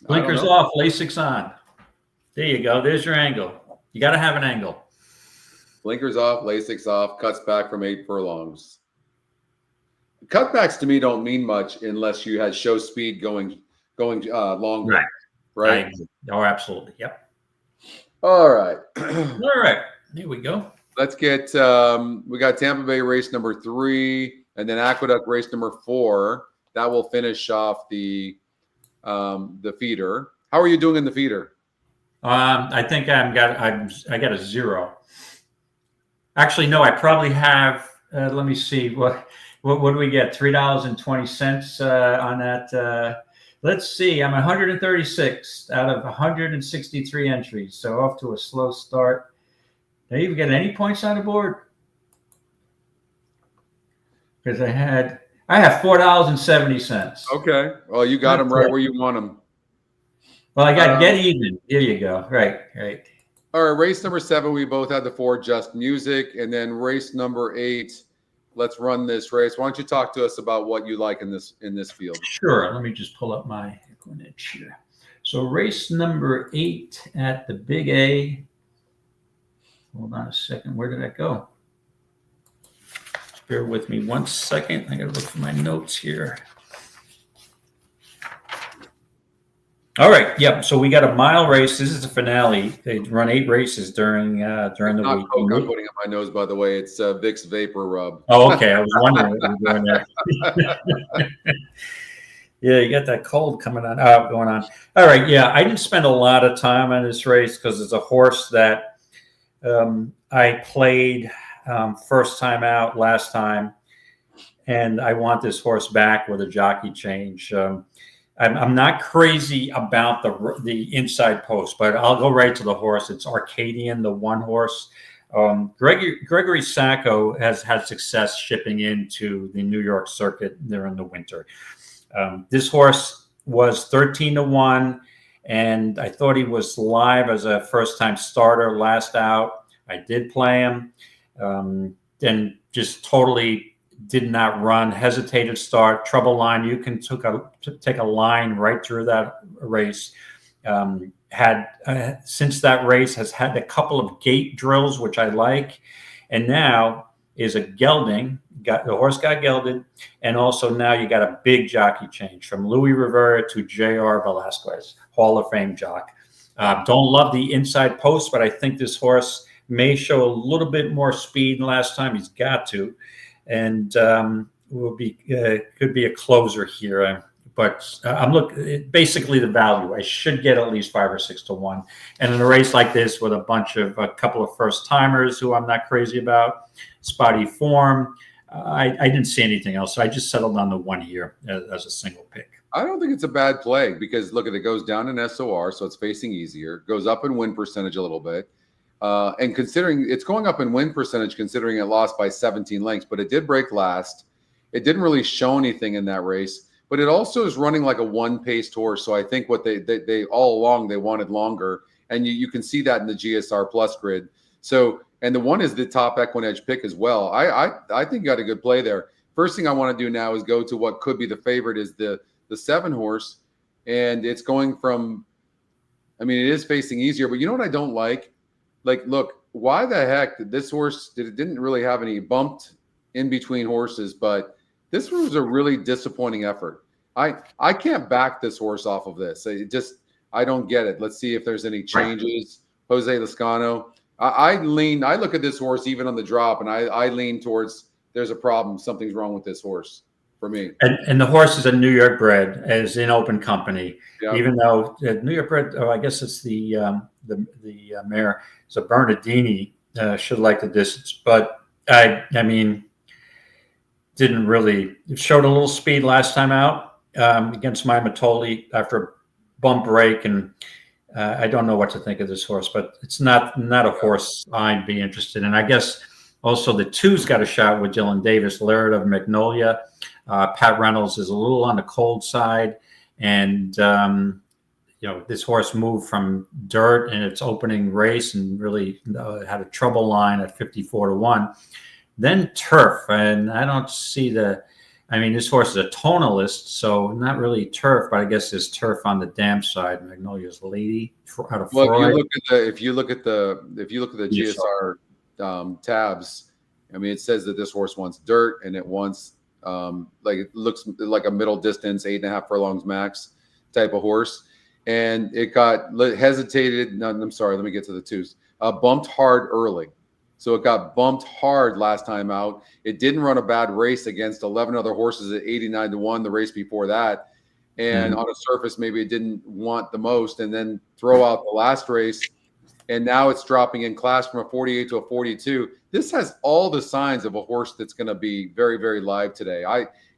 Blinkers off, Lasix on. There you go. There's your angle. You got to have an angle. Blinkers off, Lasix off, cuts back from 8 furlongs. Cutbacks to me don't mean much unless you had show speed going longer. Right? Oh, absolutely. Yep. All right. All right. Here we go. Let's get we got Tampa Bay race number 3 and then Aqueduct race number 4. That will finish off the feeder. How are you doing in the feeder? I think I got a 0. Actually, no, I probably have let me see what do we get? $3.20 on that. Let's see. I'm 136 out of 163 entries, so off to a slow start. Did I even get any points on the board? Because I have $4.70. Okay. Well, you got them right where you want them. Well, I got get even. There you go. Right. All right. Race number 7, we both had the 4 Just Music, and then race number 8. Let's run this race. Why don't you talk to us about what you like in this field? Sure. Let me just pull up my EquinEdge here. So race number 8 at the Big A. Hold on a second. Where did that go? Just bear with me 1 second. I got to look for my notes here. All right. Yep. So we got a mile race. This is the finale. They run 8 races during the week. Coke I'm putting in my nose, by the way. It's Vicks Vapor Rub. Oh, okay. I was wondering what you were doing there. Yeah, you got that cold coming on. Going on. All right. Yeah, I didn't spend a lot of time on this race because it's a horse that I played first time out last time, and I want this horse back with a jockey change. I'm not crazy about the inside post, but I'll go right to the horse. It's Arcadian, the 1 horse. Gregory Sacco has had success shipping into the New York circuit during the winter. This horse was 13-1, and I thought he was live as a first-time starter last out. I did play him, then just totally did not run, hesitated start, trouble line. You can take a line right through that race. Since that race has had a couple of gate drills, which I like, and now is a gelding. The horse got gelded, and also now you got a big jockey change from Louis Rivera to J.R. Velasquez, Hall of Fame jock. Don't love the inside post, but I think this horse may show a little bit more speed than last time. He's got to. And could be a closer here. but basically the value. I should get at least 5 or 6 to 1. And in a race like this with a couple of first timers who I'm not crazy about, spotty form, I didn't see anything else. So I just settled on the 1 here as a single pick. I don't think it's a bad play because look, it goes down in SOR, so it's facing easier. Goes up in win percentage a little bit. And considering it's going up in win percentage, considering it lost by 17 lengths, but it did break last. It didn't really show anything in that race, but it also is running like a one-paced horse. So I think what they all along, they wanted longer. And you can see that in the GSR Plus grid. So, and the one is the top EquinEdge pick as well. I think got a good play there. First thing I want to do now is go to what could be the favorite is the 7 horse. And it's going from, I mean, it is facing easier, but you know what I don't like? Like, look, why the heck did this horse, didn't really have any bumped in between horses, but this was a really disappointing effort. I can't back this horse off of this. I don't get it. Let's see if there's any changes. Jose Lascano. I look at this horse even on the drop, and I lean towards there's a problem. Something's wrong with this horse for me. And the horse is a New York bred, is in open company. Yeah. Even though New York bred, I guess it's the mare. It's a Bernardini. Should like the distance, but I mean, didn't really. It showed a little speed last time out against my Matoli after a bump break, and I don't know what to think of this horse, but it's not a horse I'd be interested in. I guess also the 2's got a shot with Dylan Davis, Laird of Magnolia. Pat Reynolds is a little on the cold side, and this horse moved from dirt in its opening race and really had a trouble line at 54 to 1. Then turf, and I don't see this horse is a tonalist, so not really turf, but I guess there's turf on the dam side. Magnolia's Lady out of Freud. If you look at the GSR tabs, I mean, it says that this horse wants dirt and it wants it looks like a middle distance, 8.5 furlongs max type of horse, and it got hesitated. No, I'm sorry, let me get to the 2's. Bumped hard early. So it got bumped hard last time out. It didn't run a bad race against 11 other horses at 89 to 1 the race before that. And on a surface, maybe it didn't want the most, and then throw out the last race. And now it's dropping in class from a 48 to a 42. This has all the signs of a horse that's going to be very, very live today.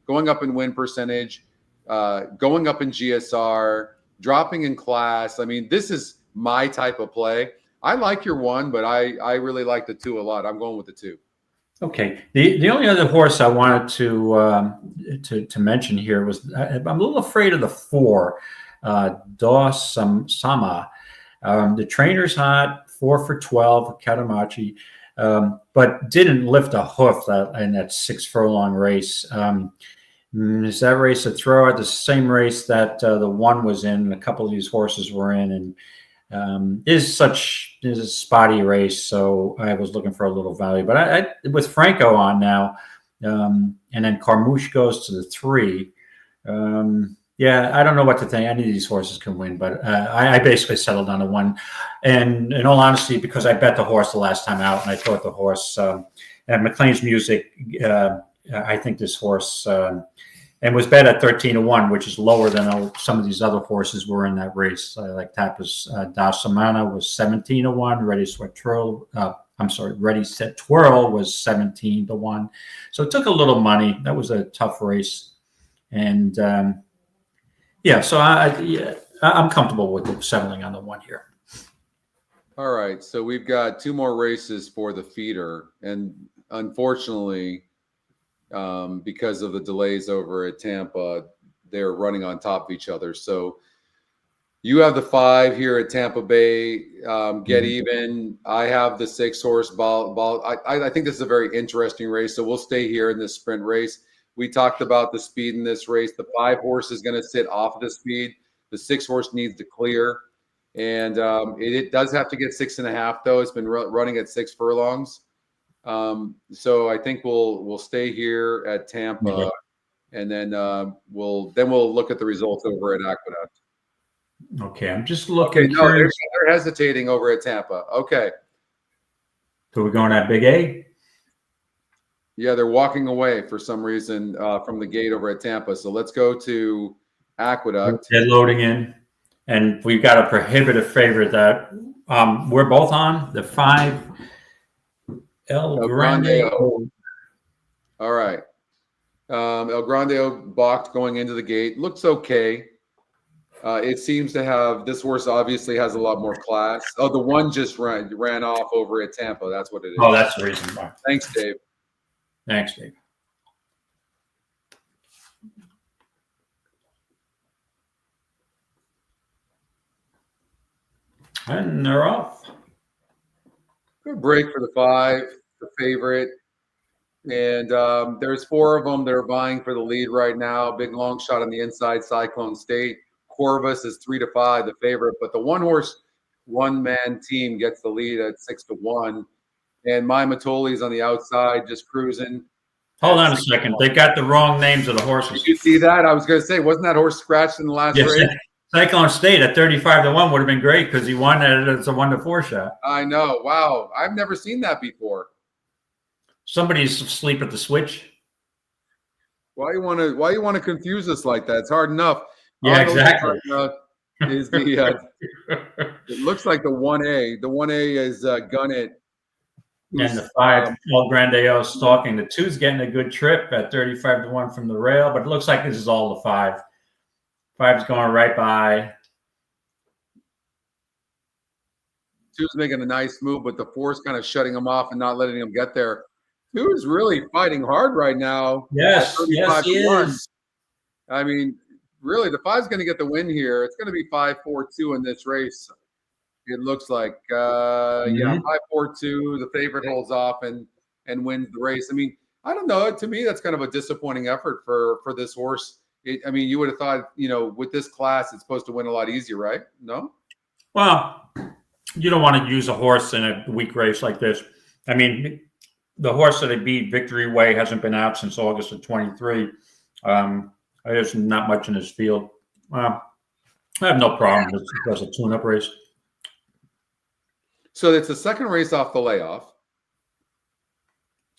Going up in win percentage, going up in GSR, dropping in class. I mean, this is my type of play. I like your 1, but I really like the 2 a lot. I'm going with the 2. Okay. The only other horse I wanted to mention here was I'm a little afraid of the 4, Dos Sama. The trainer's hot, 4 for 12, Katamachi, but didn't lift a hoof in that 6 furlong race. Is that race a throwout? The same race that the 1 was in, and a couple of these horses were in, and is a spotty race, so I was looking for a little value. But I with Franco on now, and then Carmouche goes to the 3. I don't know what to think. Any of these horses can win, but I basically settled on a 1. And in all honesty, because I bet the horse the last time out, and I thought the horse and McLean's Music, I think this horse and was bet at 13 to 1, which is lower than some of these other horses were in that race. Like Tapa's Da Samana was 17 to 1. Ready Set Twirl was 17 to 1. So it took a little money. That was a tough race, and so I'm comfortable with settling on the 1 here. All right, so we've got 2 more races for the feeder, and unfortunately, because of the delays over at Tampa, they're running on top of each other. So you have the 5 here at Tampa Bay, Get Even. I have the 6 horse ball. I think this is a very interesting race. So we'll stay here in this sprint race. We talked about the speed in this race. The 5 horse is going to sit off of the speed. The 6 horse needs to clear. And it does have to get 6.5, though. It's been running at 6 furlongs. So I think we'll stay here at Tampa, and then we'll look at the results over at Aqueduct. Okay, I'm just looking. Okay, no, they're hesitating over at Tampa. Okay. So we're going at Big A? Yeah, they're walking away for some reason from the gate over at Tampa. So let's go to Aqueduct. They're loading in, and we've got a prohibitive favorite that we're both on, the 5 El El Grande. Grande. All right. El Grande balked going into the gate. Looks okay. It seems to have, this horse obviously has a lot more class. Oh, the one just ran off over at Tampa. That's what it is. Oh, that's the reason why. Thanks, Dave. Thanks, Dave. And they're off. Good break for the 5, the favorite. And there's 4 of them that are vying for the lead right now. Big long shot on the inside, Cyclone State. Corvus is 3-5, the favorite. But the one-man team gets the lead at 6-1. And My Matoli's on the outside, just cruising. Hold on a second. They got the wrong names of the horses. Did you see that? I was going to say, wasn't that horse scratched in the last Yes, race? Cyclone State at 35-1 would have been great because he won it as a 1-4 shot. I know. Wow. I've never seen that before. Somebody's asleep at the switch. Why you want to confuse us like that? It's hard enough. Yeah, exactly. Is the it looks like the 1A. The 1A is Gunnet. And the 5 El Grande is stalking. The 2's getting a good trip at 35-1 from the rail, but it looks like this is all the 5. 5's going right by. 2's making a nice move, but the 4's kind of shutting him off and not letting him get there. 2's really fighting hard right now. Yes, yes, he is. I mean, really, the 5's going to get the win here. It's going to be 5-4-2 in this race. It looks like, yeah, 5-4-2. The favorite holds off and wins the race. I mean, I don't know. To me, that's kind of a disappointing effort for this horse. I mean, you would have thought, with this class, it's supposed to win a lot easier, right? No? Well, you don't want to use a horse in a weak race like this. I mean, the horse that they beat, Victory Way, hasn't been out since August of 23. There's not much in his field. I have no problem with it as a tune-up race. So it's the second race off the layoff,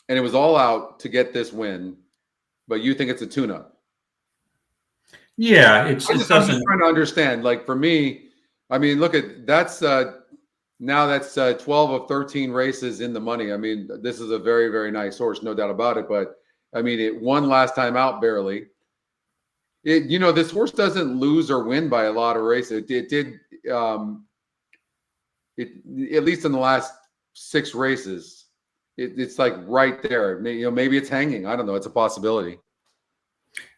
and it was all out to get this win, but you think it's a tune-up? Yeah, I'm just trying to understand. Like for me, I mean, look at that's now that's 12 of 13 races in the money. I mean, this is a very, very nice horse, no doubt about it. But I mean, it won last time out barely. This horse doesn't lose or win by a lot of races. It did. At least in the last 6 races, it's like right there. Maybe it's hanging. I don't know. It's a possibility.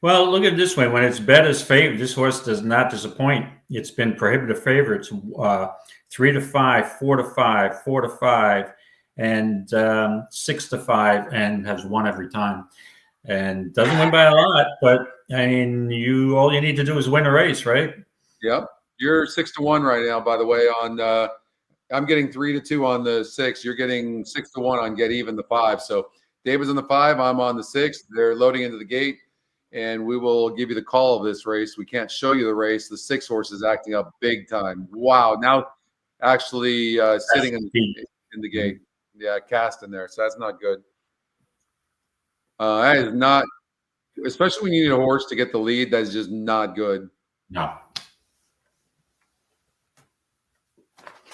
Well, look at it this way. When it's bet as favorite, this horse does not disappoint. It's been prohibitive favorites 3-5, 4-5, 4-5, and 6-5, and has won every time. And doesn't win by a lot, but I mean, all you need to do is win a race, right? Yep. You're 6-1 right now, by the way. On I'm getting 3-2 on the 6. You're getting 6-1 on Get Even the 5. So David's on the 5. I'm on the 6. They're loading into the gate, and we will give you the call of this race. We can't show you the race. The 6 horse is acting up big time. Wow. Now actually sitting in the gate. Yeah, cast in there. So that's not good. That is not, especially when you need a horse to get the lead, that's just not good. No.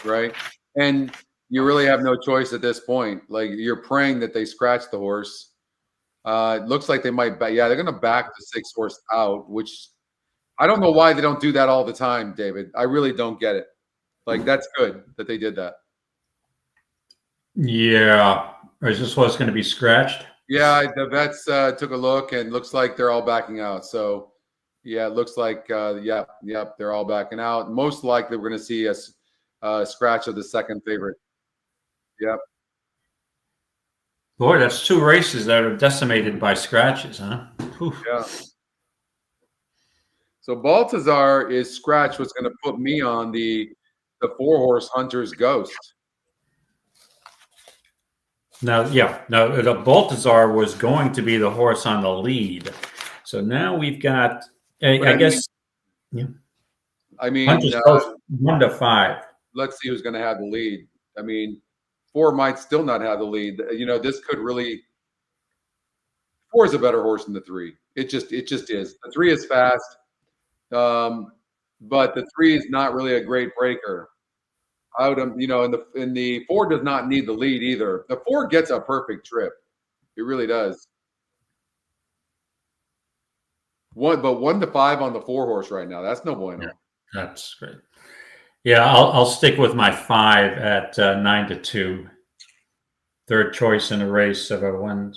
Right? And you really have no choice at this point. Like, you're praying that they scratch the horse. It looks like they might back. Yeah, they're going to back the 6 horse out, which I don't know why they don't do that all the time, David. I really don't get it. Like, that's good that they did that. Yeah. Is this horse going to be scratched? Yeah, the vets took a look, and looks like they're all backing out. So, yeah, it looks like, yep, they're all backing out. Most likely we're going to see a scratch of the second favorite. Yep. Boy, that's 2 races that are decimated by scratches, huh? Whew. Yeah. So Baltazar is scratch was going to put me on the 4-horse Hunter's Ghost. Now, the Baltazar was going to be the horse on the lead. So now we've got, I guess, I mean, Hunter's Ghost 1-5. Let's see who's going to have the lead. I mean, 4 might still not have the lead. This could really. 4 is a better horse than the 3. It just is. The 3 is fast. But the 3 is not really a great breaker. I would, and the 4 does not need the lead either. The 4 gets a perfect trip. It really does. But 1 to 5 on the 4 horse right now. That's no bueno. Yeah, that's great. Yeah, I'll stick with my 5 at 9 to 2. Third choice in a race of a 4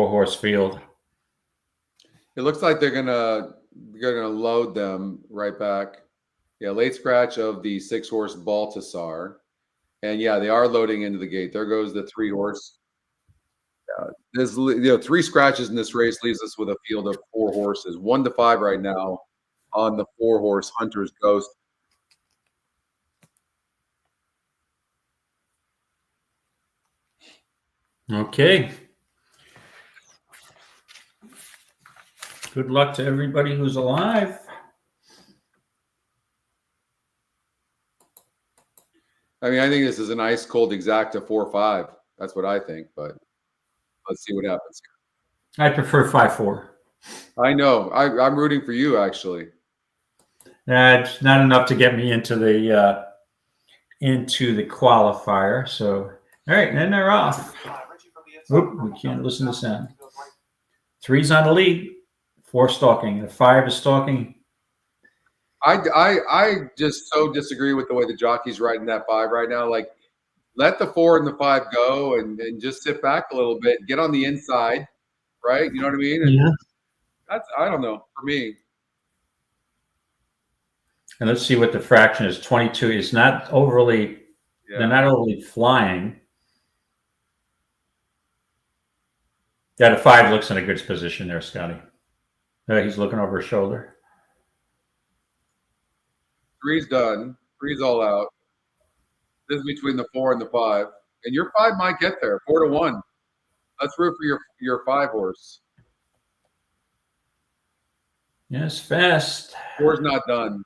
horse field. It looks like they're gonna load them right back. Yeah, late scratch of the 6 horse Baltasar, and yeah, they are loading into the gate. There goes the 3 horse. There's 3 scratches in this race leaves us with a field of 4 horses. 1 to 5 right now on the 4 horse Hunter's Ghost. Okay. Good luck to everybody who's alive. I mean, I think this is an ice cold exacta 4-5. That's what I think, but let's see what happens. I prefer 5-4. I know. I'm rooting for you, actually. It's not enough to get me into the qualifier. So, all right, and they're off. Oop, we can't listen to sound. 3's on the lead. 4 stalking. The 5 is stalking. I just so disagree with the way the jockey's riding that 5 right now. Like, let the 4 and the 5 go and just sit back a little bit, get on the inside, right? You know what I mean? And yeah. That's, I don't know, for me. And let's see what the fraction is. 22 is not overly, they're not overly flying. Yeah, the 5 looks in a good position there, Scotty. He's looking over his shoulder. 3's done. 3's all out. This is between the 4 and the 5. And your 5 might get there, 4 to 1. Let's root for your 5 horse. Yes, fast. 4's not done.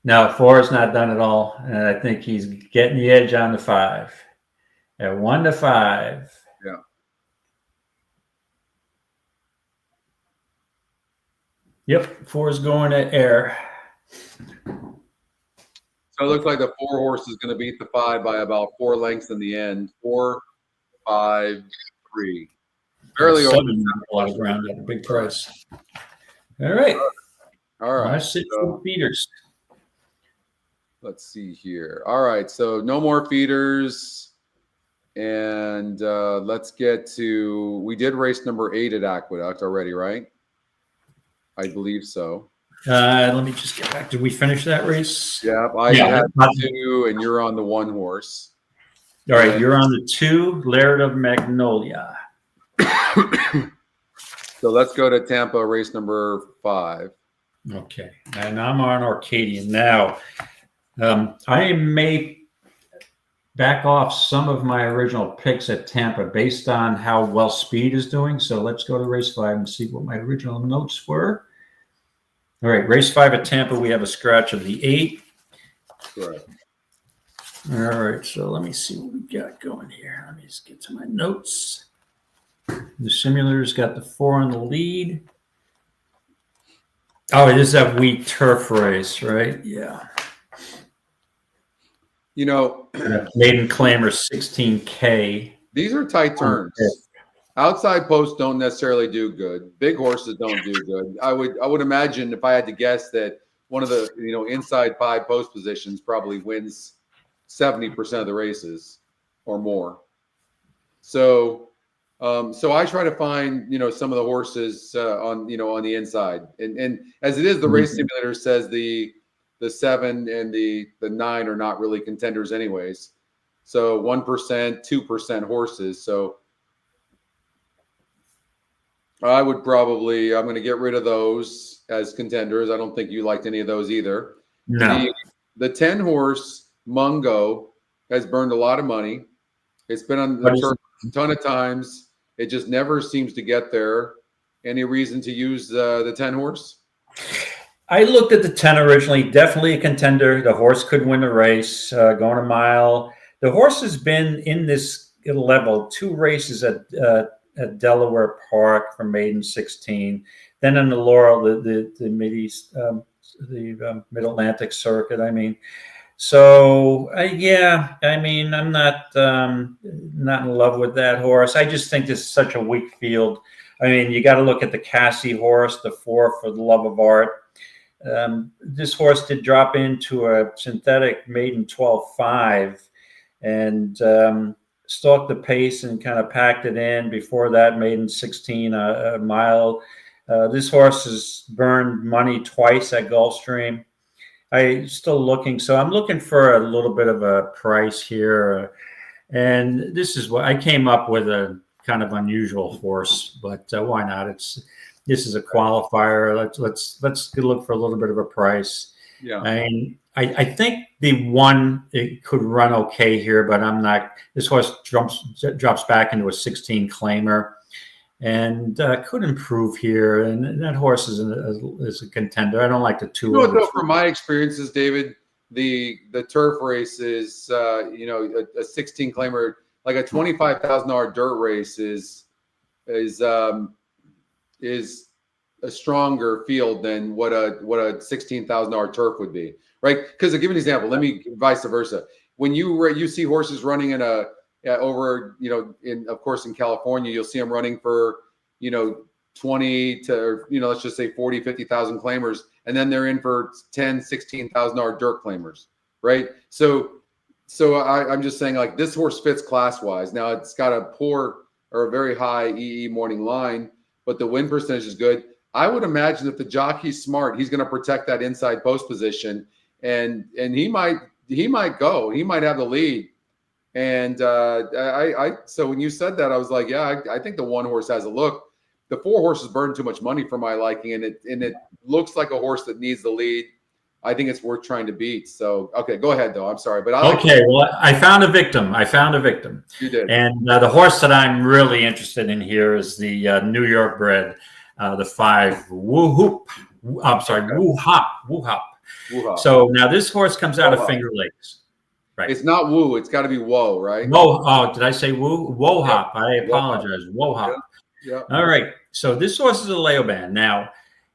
No, 4 is not done at all. And I think he's getting the edge on the 5. At 1 to 5. Yeah. Yep, 4 is going to air. So it looks like the 4 horse is going to beat the 5 by about 4 lengths in the end. 4, 5, 3. Barely over. A lot of ground at a big price. All right. All right. I sit for feeders. Let's see here. All right. So no more feeders. And let's get to, we did race number 8 at Aqueduct already, right? I believe so. Let me just get back. Did we finish that race? Yeah, I had 2, and you're on the 1 horse. All right, you're on the 2, Laird of Magnolia. So let's go to Tampa, race number 5. Okay, and I'm on Arcadian now. I may back off some of my original picks at Tampa based on how well Speed is doing. So let's go to race 5 and see what my original notes were. All right, race 5 at Tampa, we have a scratch of the 8. Correct. All right, so let me see what we got going here. Let me just get to my notes. The simulator's got the 4 on the lead. Oh, it is that wheat turf race, right? Yeah. You know, maiden claimer 16K. These are tight turns. Outside posts don't necessarily do good. Big horses don't do good. I would imagine, if I had to guess, that one of the inside 5 post positions probably wins 70% of the races or more. So I try to find some of the horses on the inside, and as it is, the race simulator says the 7 and the 9 are not really contenders anyways. So 1%, 2% horses. So I'm going to get rid of those as contenders. I don't think you liked any of those either. No. The 10 horse Mungo has burned a lot of money. It's been on the turf a ton of times. It just never seems to get there. Any reason to use the 10 horse? I looked at the 10 originally. Definitely a contender. The horse could win the race, going a mile. The horse has been in this level 2 races at at Delaware Park for maiden 16. Then in the Laurel, the Mid-East, the Mid-Atlantic Circuit. I mean, so yeah, I mean, I'm not in love with that horse. I just think this is such a weak field. I mean, you got to look at the Cassie horse, the 4 for the Love of Art. This horse did drop into a synthetic maiden 12.5 and stalked the pace and kind of packed it in. Before that, maiden 16 a mile. This horse has burned money twice at Gulfstream. I'm still looking. So I'm looking for a little bit of a price here. And this is what I came up with, a kind of unusual horse, but why not? This is a qualifier. Let's look for a little bit of a price. Yeah. I mean, I think the one, it could run okay here, but I'm not. This horse drops back into a 16 claimer, and could improve here. And that horse is a contender. I don't like the 2. You know what, though, from my experiences, David, the turf race is a 16 claimer, like a $25,000 dirt race is a stronger field than what a $16,000 turf would be, right? Because to give an example, let me vice versa. When you see horses running in over, of course in California, you'll see them running for 20 to let's just say 40, 50,000 claimers, and then they're in for $10,000, $16,000 dirt claimers, right? So I'm just saying, like, this horse fits class wise. Now it's got a poor or a very high EE morning line, but the win percentage is good. I would imagine if the jockey's smart, he's going to protect that inside post position, and he might go. He might have the lead. And so when you said that, I was like, yeah, I think the 1 horse has a look. The 4 horses burned too much money for my liking, and it looks like a horse that needs the lead. I think it's worth trying to beat. So, okay, go ahead though. I'm sorry, but well, I found a victim. You did. And the horse that I'm really interested in here is the New York bred, the 5 Woo Hop. So now this horse comes out of Finger Lakes. Right. It's not Woo. It's got to be Whoa, right? Whoa. Oh, did I say Woo? Whoa Hop. I apologize. Whoa Hop. Yeah. All right. So this horse is a Leoban. Now,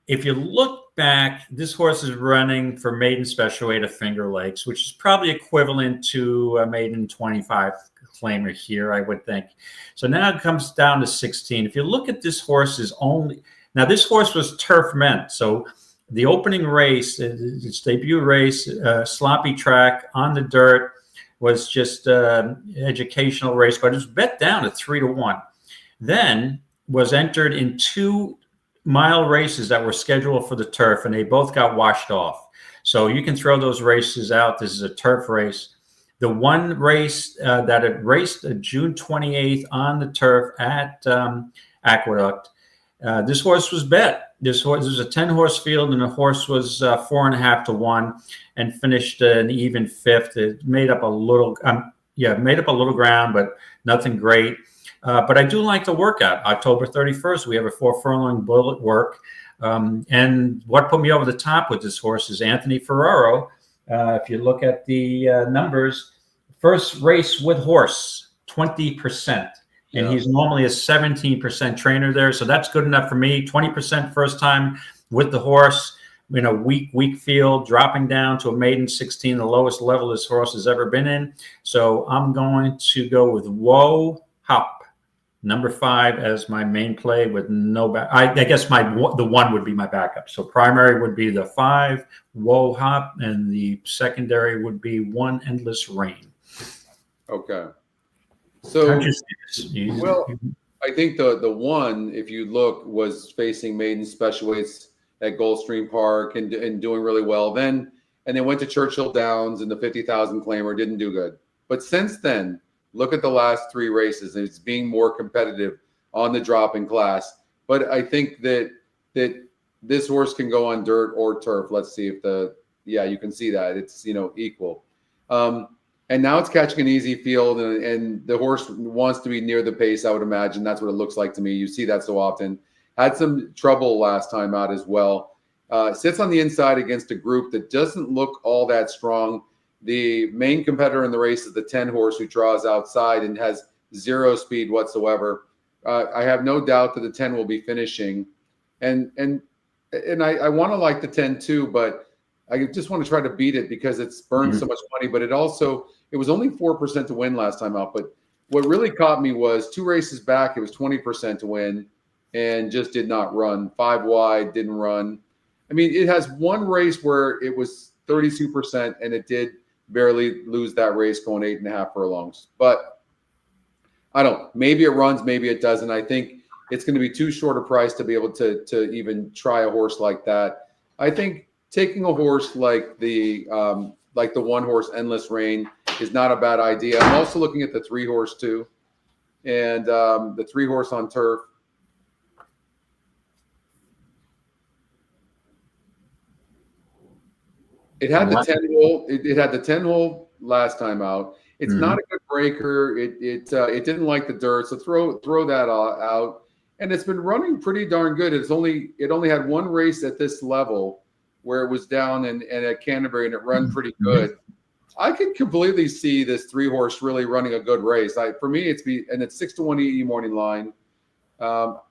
if you look back, this horse is running for maiden special weight of Finger Lakes, which is probably equivalent to a maiden 25 claimer here, I would think. So now it comes down to 16. If you look at this horse's only, now this horse was turf meant. So the opening race, its debut race, sloppy track on the dirt, was just an educational race, but it was bet down at 3-1. Then was entered in 2 mile races that were scheduled for the turf, and they both got washed off. So you can throw those races out. This is a turf race. The one race that it raced June 28th on the turf at Aqueduct, this horse was bet. This was a 10-horse field, and the horse was 4.5 to 1, and finished an even 5th. It made up a little, ground, but nothing great. But I do like the workout. October 31st, we have a 4 furlong bullet work. And what put me over the top with this horse is Anthony Ferraro. If you look at the numbers, first race with horse, 20%. And he's normally a 17% trainer there. So that's good enough for me. 20% first time with the horse in a weak field, dropping down to a maiden 16, the lowest level this horse has ever been in. So I'm going to go with Whoa Hop, number 5, as my main play with no back. I guess the 1 would be my backup. So primary would be the 5, Whoa Hop, and the secondary would be One Endless Rain. Okay. So, well, I think the 1, if you look, was facing maiden special weights at Gulfstream Park and doing really well. And they went to Churchill Downs, and the 50,000 claimer didn't do good. But since then, look at the last 3 races, and it's being more competitive on the drop-in class. But I think that this horse can go on dirt or turf. Let's see if you can see that it's equal. And now it's catching an easy field, and the horse wants to be near the pace, I would imagine. That's what it looks like to me. You see that so often. Had some trouble last time out as well. Sits on the inside against a group that doesn't look all that strong. The main competitor in the race is the 10 horse, who draws outside and has 0 speed whatsoever. I have no doubt that the 10 will be finishing, and I want to like the 10 too, but I just want to try to beat it because it's burned so much money. But it was only 4% to win last time out. But what really caught me was 2 races back, it was 20% to win, and just did not run. 5 wide, didn't run. I mean, it has one race where it was 32%, and it did barely lose that race going 8.5 furlongs. But I don't. Maybe it runs, maybe it doesn't. I think it's going to be too short a price to be able to even try a horse like that. I think taking a horse like the 1 horse Endless Rain is not a bad idea. I'm also looking at the 3 horse too, and the 3 horse on turf. It had the 10 hole. It had the 10 hole last time out. It's not a good breaker. It didn't like the dirt, so throw that out. And it's been running pretty darn good. It only had 1 race at this level where it was down and at Canterbury, and it ran pretty good. I could completely see this 3 horse really running a good race. For me, it's 6-1 EE morning line. For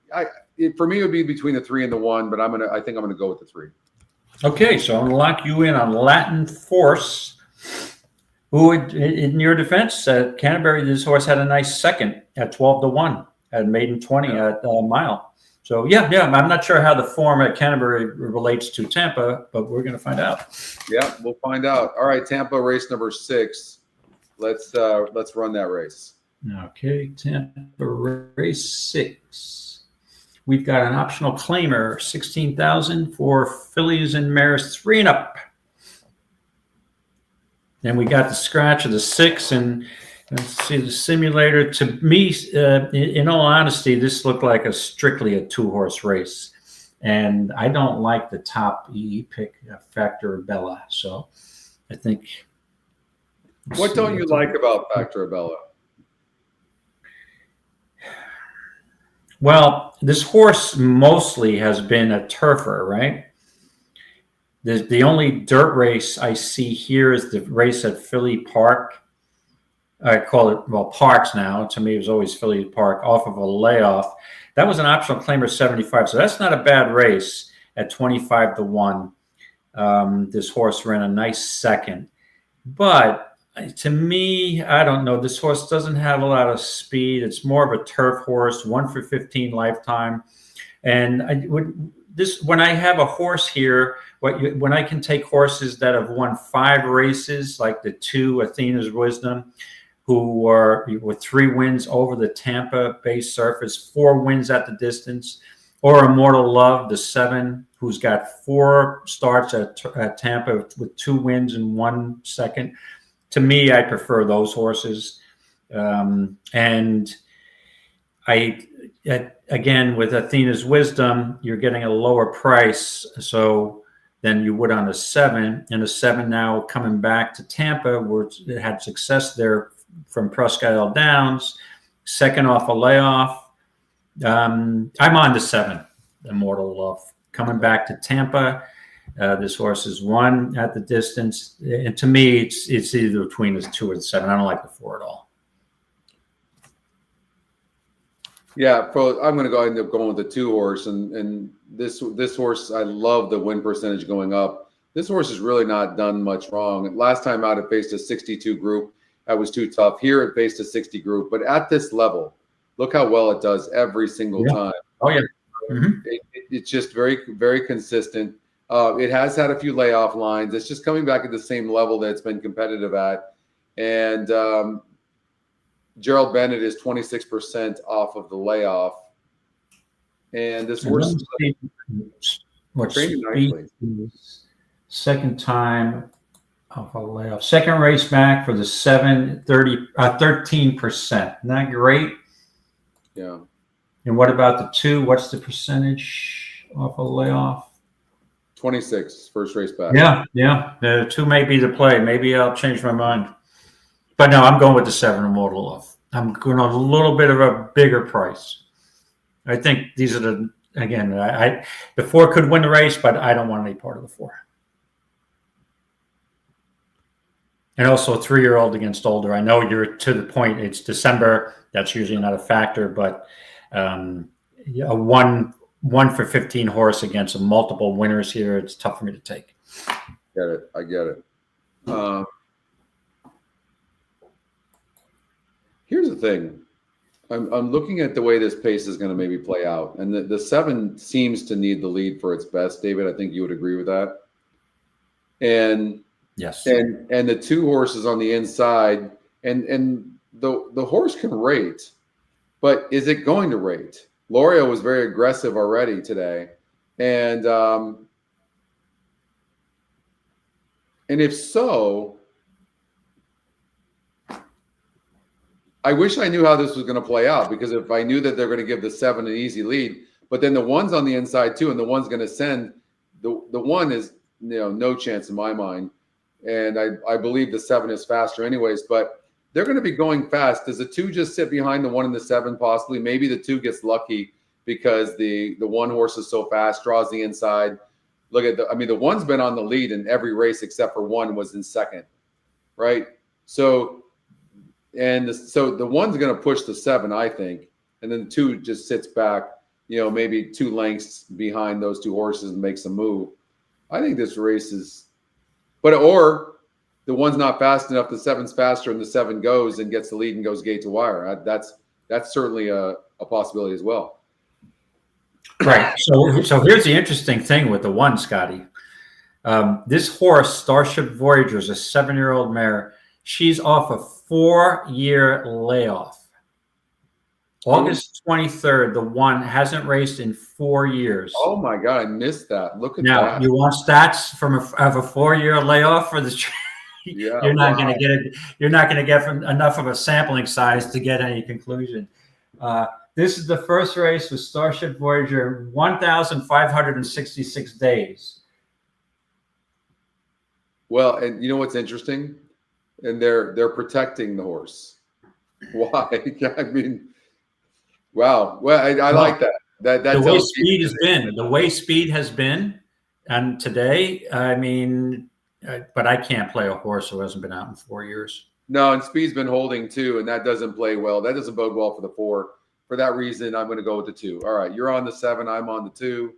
me, it would be between the 3 and the 1, but I think I'm gonna go with the 3. Okay, so I'm going to lock you in on Latin Force, who, in your defense, Canterbury, this horse had a nice second at 12-1, at maiden 20 at a mile. So, yeah, I'm not sure how the form at Canterbury relates to Tampa, but we're going to find out. Yeah, we'll find out. All right, Tampa race number 6. Let's run that race. Okay, Tampa race 6. We've got an optional claimer, 16,000 for fillies and mares 3 and up. Then we got the scratch of the 6, and let's see the simulator. To me, in all honesty, this looked like strictly a 2-horse race, and I don't like the top EE pick, Factor Bella. So I think. What don't you like about Factor Bella? Well, this horse mostly has been a turfer, right? The only dirt race I see here is the race at Philly Park. I call it, Parks now. To me, it was always Philly Park, off of a layoff. That was an optional claimer 75, so that's not a bad race at 25-1. This horse ran a nice second. But to me, I don't know. This horse doesn't have a lot of speed. It's more of a turf horse, 1 for 15 lifetime. And when I have a horse here, when I can take horses that have won 5 races, like the 2 Athena's Wisdom, who are with 3 wins over the Tampa Bay surface, 4 wins at the distance, or Immortal Love, the 7, who's got 4 starts at Tampa with 2 wins and 1 second. To me, I prefer those horses. And again, with Athena's Wisdom, you're getting a lower price than you would on a 7. And a 7 now coming back to Tampa, where it had success there from Prescott Downs, second off a layoff. I'm on the 7, Immortal Love, coming back to Tampa. This horse is 1 at the distance, and to me, it's either between the 2 or the 7. I don't like the 4 at all. Yeah, I'm going to end up going with the 2 horse, and this horse, I love the win percentage going up. This horse has really not done much wrong. Last time out, it faced a 62 group. That was too tough. Here, it faced a 60 group, but at this level, look how well it does every single time. Oh yeah, it's just very, very consistent. It has had a few layoff lines. It's just coming back at the same level that it's been competitive at. And Gerald Bennett is 26% off of the layoff. And this horse is training nicely. Second time off a layoff. Second race back for the 7, 13%. Isn't that great? Yeah. And what about the 2? What's the percentage off a layoff? 26, first race back. Yeah. The 2 may be the play. Maybe I'll change my mind. But no, I'm going with the 7, Immortal Love. I'm going a little bit of a bigger price. I think these are the 4 could win the race, but I don't want any part of the 4. And also a 3-year-old against older. I know you're to the point. It's December. That's usually not a factor, but A one for 15 horse against a multiple winners here, it's tough for me to take. Get it. I get it. Here's the thing. I'm looking at the way this pace is going to maybe play out, and the 7 seems to need the lead for its best. David, I think you would agree with that. And yes, and the 2 horses on the inside, and the horse can rate, but is it going to rate? L'Oreal was very aggressive already today, and if so, I wish I knew how this was going to play out, because if I knew that they're going to give the 7 an easy lead, but then the 1's on the inside too, and the 1's going to send the 1 is no chance in my mind, and I believe the 7 is faster anyways, but they're going to be going fast. Does the 2 just sit behind the 1 and the 7 possibly? Maybe the 2 gets lucky because the 1 horse is so fast, draws the inside. Look at the 1's been on the lead in every race except for 1 was in second, right? So the 1's going to push the 7, I think, and then the 2 just sits back, maybe 2 lengths behind those 2 horses and makes a move. I think this race is, or the 1's not fast enough, the 7's faster, and the 7 goes and gets the lead and goes gate to wire. That's certainly a possibility as well. Right. So here's the interesting thing with the 1, Scotty. This horse, Starship Voyager, is a 7-year-old mare. She's off a 4-year layoff. August 23rd, the 1 hasn't raced in 4 years. Oh my God, I missed that. Look at now, that. You want stats from a 4-year layoff for the? Yeah, you're not going to get it. You're not going to get enough of a sampling size to get any conclusion. This is the first race with Starship Voyager, 1,566 days. Well, and you know what's interesting? And they're protecting the horse. Why? I mean, wow. Well, I like that. That the way speed has been. The way speed has been, and today, but I can't play a horse who hasn't been out in 4 years. No, and speed's been holding too, and that doesn't play well. That doesn't bode well for the 4. For that reason, I'm going to go with the 2. All right, you're on the 7. I'm on the 2.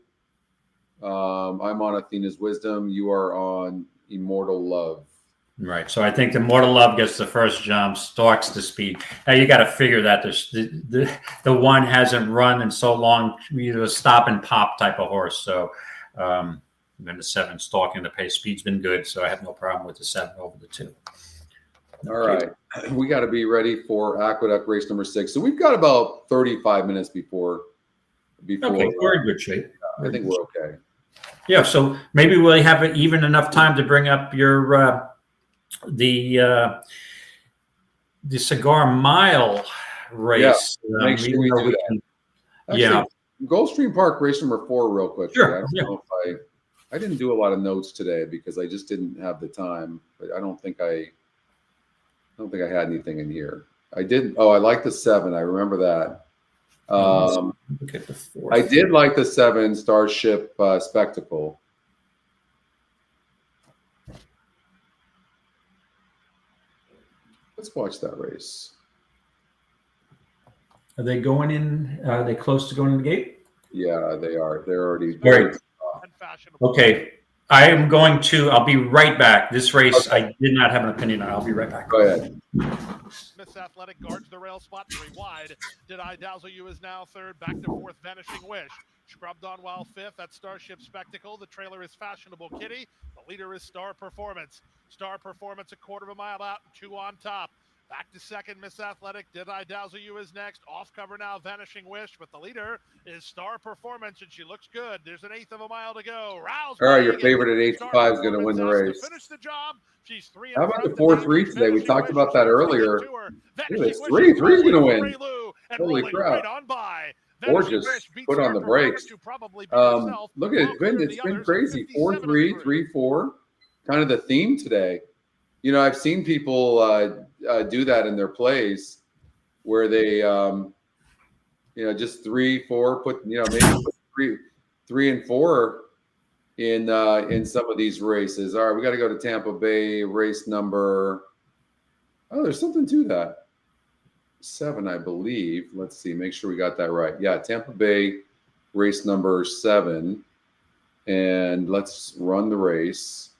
I'm on Athena's Wisdom. You are on Immortal Love. Right. So I think the Immortal Love gets the first jump, stalks the speed. Now you got to figure that the 1 hasn't run in so long, a stop and pop type of horse. So then the 7 stalking the pace. Speed's been good, so I have no problem with the 7 over the 2. All right. We got to be ready for Aqueduct race number 6. So we've got about 35 minutes before. Okay, we're in good shape. I think we're okay. Yeah, so maybe we'll have even enough time to bring up your the Cigar Mile race. Yeah, make sure we do that. Actually, Gulfstream Park race number 4 real quick. Sure. I don't know if I didn't do a lot of notes today because I just didn't have the time, but I don't think I had anything in here. I did. Oh, I like the 7. I remember that. Look at the 4th. I did like the 7 Starship Spectacle. Let's watch that race. Are they going in? Are they close to going in the gate? Yeah, they are. They're already. Very okay. I'll be right back. This race, okay. I did not have an opinion on. I'll be right back. Go ahead. Miss Athletic guards the rail spot 3 wide. Did I Dazzle You is now 3rd. Back to 4th, Vanishing Wish. Scrubbed on while 5th. That's Starship Spectacle. The trailer is Fashionable Kitty. The leader is Star Performance. Star Performance a 1/4 mile out and 2 on top. Back to 2nd, Miss Athletic. Did I Dazzle You is next. Off cover now, Vanishing Wish. But the leader is Star Performance, and she looks good. There's an 1/8 of a mile to go. Rouse. All right, your favorite at 85 is going to win the race. To finish the job. She's 3. How about the 4-3 today? We talked about that earlier. It's 3. 3's going to win. Holy crap. Or just put on the brakes. Look at it. It's been crazy. 4-3, 3-4. Kind of the theme today. I've seen people do that in their plays where they, just 3, 4, put, maybe 3 and 4 in some of these races. All right, we got to go to Tampa Bay race number. Oh, there's something to that. 7, I believe. Let's see, make sure we got that right. Yeah, Tampa Bay race number 7. And let's run the race.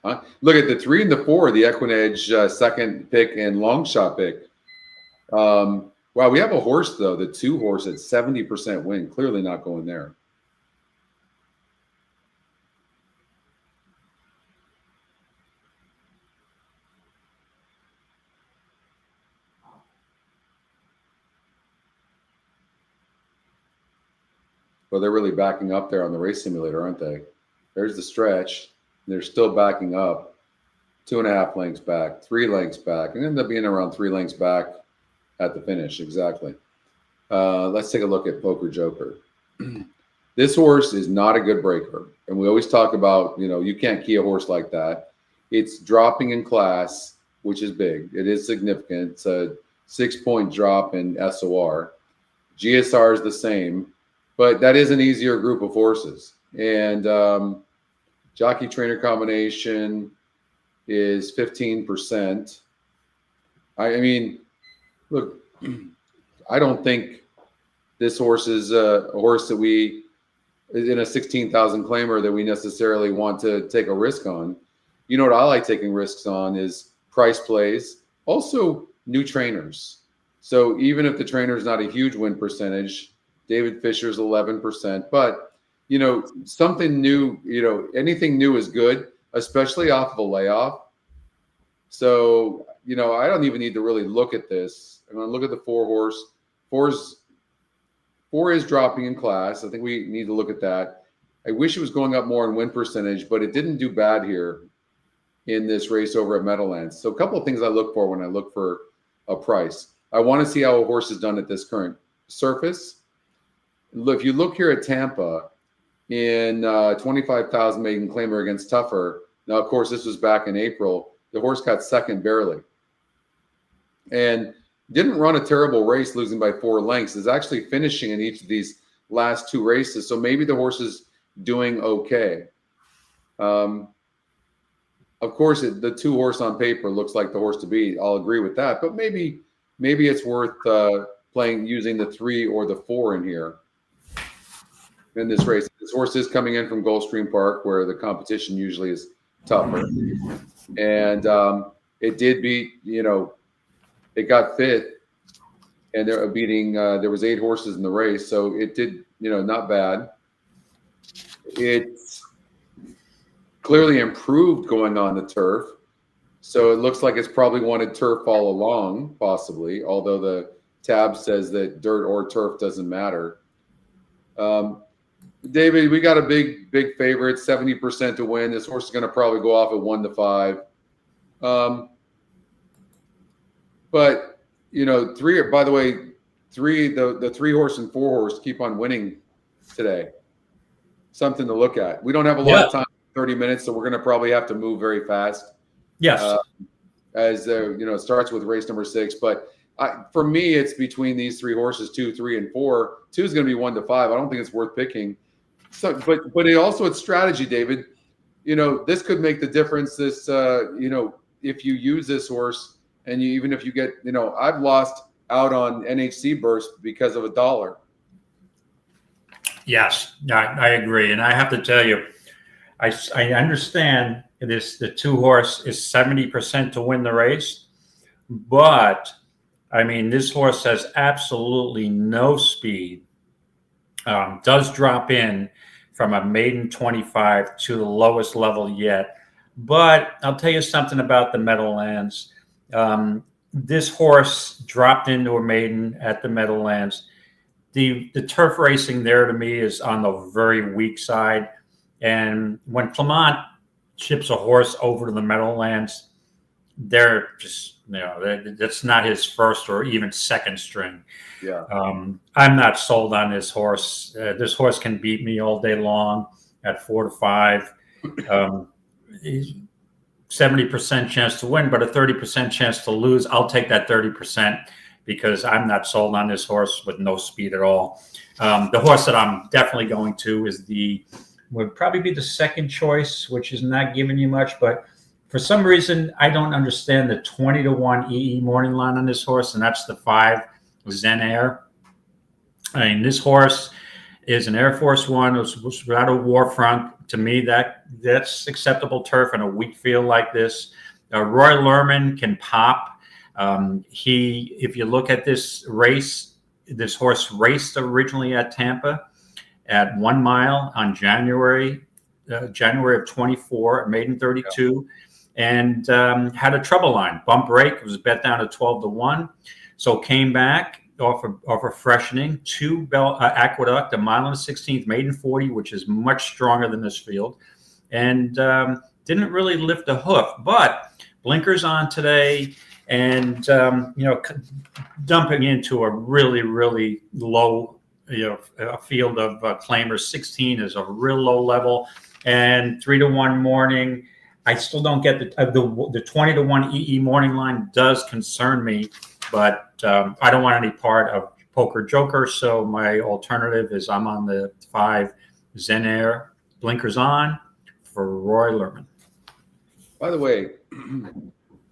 Look at the 3 and the 4, the EquinEdge second pick and long shot pick. Wow, we have a horse, though, the 2 horse at 70% win. Clearly not going there. Well, they're really backing up there on the race simulator, aren't they? There's the stretch. They're still backing up. 2.5 lengths back, 3 lengths back, and end up being around 3 lengths back at the finish. Exactly. Let's take a look at Poker Joker. This horse is not a good breaker. And we always talk about, you can't key a horse like that. It's dropping in class, which is big. It is significant. It's a 6-point drop in SOR. GSR is the same. But that is an easier group of horses. And jockey trainer combination is 15%. I mean, look, I don't think this horse is a horse that we, in a 16,000 claimer, that we necessarily want to take a risk on. You know what I like taking risks on is price plays, also new trainers. So even if the trainer is not a huge win percentage, David Fisher's 11%, but something new, anything new is good, especially off of a layoff. So, I don't even need to really look at this. I'm going to look at the 4 horse. 4 is dropping in class. I think we need to look at that. I wish it was going up more in win percentage, but it didn't do bad here in this race over at Meadowlands. So a couple of things I look for when I look for a price. I want to see how a horse is done at this current surface. If you look here at Tampa in 25,000 maiden claimer against Tougher. Now, of course, this was back in April. The horse got second barely and didn't run a terrible race, losing by 4 lengths. Is actually finishing in each of these last 2 races. So maybe the horse is doing okay. Of course, the 2 horse on paper looks like the horse to beat. I'll agree with that. But maybe it's worth using the 3 or the 4 in here. In this race, this horse is coming in from Gulfstream Park, where the competition usually is tougher, and it did beat. It got fit, and they're beating. There was 8 horses in the race, so it did. Not bad. It's clearly improved going on the turf, so it looks like it's probably wanted turf all along, possibly. Although the tab says that dirt or turf doesn't matter. David, we got a big favorite, 70% to win. This horse is going to probably go off at 1 to 5. But 3. By the way, 3 the 3 horse and 4 horse keep on winning today. Something to look at. We don't have a lot of time, 30 minutes, so we're going to probably have to move very fast. Yes. It starts with race number 6, but. For me, it's between these 3 horses, 2, 3, and 4. 2 is going to be 1 to 5. I don't think it's worth picking. So, but it's strategy, David. This could make the difference. This, if you use this horse, and even if you get, I've lost out on NHC burst because of $1. Yes, I agree, and I have to tell you, I understand the 2 horse is 70% to win the race, but. I mean, this horse has absolutely no speed. Does drop in from a maiden 25 to the lowest level yet. But I'll tell you something about the Meadowlands. This horse dropped into a maiden at the Meadowlands. The turf racing there to me is on the very weak side. And when Clement ships a horse over to the Meadowlands, they're just, that's not his first or even second string. Yeah. I'm not sold on this horse. This horse can beat me all day long at 4 to 5. 70% chance to win, but a 30% chance to lose. I'll take that 30% because I'm not sold on this horse with no speed at all. The horse that I'm definitely going to would probably be the second choice, which is not giving you much, but For some reason, I don't understand the 20-1 EE morning line on this horse, and that's the 5 Zen Air. I mean, this horse is an Air Force One. It was without a war front. To me, that's acceptable turf in a weak field like this. Roy Lerman can pop. If you look at this race, this horse raced originally at Tampa at 1 mile on January of 24, maiden 32, and had a trouble line. Bump break. It was bet down to 12-1. So came back off a freshening to Aqueduct, 1 mile and 1/16, maiden 40, which is much stronger than this field, and didn't really lift a hoof, but blinkers on today, and dumping into a really, really low, a field of claimers. 16 is a real low level, and 3-1 morning. I still don't get the 20-1 EE morning line does concern me, but I don't want any part of Poker Joker. So my alternative is I'm on the 5 Zen Air, blinkers on, for Roy Lerman. By the way,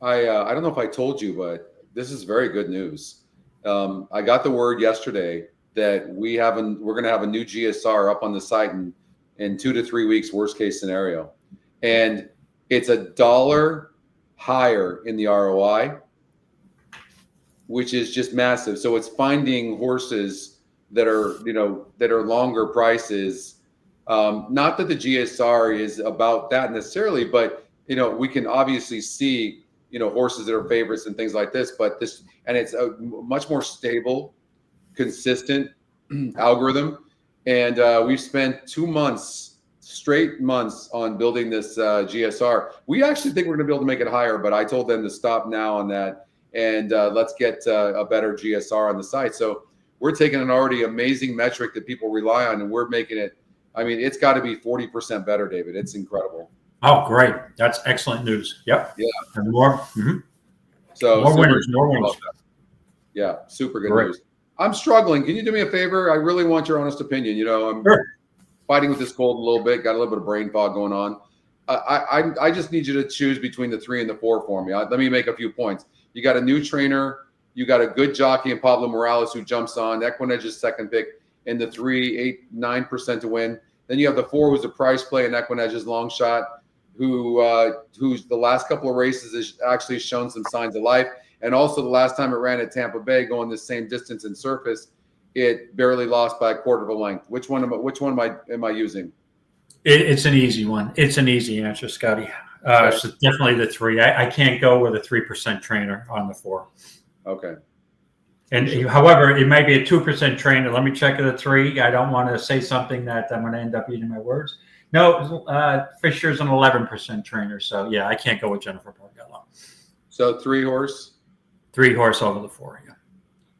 I don't know if I told you, but this is very good news. I got the word yesterday that we're going to have a new GSR up on the site in 2 to 3 weeks, worst case scenario, and it's $1 higher in the ROI, which is just massive. So it's finding horses that are longer prices. Not that the GSR is about that necessarily, but we can obviously see horses that are favorites and things like this. But it's a much more stable, consistent algorithm. And we've spent 2 months, straight months, on building this GSR. We actually think we're going to be able to make it higher, but I told them to stop now on that. And let's get a better GSR on the site. So we're taking an already amazing metric that people rely on, and we're making it. I mean, it's got to be 40% better, David. It's incredible. Oh, great! That's excellent news. Yep. Yeah. And more. Mm-hmm. So more winners. More winners. Yeah, super good Great. news. I'm struggling. Can you do me a favor? I really want your honest opinion. I'm fighting with this cold a little bit. Got a little bit of brain fog going on. I just need you to choose between the 3 and the 4 for me. Let me make a few points. You got a new trainer. You got a good jockey in Pablo Morales who jumps on. EquinEdge's second pick, and the 3, 8, 9% to win. Then you have the 4, who's a price play, and EquinEdge's long shot, who's the last couple of races has actually shown some signs of life. And also the last time it ran at Tampa Bay, going the same distance and surface, it barely lost by a quarter of a length. Which one am I using? It's an easy one. It's an easy answer, Scotty. So definitely the 3. I can't go with a 3% trainer on the 4. Okay. And however, it might be a 2% trainer. Let me check at a 3. I don't want to say something that I'm going to end up eating my words. No, Fisher's an 11% trainer. So yeah, I can't go with Jennifer Pargello. So 3 horse. 3 horse over the 4. Yeah.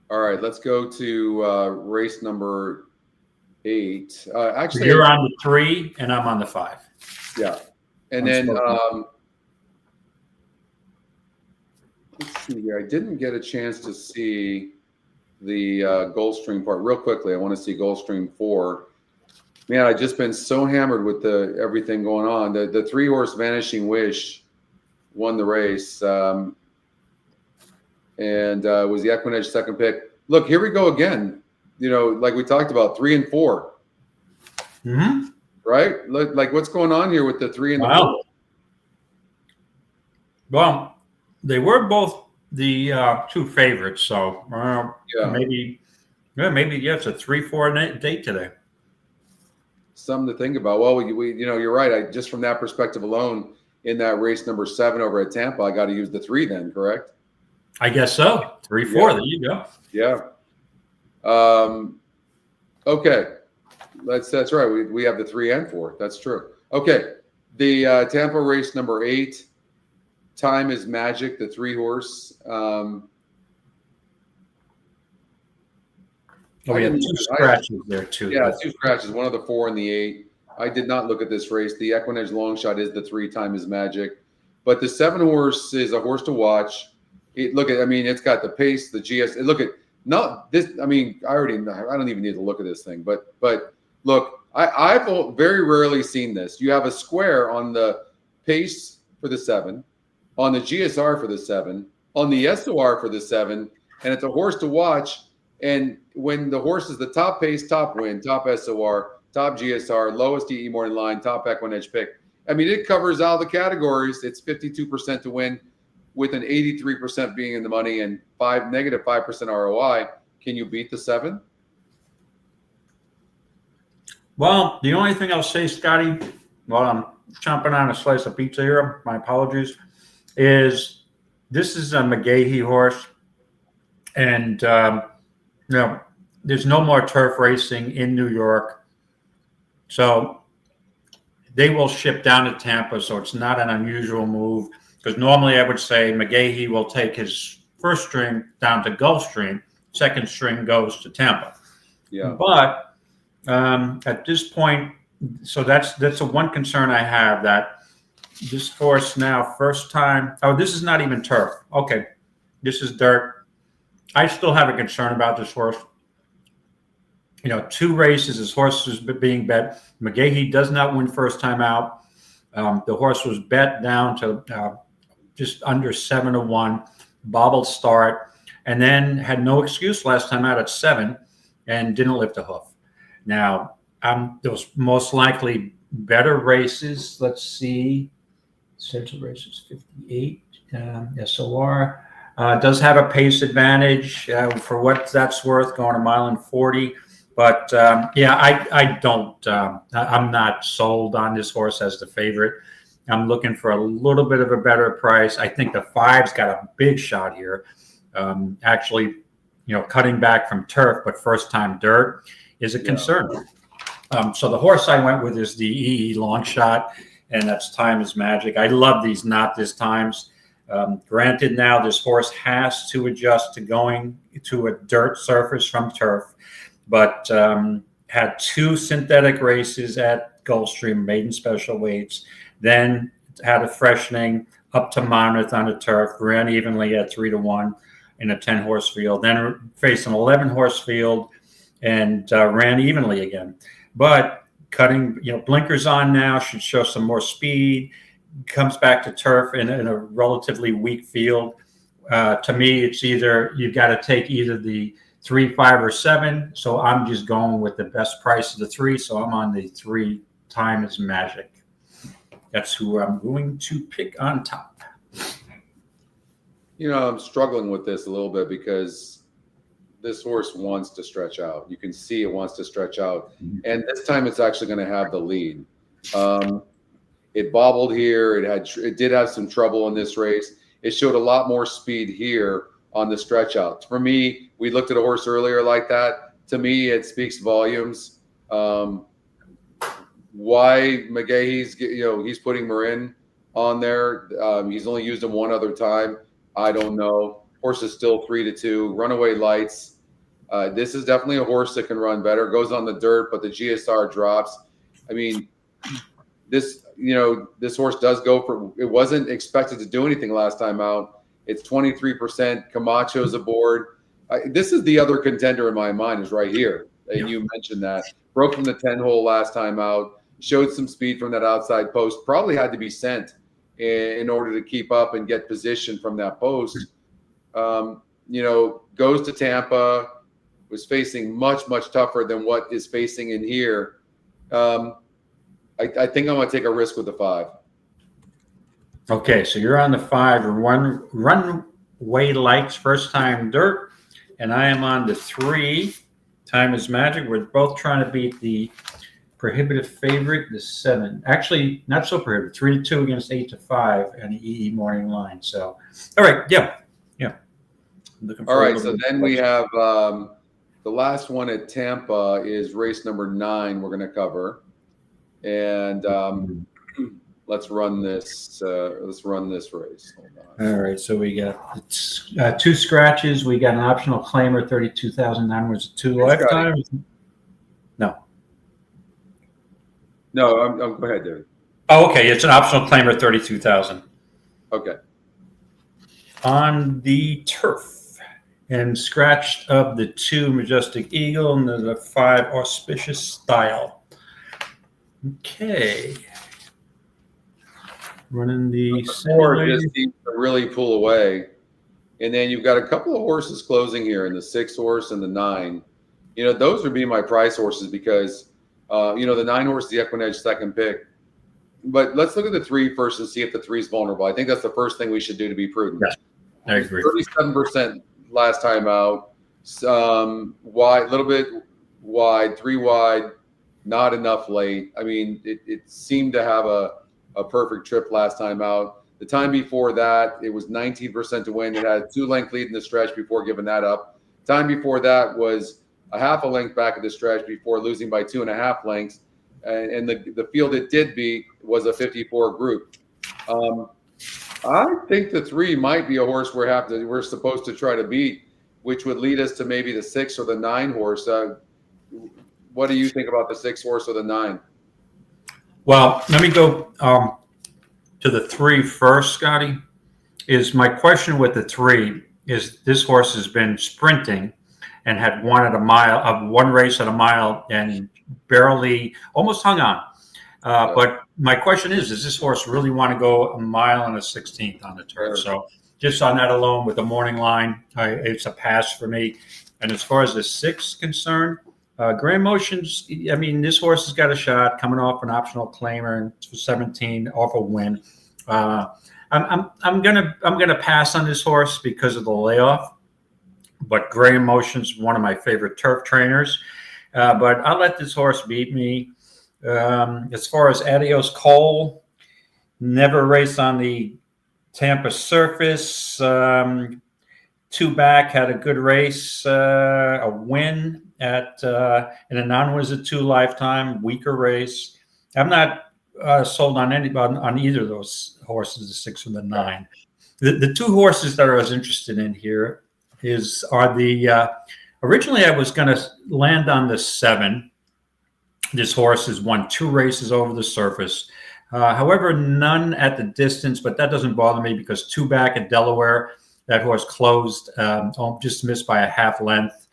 All right, let's go to race number 8. Actually, so you're on the 3 and I'm on the 5. Yeah. And then let's see here. I didn't get a chance to see the Gulfstream part real quickly. I want to see Gulfstream 4. Man, I've just been so hammered with everything going on. The 3 horse Vanishing Wish won the race, and was the EquinEdge second pick. Look, here we go again. Like we talked about, 3 and 4. Mm-hmm. Right? Like what's going on here with the 3 and the 4? Well, they were both the 2 favorites, so maybe it's a 3-4 date today. Something to think about. Well, we you're right. Just from that perspective alone, in that race number 7 over at Tampa, I got to use the 3 then, correct? I guess so. 3-4. Yeah. There you go. Yeah. Okay. That's right. We have the 3 and 4. That's true. Okay. The Tampa race number 8. Time is Magic, the 3 horse. We have 2 scratches there too. Yeah, 2 scratches. One of the 4 and the 8. I did not look at this race. The EquinEdge long shot is the 3. Time is Magic, but the 7 horse is a horse to watch. It's got the pace, the GS. Look at this. I don't even need to look at this thing. But look, I've very rarely seen this. You have a square on the pace for the 7, on the GSR for the 7, on the SOR for the 7, and it's a horse to watch. And when the horse is the top pace, top win, top SOR, top GSR, lowest EE morning line, top EquinEdge pick, I mean, it covers all the categories. It's 52% to win with an 83% being in the money and negative 5% ROI. Can you beat the 7? Well, the only thing I'll say, Scotty, while I'm chomping on a slice of pizza here, my apologies, is this is a McGahee horse. And, there's no more turf racing in New York. So they will ship down to Tampa. So it's not an unusual move, because normally I would say McGahee will take his first string down to Gulfstream, second string goes to Tampa. Yeah. But at this point, so that's the one concern I have, that this horse now, first time, this is not even turf. Okay, this is dirt. I still have a concern about this horse. 2 races, his horse is being bet. McGahee does not win first time out. The horse was bet down to just under 7-1, bobbled start, and then had no excuse last time out at 7 and didn't lift a hoof. Now, those most likely better races. Let's see. Central races 58. SOR does have a pace advantage for what that's worth, going 1:40. But I don't. I'm not sold on this horse as the favorite. I'm looking for a little bit of a better price. I think the 5's got a big shot here. Actually, cutting back from turf, but first time dirt is a concern. So the horse I went with is the EE long shot, and that's Time is Magic. I love these not this times. Granted, now this horse has to adjust to going to a dirt surface from turf, but had 2 synthetic races at Gulfstream, maiden special weights, then had a freshening up to Monmouth on the turf, ran evenly at 3-1 in a 10-horse field, then faced an 11-horse field and ran evenly again. But cutting, blinkers on now, should show some more speed, comes back to turf in a relatively weak field. To me, it's either, you've got to take either the 3, 5, or 7. So I'm just going with the best price of the 3. So I'm on the 3, Time is Magic. That's who I'm going to pick on top. I'm struggling with this a little bit because this horse wants to stretch out. You can see it wants to stretch out. And this time it's actually going to have the lead. It bobbled here. It did have some trouble in this race. It showed a lot more speed here on the stretch out. For me, we looked at a horse earlier like that. To me, it speaks volumes. Why McGahee's, he's putting Marin on there. He's only used him one other time. I don't know. Horse is still 3-2. Runaway Lights. This is definitely a horse that can run better. Goes on the dirt, but the GSR drops. I mean, this horse does go for. It wasn't expected to do anything last time out. It's 23%. Camacho's aboard. This is the other contender in my mind, is right here. And you mentioned that. Broke from the 10-hole last time out. Showed some speed from that outside post. Probably had to be sent in order to keep up and get position from that post. Goes to Tampa. Was facing much, much tougher than what is facing in here. I think I'm going to take a risk with the 5. Okay, so you're on the 5. Runway Lights, first time dirt, and I am on the 3. Time is Magic. We're both trying to beat the prohibitive favorite, the 7. Actually, not so prohibitive. 3-2 against 8-5 and the EE morning line. So, all right, yeah. All right, so then we have the last one at Tampa is race number 9. We're going to cover. And let's run this. Let's run this race. Hold on. All right. So we got 2 scratches. We got an optional claimer, 32,009. Was it 2 lifetimes? No. No. Go ahead, David. Oh, okay. It's an optional claimer, 32,000. Okay. On the turf, and scratched of the 2 Majestic Eagle and the 5 Auspicious Style. Okay. running the Four simulator. just seems to really pull away. And then you've got a couple of horses closing here in the 6 horse and the 9. Those would be my price horses because, the 9 horse is the EquinEdge second pick. But let's look at the 3 first and see if the 3 is vulnerable. I think that's the first thing we should do to be prudent. Yes, I agree. 37% last time out. Wide, a little bit wide, 3 wide, not enough late. I mean, it seemed to have a perfect trip last time out. The time before that, it was 19% to win. It had 2 length lead in the stretch before giving that up. Time before that was a half a length back at the stretch before losing by 2.5 lengths. And the field it did beat was a 54 group. I think the 3 might be a horse we're supposed to try to beat, which would lead us to maybe the 6 or the 9 horse. What do you think about the 6 horse or the 9? Well, let me go to the 3 first, Scotty. Is my question with the 3 is this horse has been sprinting and had one race at a mile and barely almost hung on. But my question is, does this horse really want to go a mile and a 16th on the turf? So just on that alone with the morning line, it's a pass for me. And as far as the 6 concerned, Grand Motions, I mean, this horse has got a shot coming off an optional claimer and 17 off a win. I'm gonna pass on this horse because of the layoff. But Graham Motion's one of my favorite turf trainers. But I'll let this horse beat me. As far as Adios Cole, never raced on the Tampa surface. 2 back, had a good race, a win at in a non-wizard 2 lifetime, weaker race. I'm not sold on either of those horses, the 6 or the 9. The 2 horses that I was interested in here are the originally I was going to land on the 7. This horse has won 2 races over the surface. However, none at the distance, but that doesn't bother me because 2 back at Delaware, that horse closed, just missed by a half length.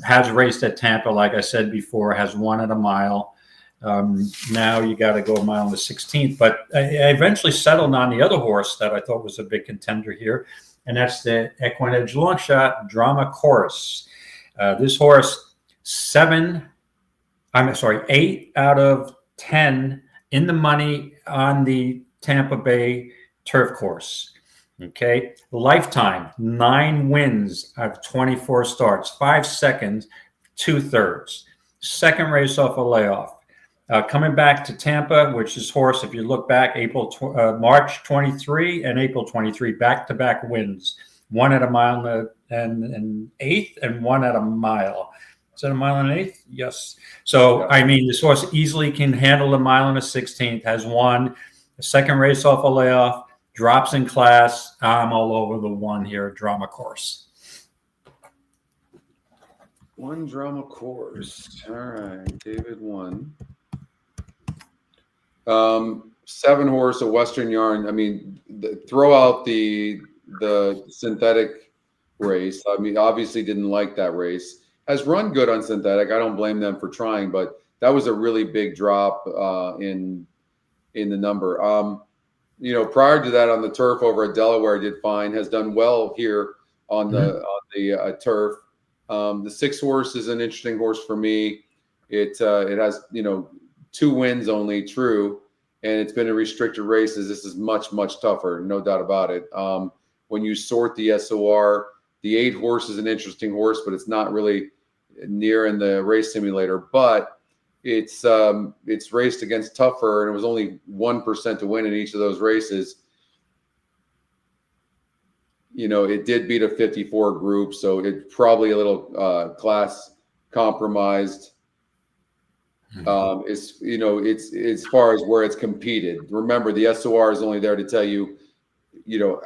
Has raced at Tampa, like I said before, has won at a mile. Now you got to go a mile and the 16th. But I eventually settled on the other horse that I thought was a big contender here, and that's the EquinEdge long shot Drama Chorus. This horse, 8 out of 10 in the money on the Tampa Bay turf course. Okay, lifetime 9 wins out of 24 starts, 5 seconds, 2/3. Second race off a layoff. Coming back to Tampa, which is horse, if you look back, March 23 and April 23, back-to-back wins. 1 at a mile and an eighth, and 1 at a mile. Is that a mile and an eighth? Yes. So, I mean, this horse easily can handle a mile and a 16th, has won a second race off a layoff, drops in class. I'm all over the 1 here, Drama Course. 1 Drama Course. All right, David 1. 7 horse, a Western Yarn. I mean, throw out the synthetic race. I mean, obviously didn't like that race. Has run good on synthetic. I don't blame them for trying, but that was a really big drop in the number. Prior to that on the turf over at Delaware, did fine. Has done well here on the turf. The 6 horse is an interesting horse for me. It has 2 wins only, true, and it's been a restricted races. This is much, much tougher, no doubt about it. When you sort the SOR, the 8 horse is an interesting horse, but it's not really near in the race simulator. But it's raced against tougher, and it was only 1% to win in each of those races. It did beat a 54 group, so it's probably a little class compromised. It's as far as where it's competed. Remember, the SOR is only there to tell you,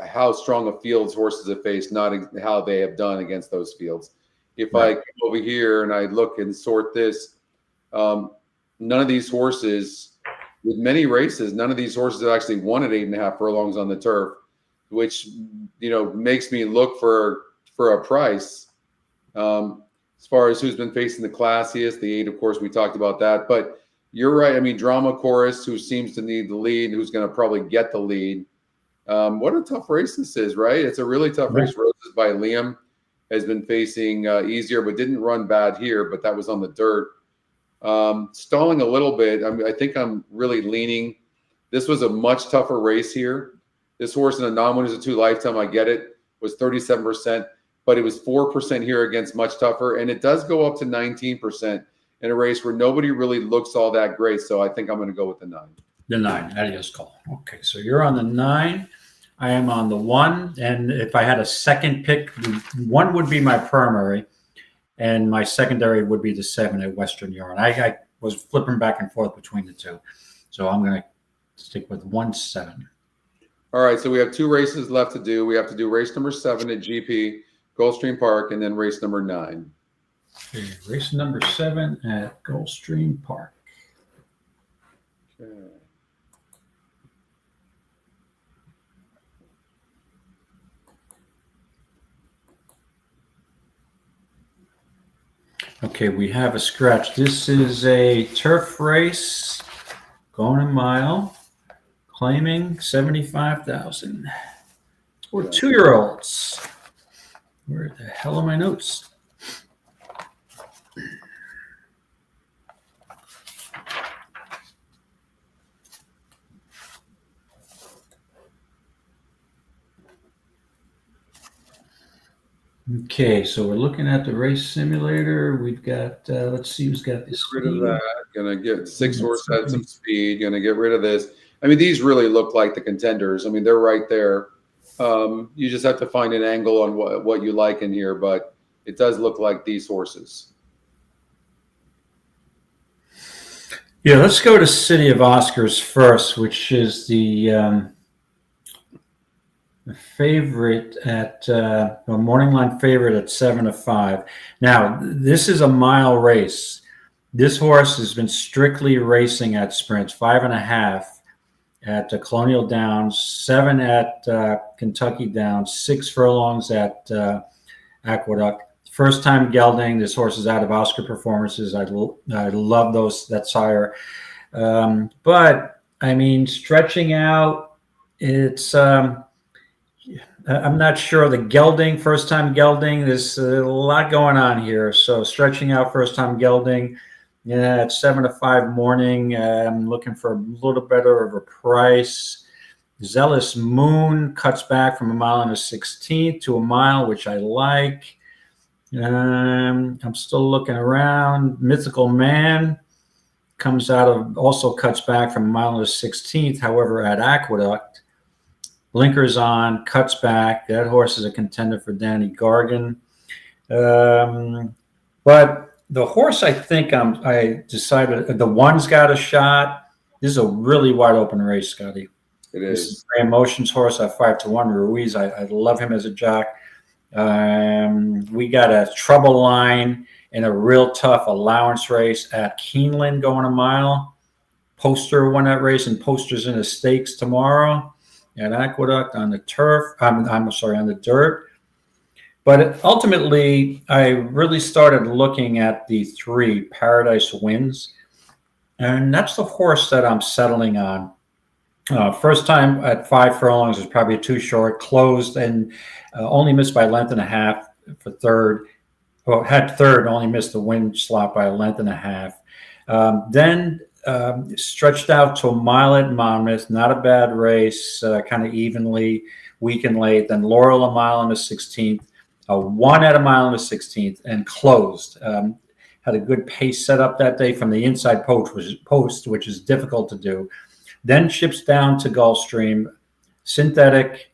how strong a field's horses have faced, not how they have done against those fields. If I come over here and I look and sort this, none of these horses, with many races, none of these horses have actually won at 8.5 furlongs on the turf, which makes me look for a price. As far as who's been facing the classiest, the 8, of course, we talked about that. But you're right. I mean, Drama Chorus, who seems to need the lead, who's going to probably get the lead. What a tough race this is, right? It's a really tough race. Roses by Liam has been facing easier, but didn't run bad here, but that was on the dirt. Stalling a little bit. I think I'm really leaning. This was a much tougher race here. This horse in a non-winners of 2 lifetime, I get it, was 37%, but it was 4% here against much tougher. And it does go up to 19% in a race where nobody really looks all that great. So I think I'm going to go with the 9. The 9, adios call. Okay, so you're on the 9. I am on the 1. And if I had a second pick, 1 would be my primary, and my secondary would be the 7 at Western Yarn. I was flipping back and forth between the 2. So I'm going to stick with 1-7. All right, so we have 2 races left to do. We have to do race number 7 at GP, Gulfstream Park, and then race number 9. Okay, race number 7 at Gulfstream Park. Okay. Okay, we have a scratch. This is a turf race, going a mile, claiming 75,000 for 2-year-olds. Where the hell are my notes? Okay, so we're looking at the race simulator. We've got, let's see who's got this. Get rid of that. Gonna get 6 horse had some speed. Gonna get rid of this. I mean, these really look like the contenders. I mean, they're right there. You just have to find an angle on what you like in here, but it does look like these horses. Yeah, let's go to City of Oscars first, which is the favorite at a morning line favorite at 7-5. Now, this is a mile race. This horse has been strictly racing at sprints, 5.5 at Colonial Downs, 7 at Kentucky Downs, 6 furlongs at Aqueduct. First time gelding. This horse is out of Oscar performances. I love that sire. But I mean, stretching out, it's I'm not sure. The gelding, first time gelding, there's a lot going on here. So stretching out first time gelding, yeah, at 7-5 morning. I'm looking for a little better of a price. Zealous Moon cuts back from 1.16 to a mile, which I like. I'm still looking around. Mythical Man comes out of, also cuts back from 1.16. However, at Aqueduct, blinkers on, cuts back. That horse is a contender for Danny Gargan. But the horse, I think I decided the 1's got a shot. This is a really wide open race, Scotty. It This is. is Graham Motion's horse at 5-1. Ruiz, I love him as a jock. We got a trouble line in a real tough allowance race at Keeneland going a mile. Poster won that race, and Poster's in the stakes tomorrow at Aqueduct on the turf. I'm sorry, on the dirt. But ultimately, I really started looking at the 3 Paradise Wins, and that's the horse that I'm settling on. First time at 5 furlongs is probably too short. Closed and only missed by 1.5 lengths for third. Well, had third, only missed the win slot by 1.5 lengths. Then stretched out to a mile at Monmouth. Not a bad race, kind of evenly, weak and late. Then Laurel a mile and a 16th. 1 at a mile and a 16th, and closed. Had a good pace set up that day from the inside post, which is difficult to do. Then ships down to Gulfstream. Synthetic,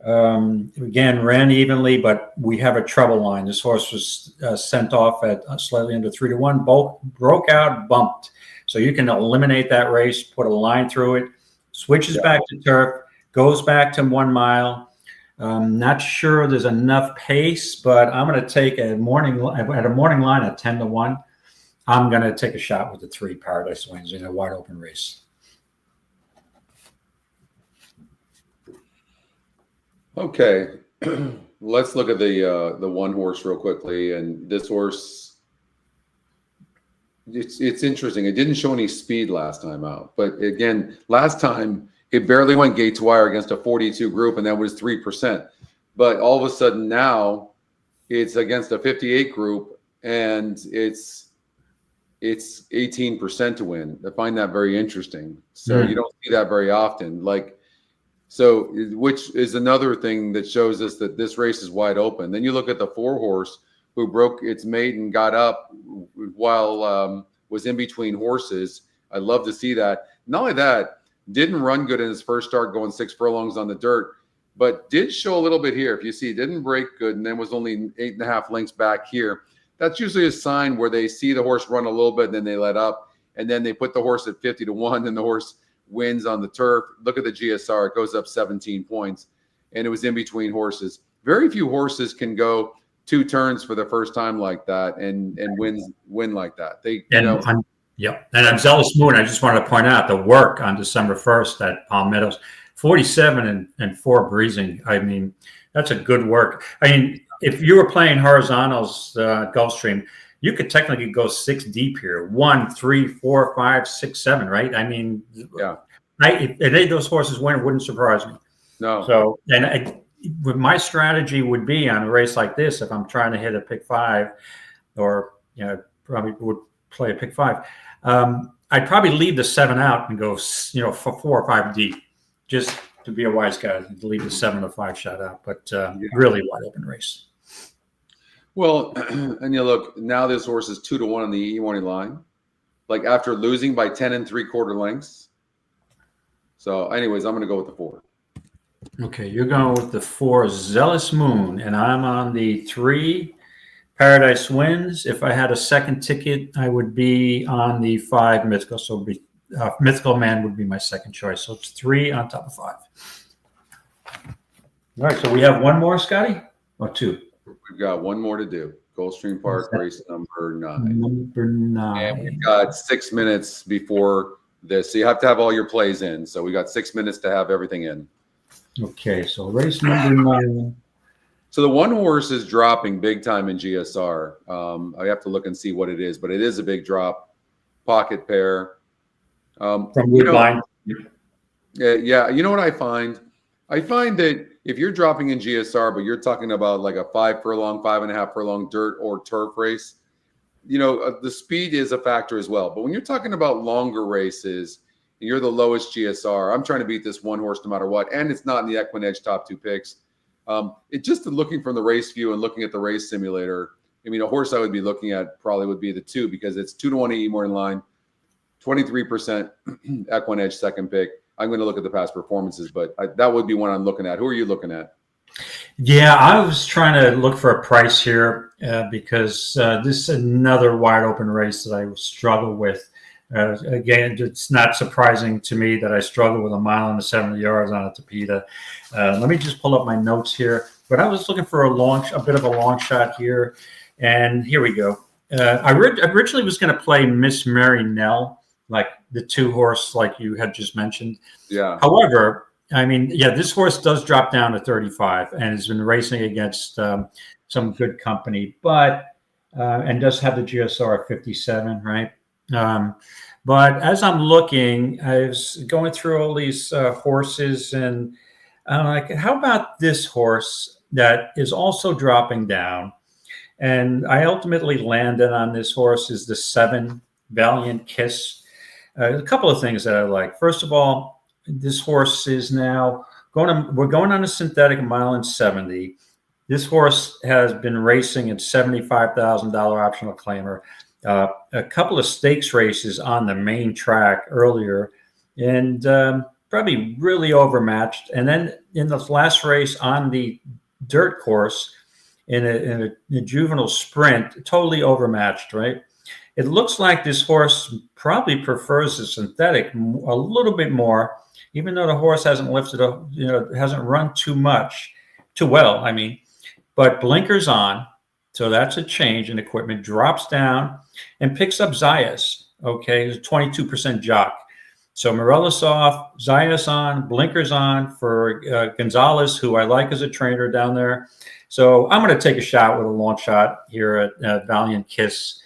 again, ran evenly, but we have a trouble line. This horse was sent off at slightly under 3-1, broke out, bumped. So you can eliminate that race, put a line through it, switches back to turf, goes back to 1 mile. Not sure there's enough pace, but I'm going to take at a morning line at 10-1. I'm going to take a shot with the 3 Paradise Wins in a wide open race. Okay, let's look at the 1 horse real quickly. And this horse, It's interesting. It didn't show any speed last time out, but again, last time it barely went gate to wire against a 42 group, and that was 3%. But all of a sudden now it's against a 58 group, and it's 18% to win. I find that very interesting. So you don't see that very often. Which is another thing that shows us that this race is wide open. Then you look at the 4-horse who broke its mate and got up while was in between horses. I love to see that. Not only that, didn't run good in his first start going 6 furlongs on the dirt, but did show a little bit here. If you see, didn't break good and then was only 8.5 lengths back here. That's usually a sign where they see the horse run a little bit and then they let up, and then they put the horse at 50-1 and the horse wins on the turf. Look at the GSR. It goes up 17 points, and it was in between horses. Very few horses can go 2 turns for the first time like that and win like that. And on Zealous Moon, I just wanted to point out the work on December 1st at Palm Meadows, 47 and 4 breezing. I mean, that's a good work. I mean, if you were playing horizontals, Gulfstream, you could technically go 6 deep here. 1, 3, 4, 5, 6, 7, right? I mean, yeah. If any of those horses win, it wouldn't surprise me. No. So, my strategy would be on a race like this, if I'm trying to hit a pick 5, or probably would play a pick 5, I'd probably leave the 7 out and go, for 4 or 5 deep, just to be a wise guy, to leave the 7 or 5 shot out. But really wide open race. Well, and you look, now this horse is 2-1 on the E morning line, like after losing by 10 3/4 lengths. So anyways, I'm going to go with the 4. Okay, you're going with the 4 Zealous Moon, and I'm on the 3 Paradise Winds. If I had a second ticket, I would be on the 5 Mythical. So it would be, Mythical Man would be my second choice. So it's 3 on top of 5. All right, so we have one more, Scotty, or 2? We've got one more to do. Gulfstream Park, race number 9. Number 9. And we've got 6 minutes before this. So you have to have all your plays in. So we got 6 minutes to have everything in. Okay, so race number 9. So the 1 horse is dropping big time in GSR. I have to look and see what it is, but it is a big drop. Pocket pair. From Woodbine. Yeah, you know what I find? I find that if you're dropping in GSR, but you're talking about like a 5 furlong, 5.5 furlong dirt or turf race, the speed is a factor as well. But when you're talking about longer races, and you're the lowest GSR, I'm trying to beat this 1 horse no matter what, and it's not in the EquinEdge top 2 picks. It just looking from the race view and looking at the race simulator. I mean, a horse I would be looking at probably would be the 2, because it's 2-1 E morning line, 23% EquinEdge second pick. I'm going to look at the past performances, but that would be one I'm looking at. Who are you looking at? Yeah, I was trying to look for a price here because this is another wide open race that I struggle with. Again, it's not surprising to me that I struggle with a mile and 70 yards on a Tapeta. Let me just pull up my notes here. But I was looking for a bit of a long shot here, and here we go. I originally was going to play Miss Mary Nell, like the 2 horse, like you had just mentioned. Yeah. However, I mean, this horse does drop down to 35 and has been racing against some good company, but and does have the GSR at 57, right? But as I'm looking, I was going through all these horses, and I'm like, how about this horse that is also dropping down? And I ultimately landed on this horse is the 7 Valiant Kiss. A couple of things that I like. First of all, this horse is now we're going on a synthetic mile and 70. This horse has been racing at $75,000 optional claimer. A couple of stakes races on the main track earlier, and probably really overmatched. And then in the last race on the dirt course in a juvenile sprint, totally overmatched, right? It looks like this horse probably prefers the synthetic a little bit more, even though the horse hasn't lifted up, hasn't run too well, I mean, but blinkers on. So that's a change in equipment, drops down and picks up Zayas. Okay, it's a 22% jock. So Morelos off, Zayas on, blinkers on for Gonzalez, who I like as a trainer down there. So I'm going to take a shot with a long shot here at Valiant Kiss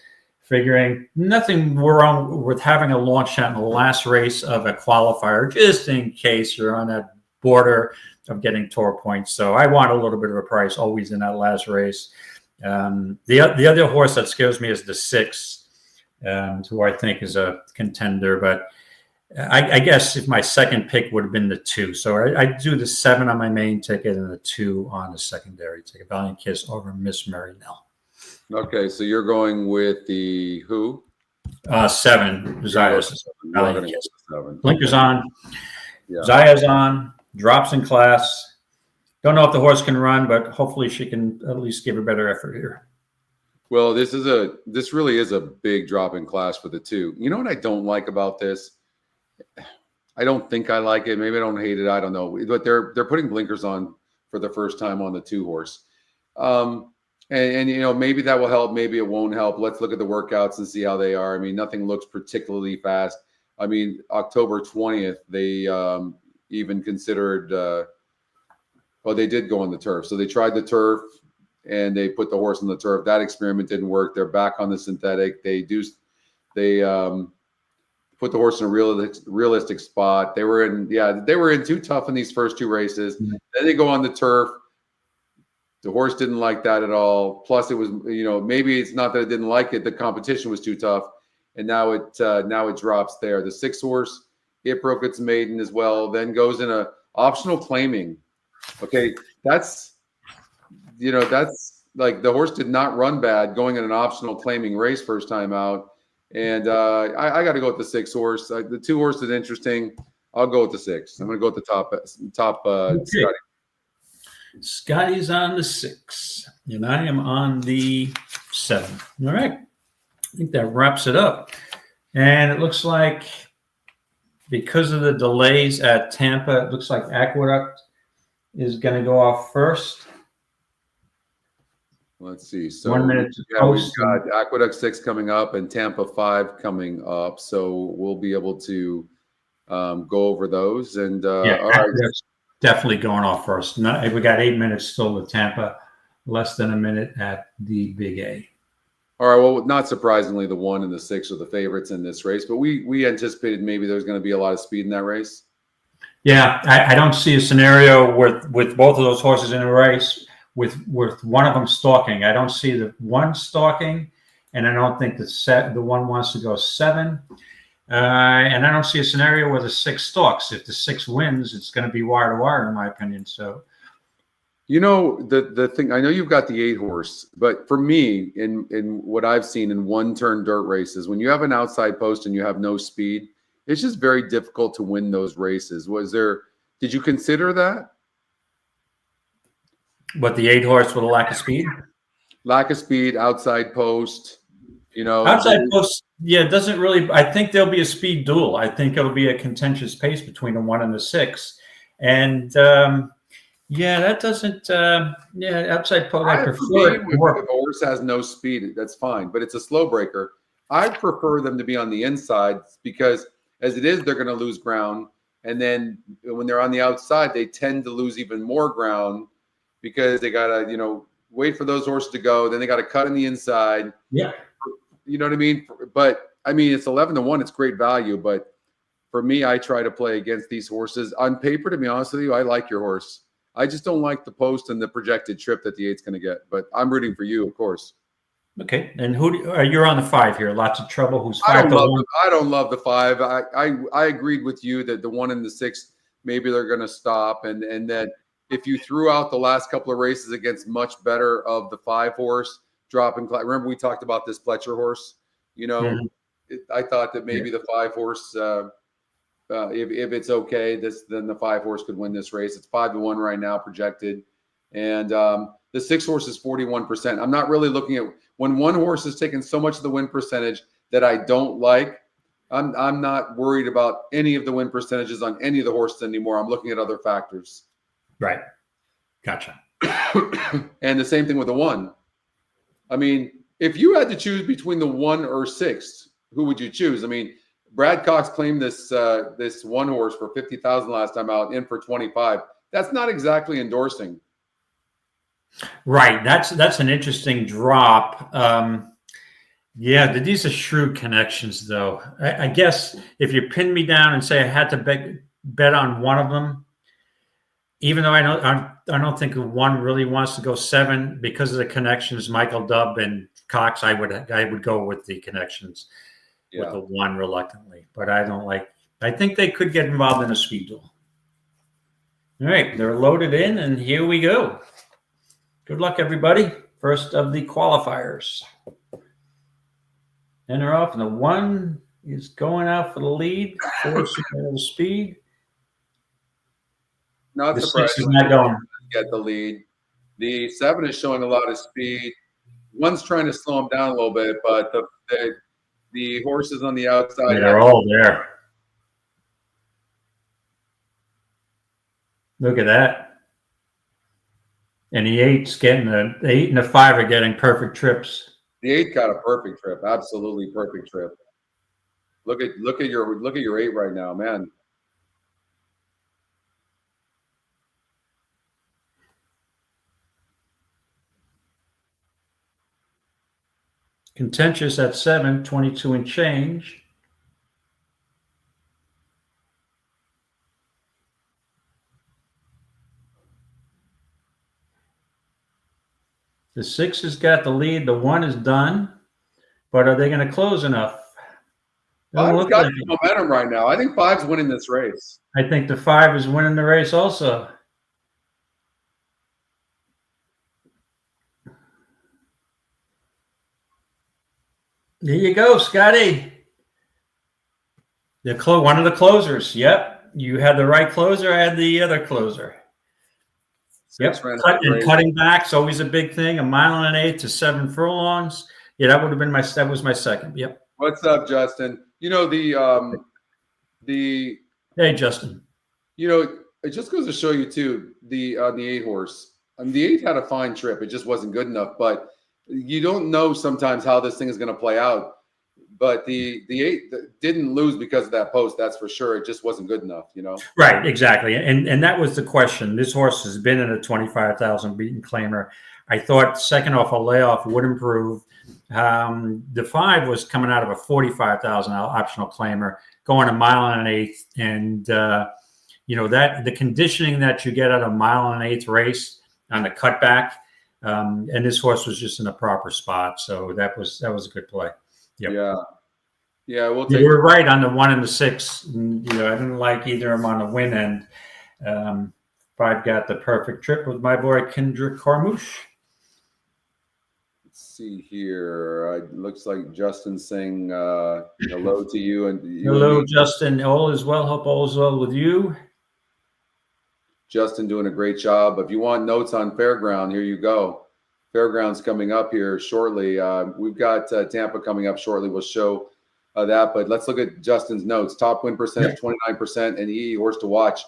figuring nothing wrong with having a long shot in the last race of a qualifier, just in case you're on that border of getting tour points. So I want a little bit of a price always in that last race. The other horse that scares me is the 6, who I think is a contender, but I guess if my second pick would have been the 2. So I do the 7 on my main ticket and the 2 on the secondary ticket. Valiant Kiss over Miss Mary Nell. Okay, so you're going with the who? 7. Zaya's Valiant Kiss. 7. Blinkers on. Yeah. Zaya's on. Drops in class. Don't know if the horse can run, but hopefully she can at least give a better effort here. Well, this really is a big drop in class for the 2. You know what I don't like about this? I don't think I like it. Maybe I don't hate it. I don't know. But they're putting blinkers on for the first time on the 2 horse. And you know, maybe that will help. Maybe it won't help. Let's look at the workouts and see how they are. I mean, nothing looks particularly fast. I mean, October 20th, they even considered, well, they did go on the turf. So they tried the turf and they put the horse on the turf. That experiment didn't work. They're back on the synthetic. They put the horse in a realistic spot. They were in too tough in these first 2 races. Mm-hmm. Then they go on the turf. The horse didn't like that at all. Plus, it was, you know, maybe it's not that it didn't like it. The competition was too tough, and now it drops there. The 6 horse, it broke its maiden as well. Then goes in a optional claiming. Okay, that's like the horse did not run bad going in an optional claiming race first time out. And I got to go with the 6 horse. The 2 horse is interesting. I'll go with the 6. I'm going to go with the top. Okay. Scotty. Scotty's on the 6, and I am on the 7. All right. I think that wraps it up. And it looks like because of the delays at Tampa, it looks like Aqueduct is going to go off first. Let's see. So 1 minute to post. We've got Aqueduct 6 coming up and Tampa 5 coming up. So we'll be able to go over those. And all right. Definitely going off first. We got 8 minutes still to Tampa, less than a minute at the Big A. All right. Well, not surprisingly, the 1 and the 6 are the favorites in this race, but we anticipated maybe there's going to be a lot of speed in that race. Yeah, I don't see a scenario with both of those horses in a race with one of them stalking. I don't see the 1 stalking, and I don't think the 1 wants to go 7. And I don't see a scenario where the 6 stalks. If the 6 wins, it's going to be wire to wire, in my opinion. So, you know, the thing, I know you've got the 8 horse, but for me, in what I've seen in 1-turn dirt races, when you have an outside post and you have no speed, it's just very difficult to win those races. Did you consider that? What, the 8 horse with a lack of speed? Lack of speed, outside post, you know. Outside post. Yeah, it doesn't really. I think there'll be a speed duel. I think it'll be a contentious pace between the 1 and the 6. And that doesn't. Outside post. I prefer it more. If a horse has no speed, that's fine. But it's a slow breaker. I prefer them to be on the inside because, as it is, they're going to lose ground. And then when they're on the outside, they tend to lose even more ground because they got to, wait for those horses to go. Then they got to cut in the inside. Yeah. You know what I mean? But I mean, it's 11-1. It's great value. But for me, I try to play against these horses on paper. To be honest with you, I like your horse. I just don't like the post and the projected trip that the 8's going to get. But I'm rooting for you, of course. Okay. And you're on the 5 here? Lots of trouble. Who's 5 to 1? I don't love the 5. I agreed with you that the 1 and the 6 maybe they're going to stop, and that if you threw out the last couple of races against much better of the 5 horse. Dropping. Remember, we talked about this Fletcher horse. I thought that maybe the 5 horse, if it's okay, then the 5 horse could win this race. It's 5-1 right now projected, and the 6 horse is 41%. I'm not really looking at when 1 horse is taking so much of the win percentage that I don't like. I'm not worried about any of the win percentages on any of the horses anymore. I'm looking at other factors. Right. Gotcha. And the same thing with the 1. I mean, if you had to choose between the 1 or 6, who would you choose? I mean, Brad Cox claimed this 1 horse for $50,000 last time out, in for 25. That's not exactly endorsing. Right. That's an interesting drop. Yeah, these are shrewd connections, though. I guess if you pin me down and say I had to bet on one of them, even though I don't think one really wants to go 7 because of the connections, Michael Dubb and Cox, I would go with the connections with the 1 reluctantly. But I don't like. I think they could get involved in a speed duel. All right, they're loaded in, and here we go. Good luck, everybody. First of the qualifiers. And they're off, and the 1 is going out for the lead. 4 super speed. Not The surprising. 6 is not going. Get the lead. The 7 is showing a lot of speed. 1's trying to slow him down a little bit, but the horses on the outside. They're all there. Look at that. And the 8's getting the 8 and the 5 are getting perfect trips. The 8 got a perfect trip, absolutely perfect trip. Look at your 8 right now, man. Contentious at 7, 22 and change. The 6 has got the lead. The 1 is done. But are they going to close enough? 5's got the momentum right now. I think 5's winning this race. I think the 5 is winning the race also. There you go, Scotty. One of the closers. Yep. You had the right closer. I had the other closer. Yep. Cutting back's always a big thing. 1 1/8 to 7 furlongs. Yeah, that would have been that was my second. Yep. What's up, Justin? You know, Hey, Justin. You know, it just goes to show you too, the 8 horse. The 8 had a fine trip. It just wasn't good enough. But you don't know sometimes how this thing is going to play out. But the 8 didn't lose because of that post. That's for sure. It just wasn't good enough, you know? Right, exactly. And that was the question. This horse has been in a 25,000 beaten claimer. I thought second off a layoff would improve. The 5 was coming out of a 45,000 optional claimer, going 1 1/8. And, you know, that the conditioning that you get at a 1 1/8 race on the cutback, and this horse was just in the proper spot. So that was a good play. Yep. Yeah. You were right on the 1 and the 6. You know, I didn't like either of them on the win end. 5 got the perfect trip with my boy Kendrick Carmouche. Let's see here. It looks like Justin saying hello to you and hello, Justin. All is well. Hope all is well with you. Justin doing a great job. If you want notes on Fairground, here you go. Fairground's coming up here shortly. We've got Tampa coming up shortly. We'll show that, but let's look at Justin's notes. Top win percentage, 29%, and EE horse to watch.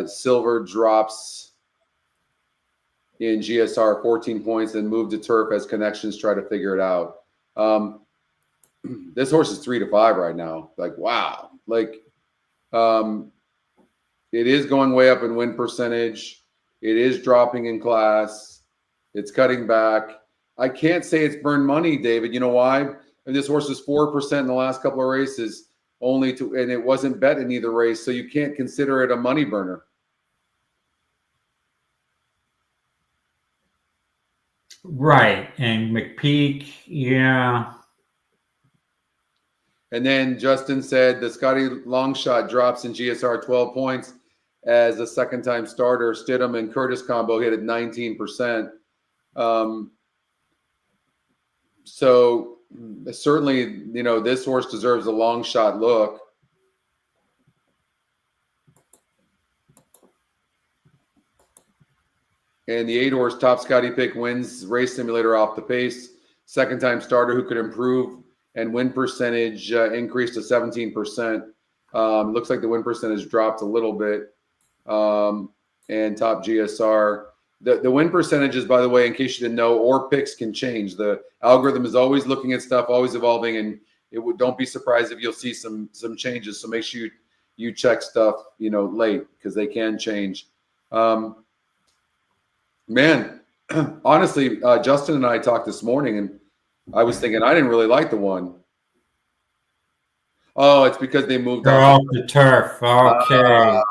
Silver drops in GSR 14 points and moved to turf as connections try to figure it out. This horse is 3 to 5 right now. Like, wow. Like, it is going way up in win percentage. It is dropping in class. It's cutting back. I can't say it's burned money, David. You know why? And this horse is 4% in the last couple of races, and it wasn't bet in either race, so you can't consider it a money burner. Right, and McPeak, yeah. And then Justin said the Scotty Longshot drops in GSR 12 points as a second-time starter. Stidham and Curtis combo hit at 19%. So certainly, you know, this horse deserves a long shot look. And the 8 horse Top Scotty pick wins race simulator off the pace. Second time starter who could improve, and win percentage increased to 17%. Looks like the win percentage dropped a little bit. And top GSR. The win percentages, by the way, in case you didn't know, or picks can change. The algorithm is always looking at stuff, always evolving, and don't be surprised if you'll see some changes. So make sure you check stuff, you know, late, because they can change. Man, honestly, Justin and I talked this morning, and I was thinking I didn't really like the one. Oh, it's because they moved They're off off the turf. Okay.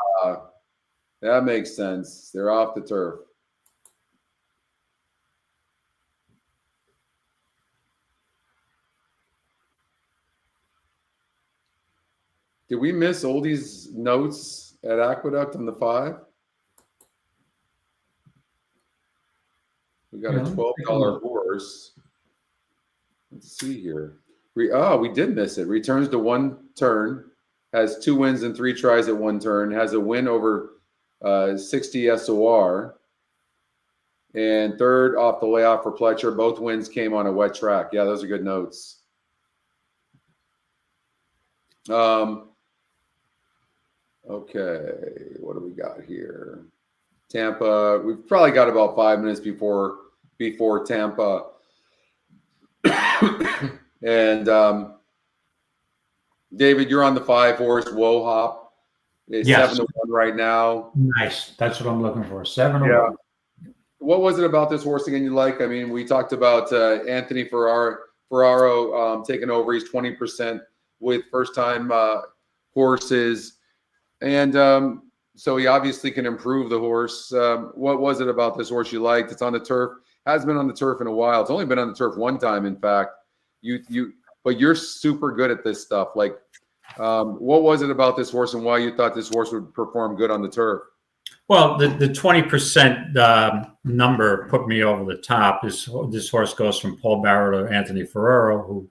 that makes sense. They're off the turf. Did we miss Oldie's notes at Aqueduct on the 5? We got a $12 horse. Let's see here. We did miss it. Returns to 1 turn, has 2 wins and 3 tries at 1 turn, has a win over 60 SOR, and 3rd off the layoff for Pletcher. Both wins came on a wet track. Yeah, those are good notes. Okay, what do we got here? Tampa. We've probably got about 5 minutes before Tampa. And David, you're on the 5 horse Woe Hop. It's Yes. 7-1 right now. Nice. That's what I'm looking for. 7-1. Yeah. What was it about this horse again you like? I mean, we talked about Anthony Ferraro taking over. He's 20% with first-time horses. And so he obviously can improve the horse. What was it about this horse you liked? It's on the turf. Has been on the turf in a while. It's only been on the turf 1 time, in fact. But you're super good at this stuff. Like, what was it about this horse and why you thought this horse would perform good on the turf? Well, the 20% number put me over the top. This horse goes from Paul Barrow to Anthony Ferraro, who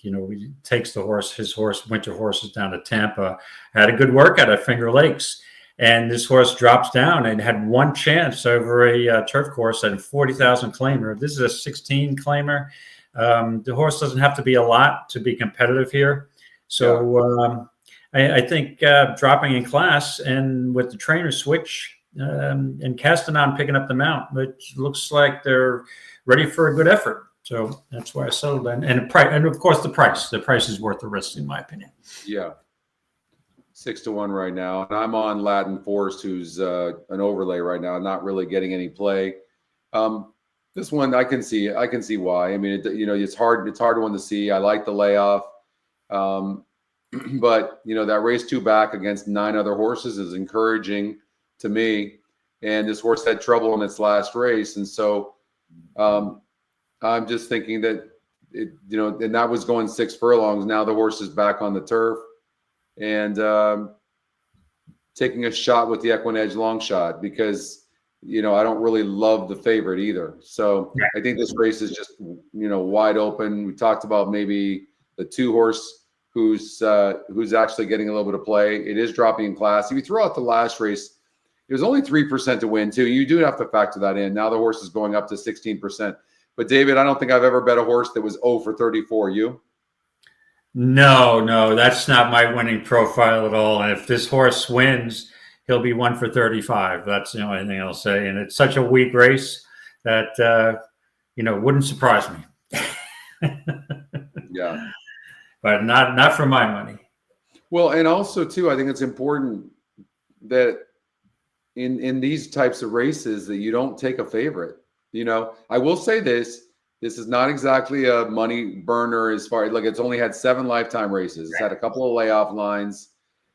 he takes his winter horses down to Tampa. Had a good workout at Finger Lakes, and this horse drops down and had 1 chance over a turf course at a 40,000 claimer. This is a 16 claimer. The horse doesn't have to be a lot to be competitive here. So I think dropping in class and with the trainer switch and Castanon picking up the mount, it looks like they're ready for a good effort. So that's why I settled on. And of course the price. The price is worth the risk, in my opinion. Yeah. 6-1 right now. And I'm on Latin Force, who's an overlay right now, not really getting any play. This one I can see why. I mean, it's hard one to see. I like the layoff. But that race 2 back against 9 other horses is encouraging to me. And this horse had trouble in its last race. And so I'm just thinking that and that was going 6 furlongs. Now the horse is back on the turf and taking a shot with the EquinEdge long shot because I don't really love the favorite either. So I think this race is just wide open. We talked about maybe the 2 horse who's actually getting a little bit of play. It is dropping in class. If you throw out the last race, it was only 3% to win too. You do have to factor that in. Now the horse is going up to 16%. But David, I don't think I've ever bet a horse that was 0 for 34. You? No, that's not my winning profile at all. And if this horse wins, he'll be 1 for 35. That's the only thing I'll say. And it's such a weak race that wouldn't surprise me. Yeah. But not for my money. Well, and also too, I think it's important that in these types of races that you don't take a favorite. I will say this is not exactly a money burner as far as it's only had 7 lifetime races. It's had a couple of layoff lines.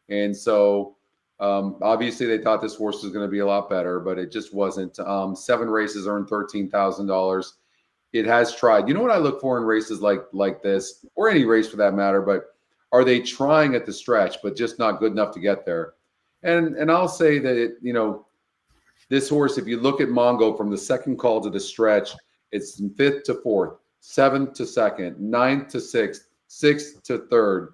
And so obviously they thought this horse was going to be a lot better, but it just wasn't. 7 races earned $13,000. It has tried. You know what I look for in races like this, or any race for that matter, but are they trying at the stretch, but just not good enough to get there? And I'll say that, this horse, if you look at Mongo from the second call to the stretch, it's 5th to 4th, 7th to 2nd, 9th to 6th, 6th to 3rd.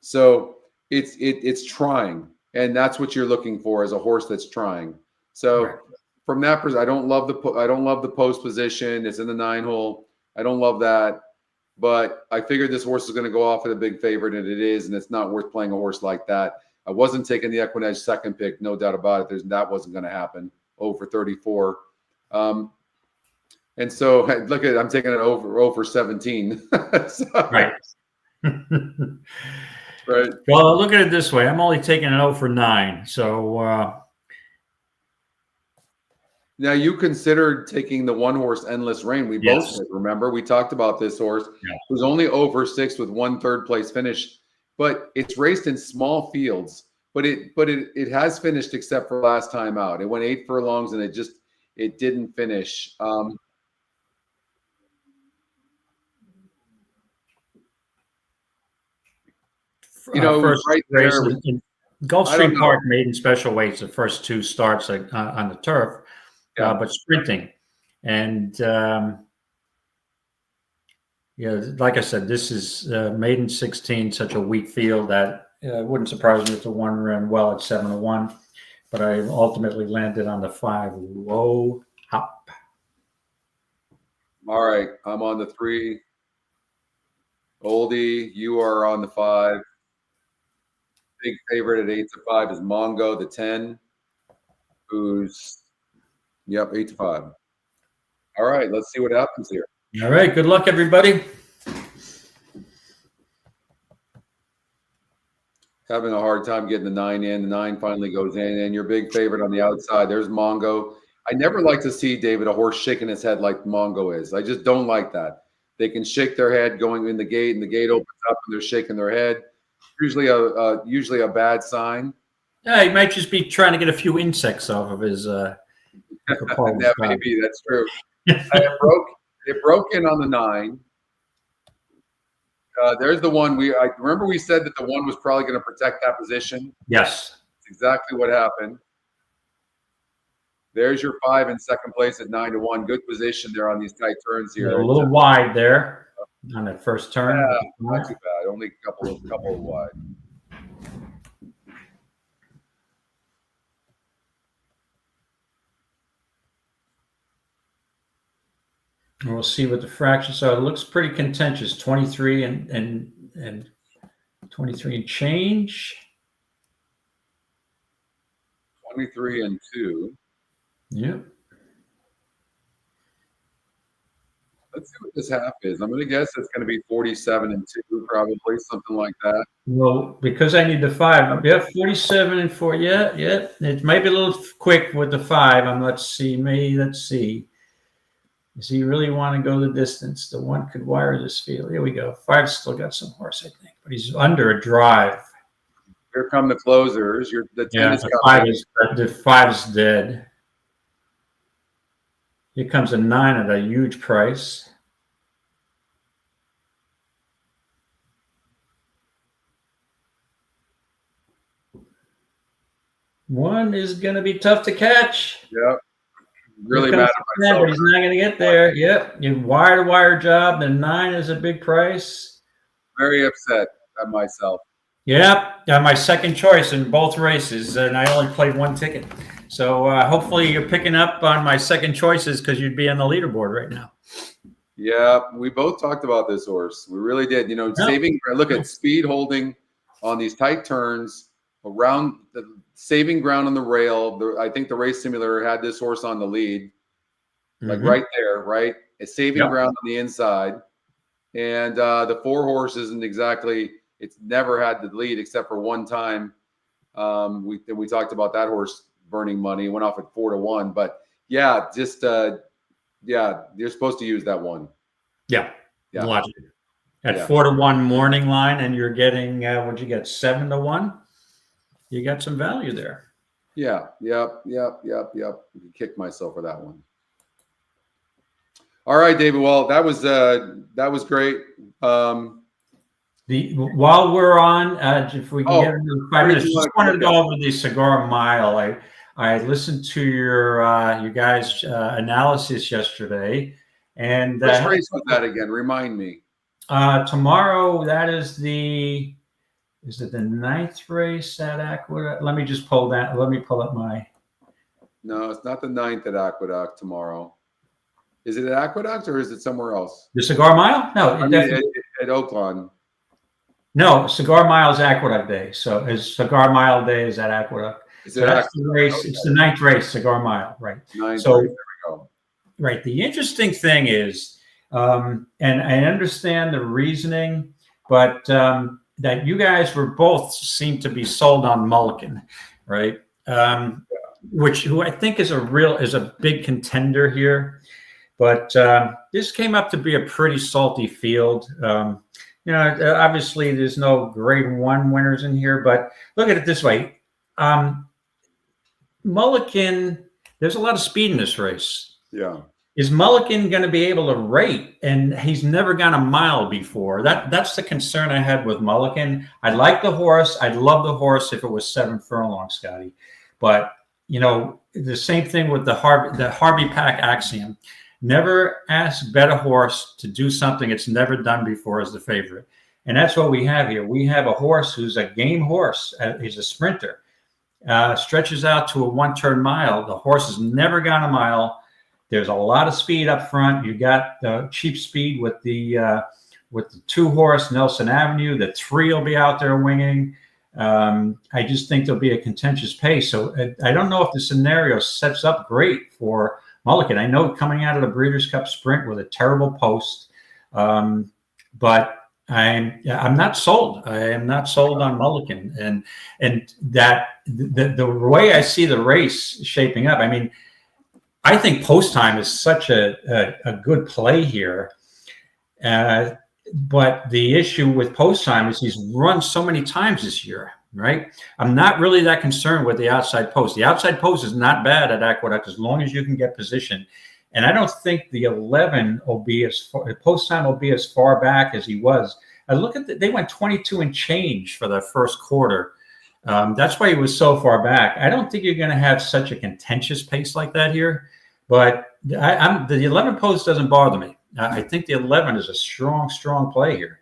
So it's trying, and that's what you're looking for as a horse that's trying. So from that perspective, I don't love the post position. It's in the 9 hole. I don't love that, but I figured this horse is going to go off at a big favorite, and it is, and it's not worth playing a horse like that. I wasn't taking the EquinEdge second pick, no doubt about it. That wasn't going to happen. 0 for 34. And so look at it, I'm taking it over 0 for 17. So, right. Right. Well, look at it this way. I'm only taking an 0 for 9. So Now you considered taking the one horse Endless Rain. We both Yes. did, remember? We talked about this horse. Yeah. It was only over 6 with 1 third place finish, but it's raced in small fields. But it has finished except for last time out. It went 8 furlongs and it didn't finish. First right race there. in Gulfstream Park made in special weights the first 2 starts on the turf, but sprinting. And like I said, this is maiden 16, such a weak field that it wouldn't surprise me if the one ran well at 7-1, but I ultimately landed on the 5 low hop. All right, I'm on the 3. Oldie, you are on the 5. Big favorite at 8-5 is Mongo, the 10, who's 8-5. All right, let's see what happens here. All right, good luck, everybody. Having a hard time getting the 9 in. The 9 finally goes in, and your big favorite on the outside. There's Mongo. I never like to see, David, a horse shaking his head like Mongo is. I just don't like that. They can shake their head going in the gate, and the gate opens up, and they're shaking their head. Usually a bad sign. Yeah, he might just be trying to get a few insects off of his. Yeah, maybe that's true. It broke in on the 9. There's the one I remember we said that the 1 was probably going to protect that position. Yes. That's exactly what happened. There's your 5 in second place at 9-1. Good position there on these tight turns here. A little wide there on that first turn. Yeah, not too bad. Only a couple of wide. And we'll see what the fractions are. It looks pretty contentious. 23 and 23 and change. 23 and 2. Yep. Let's see what this half is. I'm going to guess it's going to be 47 and 2, probably something like that. Well, because I need the 5. Yeah, 47 and 4. Yeah. It might be a little quick with the 5. Let's see. Does he really want to go the distance? The 1 could wire this field. Here we go. 5's still got some horse, I think, but he's under a drive. Here come the closers. The 10 the 5 is dead. Here comes a 9 at a huge price. One is going to be tough to catch. Yep. Really mad at myself. But he's not going to get there. Yep. You wire job. The 9 is a big price. Very upset at myself. Yep. My second choice in both races, and I only played 1 ticket. So hopefully you're picking up on my second choices because you'd be on the leaderboard right now. Yeah, we both talked about this horse. We really did. Look at speed holding on these tight turns, around the saving ground on the rail. I think the race simulator had this horse on the lead, like right there, right? It's saving ground on the inside. And the 4 horse isn't exactly, it's never had the lead except for one time. We talked about that horse burning money. It went off at 4-1, but you're supposed to use that 1. Yeah. Logic. At 4-1 morning line, and you're getting what'd you get, 7-1? You got some value there. Yeah. Yep. Kicked myself for that one. All right, David. Well, that was great. While we're on, if we can get another 5 minutes, just wanted to go over the Cigar Mile. I listened to your guys' analysis yesterday, and which race was that again? Remind me. Tomorrow, that is is it the 9th race at Aqueduct? Let me just pull that. Let me pull up my. No, it's not the 9th at Aqueduct tomorrow. Is it at Aqueduct or is it somewhere else? The Cigar Mile? No, at Oakland. No, Cigar Mile is Aqueduct Day. So Cigar Mile Day is at Aqueduct. So that's the race. Okay. It's the 9th race, Cigar Mile, right? 9th so race, there we go. Right. The interesting thing is, and I understand the reasoning, but that you guys were both seem to be sold on Mulligan, right? who I think is a big contender here. But this came up to be a pretty salty field. Obviously there's no grade 1 winners in here, but look at it this way. Mulligan, there's a lot of speed in this race. Yeah. Is Mulligan going to be able to rate? And he's never gone a mile before. That's the concern I had with Mulligan. I like the horse. I'd love the horse if it was 7 furlongs, Scotty. But, the same thing with the Harvey Pack axiom. Never ask bet a horse to do something it's never done before as the favorite. And that's what we have here. We have a horse who's a game horse. He's a sprinter. Stretches out to a 1-turn mile. The horse has never gone a mile. There's a lot of speed up front. You got the cheap speed with the 2-horse Nelson Avenue. The 3 will be out there winging. I just think there'll be a contentious pace. So I don't know if the scenario sets up great for Mulligan. I know coming out of the Breeders' Cup Sprint with a terrible post, but I'm not sold. I am not sold on Mulligan, and that the way I see the race shaping up. I mean, I think post time is such a good play here. But the issue with post time is he's run so many times this year, right? I'm not really that concerned with the outside post. The outside post is not bad at Aqueduct as long as you can get position. And I don't think the 11 will be post time will be as far back as he was. I look at they went 22 and change for the first quarter. That's why he was so far back. I don't think you're going to have such a contentious pace like that here, but the 11 post doesn't bother me. I think the 11 is a strong play here.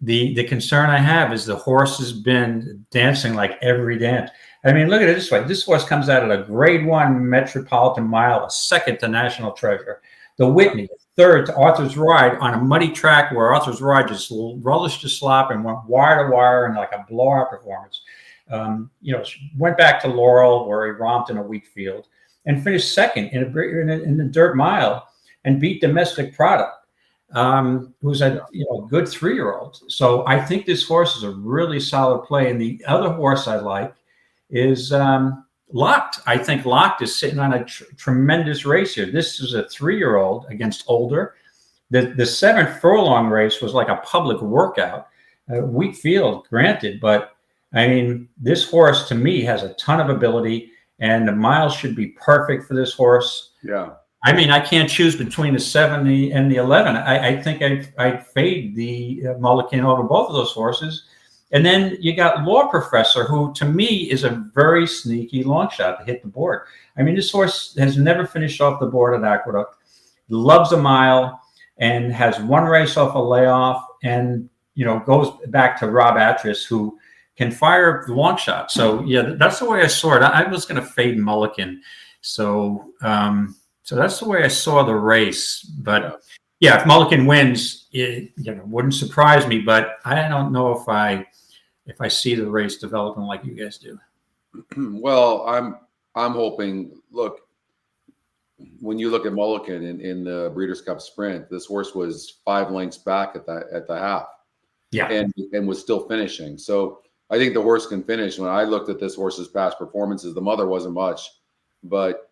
The concern I have is the horse has been dancing like every dance. I mean, look at it this way. This horse comes out at a grade 1 Metropolitan Mile, a second to National Treasure. The Whitney, third to Arthur's Ride on a muddy track where Arthur's Ride just relished the slop and went wire to wire in like a blowout performance. Went back to Laurel where he romped in a weak field and finished second in the dirt mile and beat Domestic Product, who's a good 3-year-old. So I think this horse is a really solid play. And the other horse I like is Locked. I think Locked is sitting on a tremendous race here. This is a 3-year-old against older. The 7 furlong race was like a public workout. Weak field, granted, but I mean, this horse to me has a ton of ability, and the miles should be perfect for this horse. Yeah. I mean, I can't choose between the 7 and the 11. I think I'd fade the Mulligan over both of those horses. And then you got Law Professor, who to me is a very sneaky long shot to hit the board. I mean, this horse has never finished off the board at Aqueduct, loves a mile, and has 1 race off a layoff, and goes back to Rob Atras, who can fire the long shot. So yeah, that's the way I saw it. I was going to fade Mulligan. So that's the way I saw the race. But yeah, if Mulligan wins, it wouldn't surprise me. But I don't know if I see the race developing like you guys do. Well, I'm hoping. Look, when you look at Mulligan in the Breeders' Cup Sprint, this horse was 5 lengths back at the half. Yeah, and was still finishing. So I think the horse can finish. When I looked at this horse's past performances, the mother wasn't much, but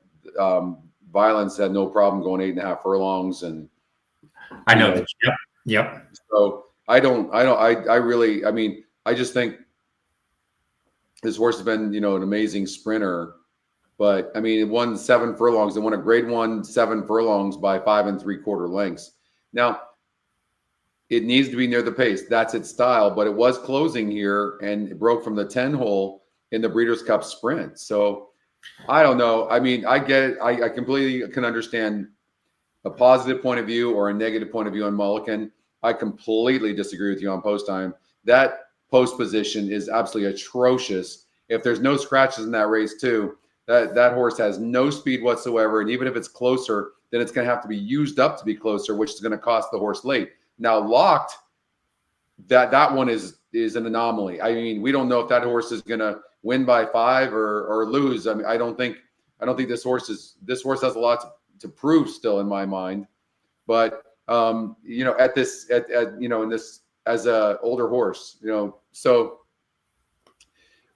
Violence had no problem going 8.5 furlongs, and I know that. Yep. So I just think this horse has been, an amazing sprinter, but I mean, it won 7 furlongs. It won a grade 1 7 furlongs by 5 3/4 lengths. Now, it needs to be near the pace. That's its style, but it was closing here, and it broke from the 10 hole in the Breeders' Cup Sprint. So I don't know. I mean, I get it. I completely can understand a positive point of view or a negative point of view on Mulligan. I completely disagree with you on post time. That post position is absolutely atrocious. If there's no scratches in that race too, that horse has no speed whatsoever. And even if it's closer, then it's going to have to be used up to be closer, which is going to cost the horse late. Now, Locked, that one is an anomaly. I mean, we don't know if that horse is going to win by 5 or lose. I mean, I don't think this horse has a lot to prove still in my mind. But in this as a older horse, so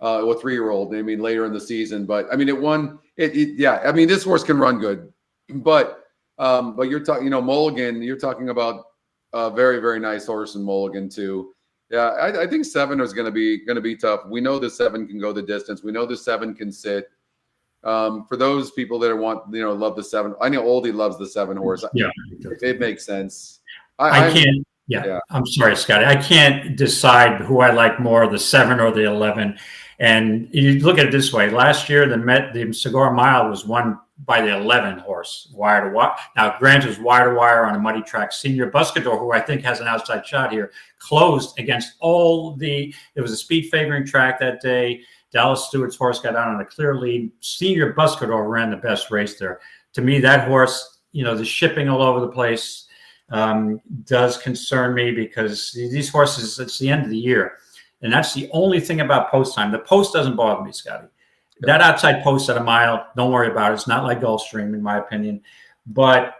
or 3-year-old. I mean, later in the season, but I mean, it won. Yeah. I mean, this horse can run good, but you're talking, Mulligan. You're talking about a very, very nice horse in Mulligan too. Yeah, I think 7 is going to be tough. We know the 7 can go the distance. We know the 7 can sit. For those people that love the 7, I know Oldie loves the 7 horse. Yeah, it makes sense. I can't. Yeah, I'm sorry, Scotty. I can't decide who I like more, the 7 or the 11. And you look at it this way: last year, the Cigar Mile was won by the 11 horse, wire to wire. Now, Grant is wire to wire on a muddy track. Senior Buscador, who I think has an outside shot here, closed against it was a speed favoring track that day. Dallas Stewart's horse got out on a clear lead. Senior Buscador ran the best race there. To me, that horse, the shipping all over the place does concern me, because these horses, it's the end of the year. And that's the only thing about post time. The post doesn't bother me, Scotty. That outside post at a mile, don't worry about it. It's not like Gulfstream, in my opinion. But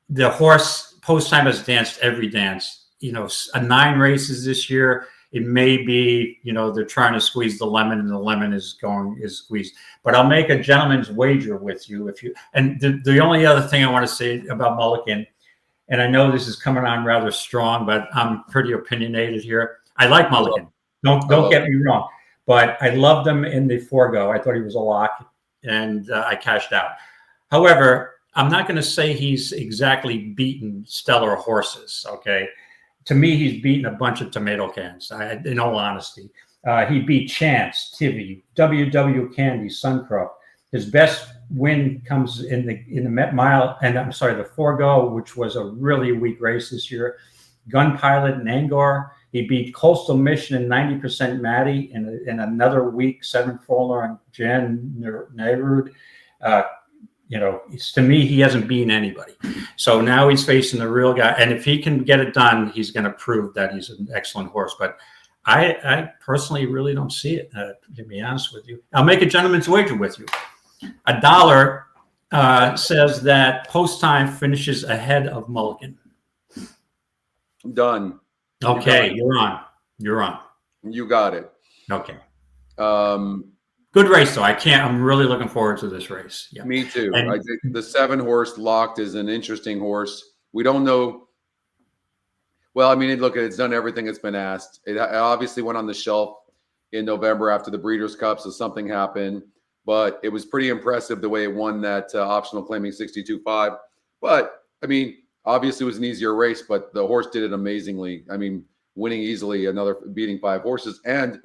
the horse post time has danced every dance. 9 races this year. It may be, they're trying to squeeze the lemon, and the lemon is squeezed. But I'll make a gentleman's wager with you And the only other thing I want to say about Mulligan, and I know this is coming on rather strong, but I'm pretty opinionated here. I like Mulligan. Don't get me wrong. But I loved him in the Forego. I thought he was a lock, and I cashed out. However, I'm not going to say he's exactly beaten stellar horses, okay? To me, he's beaten a bunch of tomato cans, in all honesty. He beat Chance, Tivy, WW Candy, Suncroft. His best win comes in the Met Mile, and I'm sorry, the Forego, which was a really weak race this year. Gun Pilot and Angor. He beat Coastal Mission and 90% Maddie in another week, 7 furlong Jan Nerud. To me, he hasn't beaten anybody. So now he's facing the real guy. And if he can get it done, he's going to prove that he's an excellent horse. But I personally really don't see it, to be honest with you. I'll make a gentleman's wager with you. $1 says that post time finishes ahead of Mulligan. Done. Okay, you're on. You got it. Okay. Good race, though. I'm really looking forward to this race. Yeah. Me too. I think the 7 horse Locked is an interesting horse. We don't know. Well, I mean, look, it's done everything it's been asked. It obviously went on the shelf in November after the Breeders' Cup, so something happened. But it was pretty impressive the way it won that optional claiming 62.5. But, I mean, obviously it was an easier race, but the horse did it amazingly. I mean, winning easily, beating 5 horses. And,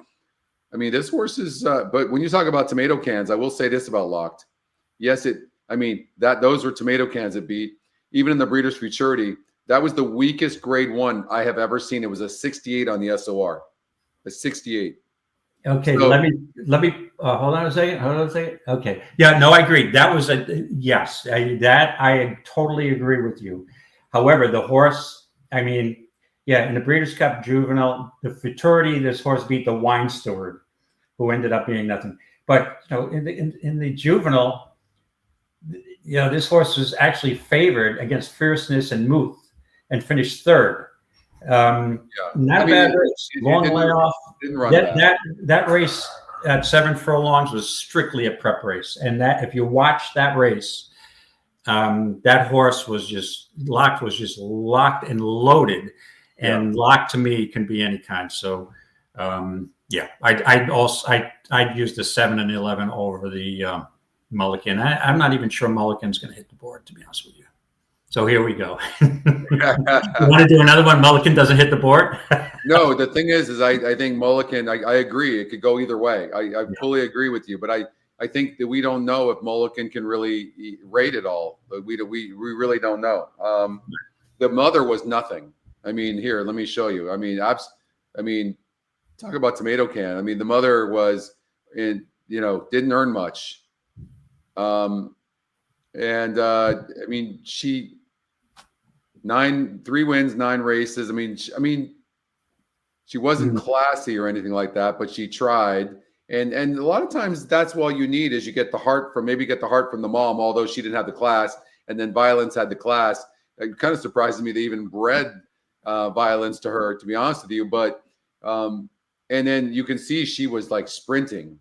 I mean, this horse is but when you talk about tomato cans, I will say this about Locked. Yes, those were tomato cans it beat. Even in the Breeders' Futurity, that was the weakest grade 1 I have ever seen. It was a 68 on the SOR. A 68. Okay, so, let me hold on a second. Okay. Yeah, no, I agree. That was yes. I totally agree with you. However, the horse, in the Breeders' Cup Juvenile, the Futurity, this horse beat the Wine Steward, who ended up being nothing. But in the Juvenile, this horse was actually favored against Fierceness and Muth and finished 3rd. Not a bad race. Long layoff. Didn't run that race at 7 furlongs was strictly a prep race, and that if you watch that race, that horse was just locked and loaded, and Locked to me can be any kind. So I'd use the 7 and the 11 over the Mulligan. I'm not even sure Mulligan's going to hit the board, to be honest with you. So here we go. You want to do another one? Mulligan doesn't hit the board? No, the thing is I think Mulligan, I agree. It could go either way. I fully agree with you, but I think that we don't know if Mulligan can really rate it all. But we really don't know. The mother was nothing. I mean, here, let me show you. I mean, talk about tomato can. I mean, the mother was didn't earn much. She 3 wins, 9 races. She wasn't classy or anything like that, but she tried. And a lot of times that's all you need is you get the heart from the mom, although she didn't have the class. And then Violence had the class. It kind of surprises me they even bred Violence to her, to be honest with you. But and then you can see she was like sprinting.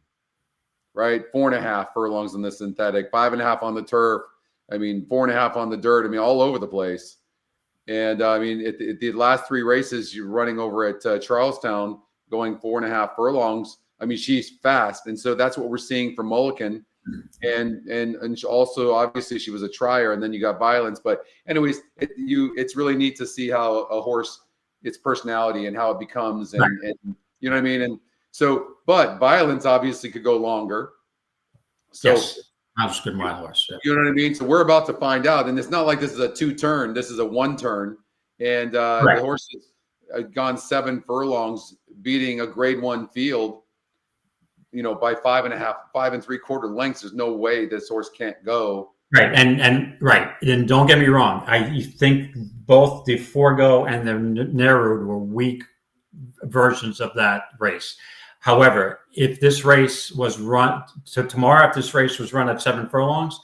right? 4.5 furlongs on the synthetic, 5.5 on the turf. I mean, 4.5 on the dirt. I mean, all over the place. And I mean, the last 3 races you're running over at Charlestown, going 4.5 furlongs. I mean, she's fast, and so that's what we're seeing from Mulligan. And also, obviously, she was a trier, and then you got Violence. But anyways, it's really neat to see how a horse, its personality and how it becomes, and you know what I mean. And so, but Violence obviously could go longer. So. Yes. That was a good mile horse. Yeah. You know what I mean? So we're about to find out. And it's not like this is a 2-turn. This is a 1-turn. And the horse has gone 7 furlongs, beating a grade 1 field, you know, by 5.5, 5 3/4 lengths. There's no way this horse can't go. Right. And don't get me wrong. I think both the Forgo and the Nerude were weak versions of that race. However, if this race was run, so tomorrow, if this race was run at 7 furlongs,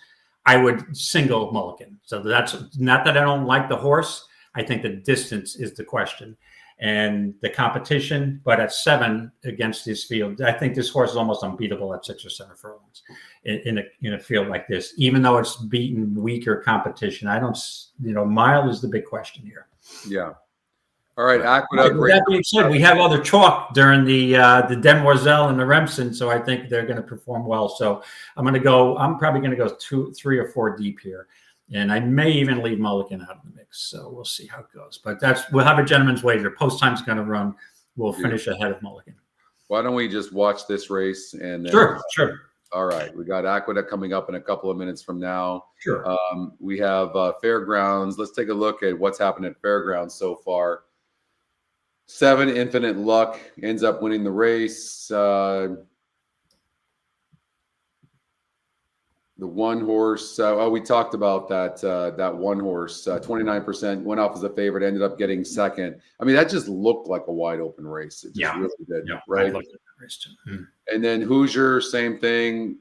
I would single Mulligan. So that's not that I don't like the horse. I think the distance is the question and the competition. But at 7 against this field, I think this horse is almost unbeatable at 6 or 7 furlongs in a field like this. Even though it's beaten weaker competition, I don't. You know, mile is the big question here. Yeah. All right, Aqueduct. With that being said, we have other chalk during the Demoiselle and the Remsen, so I think they're going to perform well. So I'm probably going to go 2, 3, or 4 deep here, and I may even leave Mulligan out of the mix. So we'll see how it goes. But we'll have a gentleman's wager. Post time's going to run. We'll finish ahead of Mulligan. Why don't we just watch this race and then, Sure. All right, we got Aqueduct coming up in a couple of minutes from now. Sure. We have Fairgrounds. Let's take a look at what's happened at Fairgrounds so far. 7, Infinite Luck ends up winning the race. The 1 horse. We talked about that 1 horse. 29% went off as a favorite, ended up getting 2nd. I mean, that just looked like a wide open race. It just really did, right? I looked at that race too. Mm-hmm. And then Hoosier, same thing.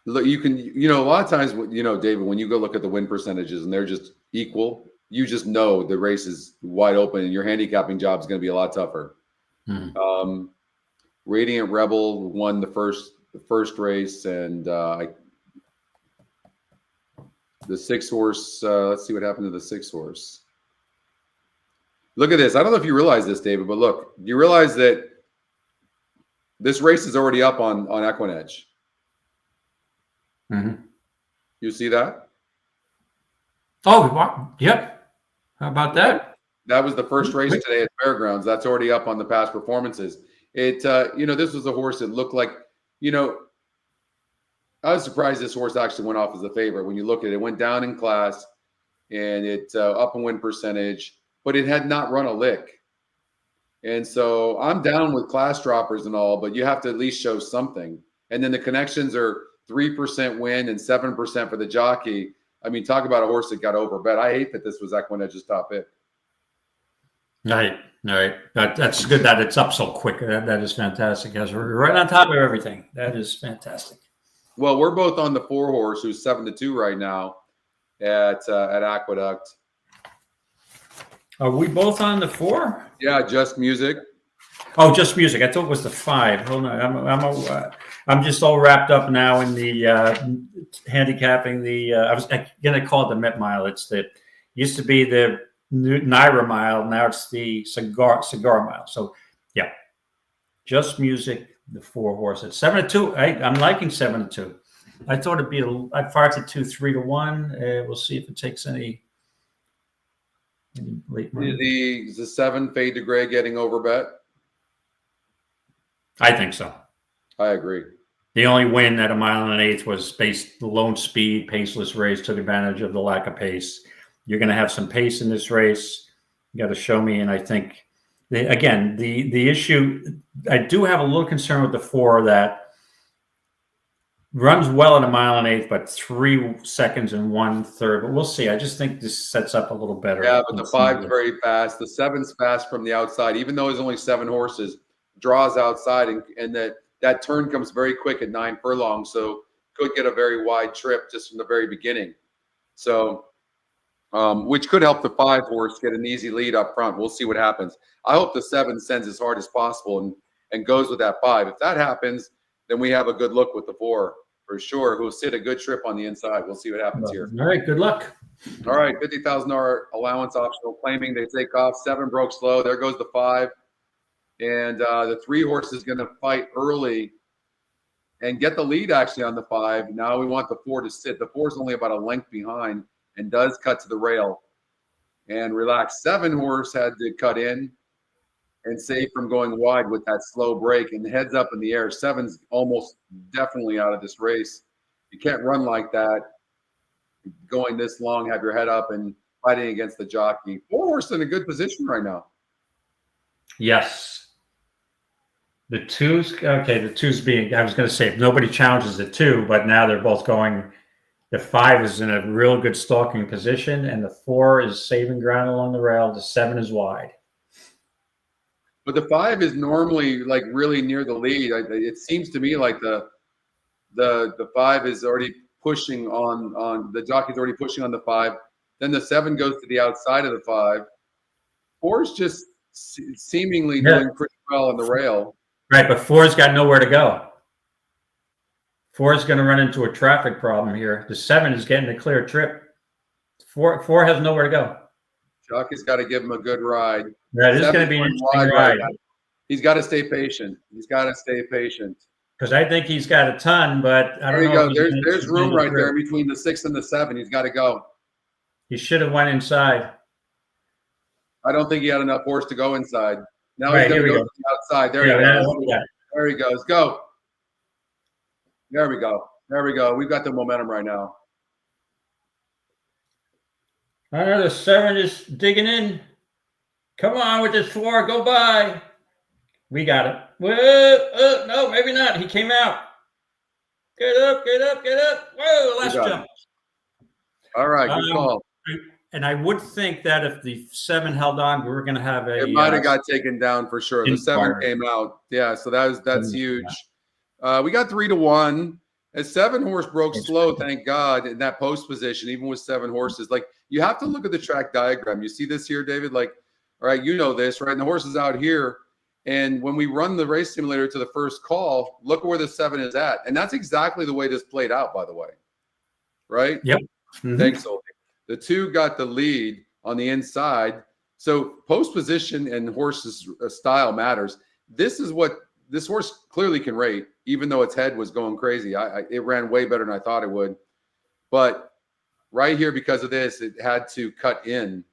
Look, a lot of times, David, when you go look at the win percentages and they're just equal, you just know the race is wide open and your handicapping job is going to be a lot tougher. Mm-hmm. Radiant Rebel won the first race, and the 6 horse. Let's see what happened to the 6 horse. Look at this. I don't know if you realize this, David, but look, you realize that this race is already up on EquinEdge. Mm-hmm. You see that? Oh, wow. Yep. How about that? That was the first race today at Fairgrounds. That's already up on the past performances. This was a horse that looked like, I was surprised this horse actually went off as a favorite. When you look at it, it went down in class and it up in win percentage, but it had not run a lick. And so I'm down with class droppers and all, but you have to at least show something. And then the connections are 3% win and 7% for the jockey. I mean, talk about a horse that got overbet. I hate that this was EquinEdge's top pick. Right. That's good that it's up so quick. That is fantastic, guys. We're right on top of everything. That is fantastic. Well, we're both on the 4 horse, who's 7-2 right now at Aqueduct. Are we both on the 4? Yeah, Just Music. Oh, Just Music. I thought it was the 5. Hold on. I'm just all wrapped up now in the handicapping. I was going to call it the Met Mile. Used to be the Naira Mile. Now it's the Cigar Mile. So, yeah, Just Music, the 4 horse at 7-2. I'm liking 7-2. I thought it'd be I'd fire it to 2-3-1. We'll see if it takes any late money. Is the 7 Fade to Gray getting overbet? I think so. I agree. The only win at 1 1/8 was based lone speed, paceless race, took advantage of the lack of pace. You're going to have some pace in this race. You got to show me. And I think, the issue, I do have a little concern with the 4 that runs well at 1 1/8, but 3 seconds and 1/3. But we'll see. I just think this sets up a little better. Yeah, but the 5's very fast. The 7's fast from the outside, even though there's only 7 horses. Draws outside, and that turn comes very quick at 9 furlongs, so could get a very wide trip just from the very beginning. So which could help the 5 horse get an easy lead up front. We'll see what happens. I hope the 7 sends as hard as possible and goes with that 5. If that happens, then we have a good look with the 4 for sure, who'll sit a good trip on the inside. We'll see what happens here. All right, good luck. All right, $50,000 allowance optional claiming. They take off. 7 broke slow. There goes the 5. And the 3 horse is going to fight early and get the lead actually on the 5. Now we want the 4 to sit. The 4 is only about a length behind and does cut to the rail and relax. 7 horse had to cut in and save from going wide with that slow break and heads up in the air. 7's almost definitely out of this race. You can't run like that, going this long, have your head up and fighting against the jockey. 4 horse in a good position right now. Yes. The 2's, okay, the 2's being, I was going to say, if nobody challenges the 2, but now they're both going, the 5 is in a real good stalking position, and the 4 is saving ground along the rail. The 7 is wide. But the 5 is normally like really near the lead. It seems to me like the 5 is already pushing on the jockey's already pushing on the 5. Then the 7 goes to the outside of the 5. 4 is just seemingly doing pretty well on the rail. Right, but 4's got nowhere to go. 4 is going to run into a traffic problem here. The 7 is getting a clear trip. 4 has nowhere to go. Jockey's got to give him a good ride. Yeah, this is going to be an interesting ride. He's got to stay patient. He's got to stay patient. Because I think he's got a ton, but I don't know. There you go. There's room right there between the 6 and the 7. He's got to go. He should have went inside. I don't think he had enough horse to go inside. Now Right, he's going to here go we to the outside. There Yeah, he goes. yeah. There he goes. Go. There we go. There we go. We've got the momentum right now. The 7 is digging in. Come on with this 4. Go by. We got it. Whoa, no, maybe not. He came out. Get up, get up, get up. Whoa, last jump. All right, good call. And I would think that if the 7 held on, we were going to have a. It might have got taken down for sure. The 7 came out. Yeah, so that's huge. We got 3-1. As 7 horse broke slow, thank God, in that post position, even with 7 horses. Like, you have to look at the track diagram. You see this here, David? Like, all right, you know this, right? And the horse is out here. And when we run the race simulator to the first call, look where the 7 is at. And that's exactly the way this played out, by the way. Right? Yep. Mm-hmm. Thanks, Oldie. The 2 got the lead on the inside. So post position and horse's style matters. This is what this horse clearly can rate, even though its head was going crazy. It ran way better than I thought it would. But right here, because of this, it had to cut in.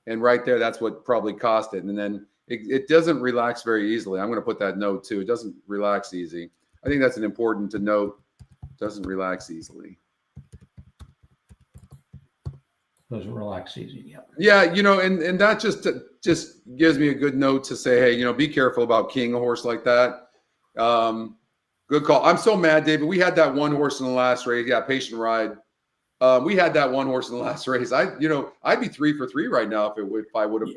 And right there, that's what probably cost it. And then it doesn't relax very easily. I'm going to put that note too. It doesn't relax easy. I think that's an important to note. It doesn't relax easily. Doesn't relax easy. Yeah. Yeah, you know, and that just gives me a good note to say, hey, you know, be careful about keying a horse like that. Good call. I'm so mad, David. We had that 1 horse in the last race. Yeah, patient ride. We had that 1 horse in the last race. I'd be 3 for 3 right now if I would have.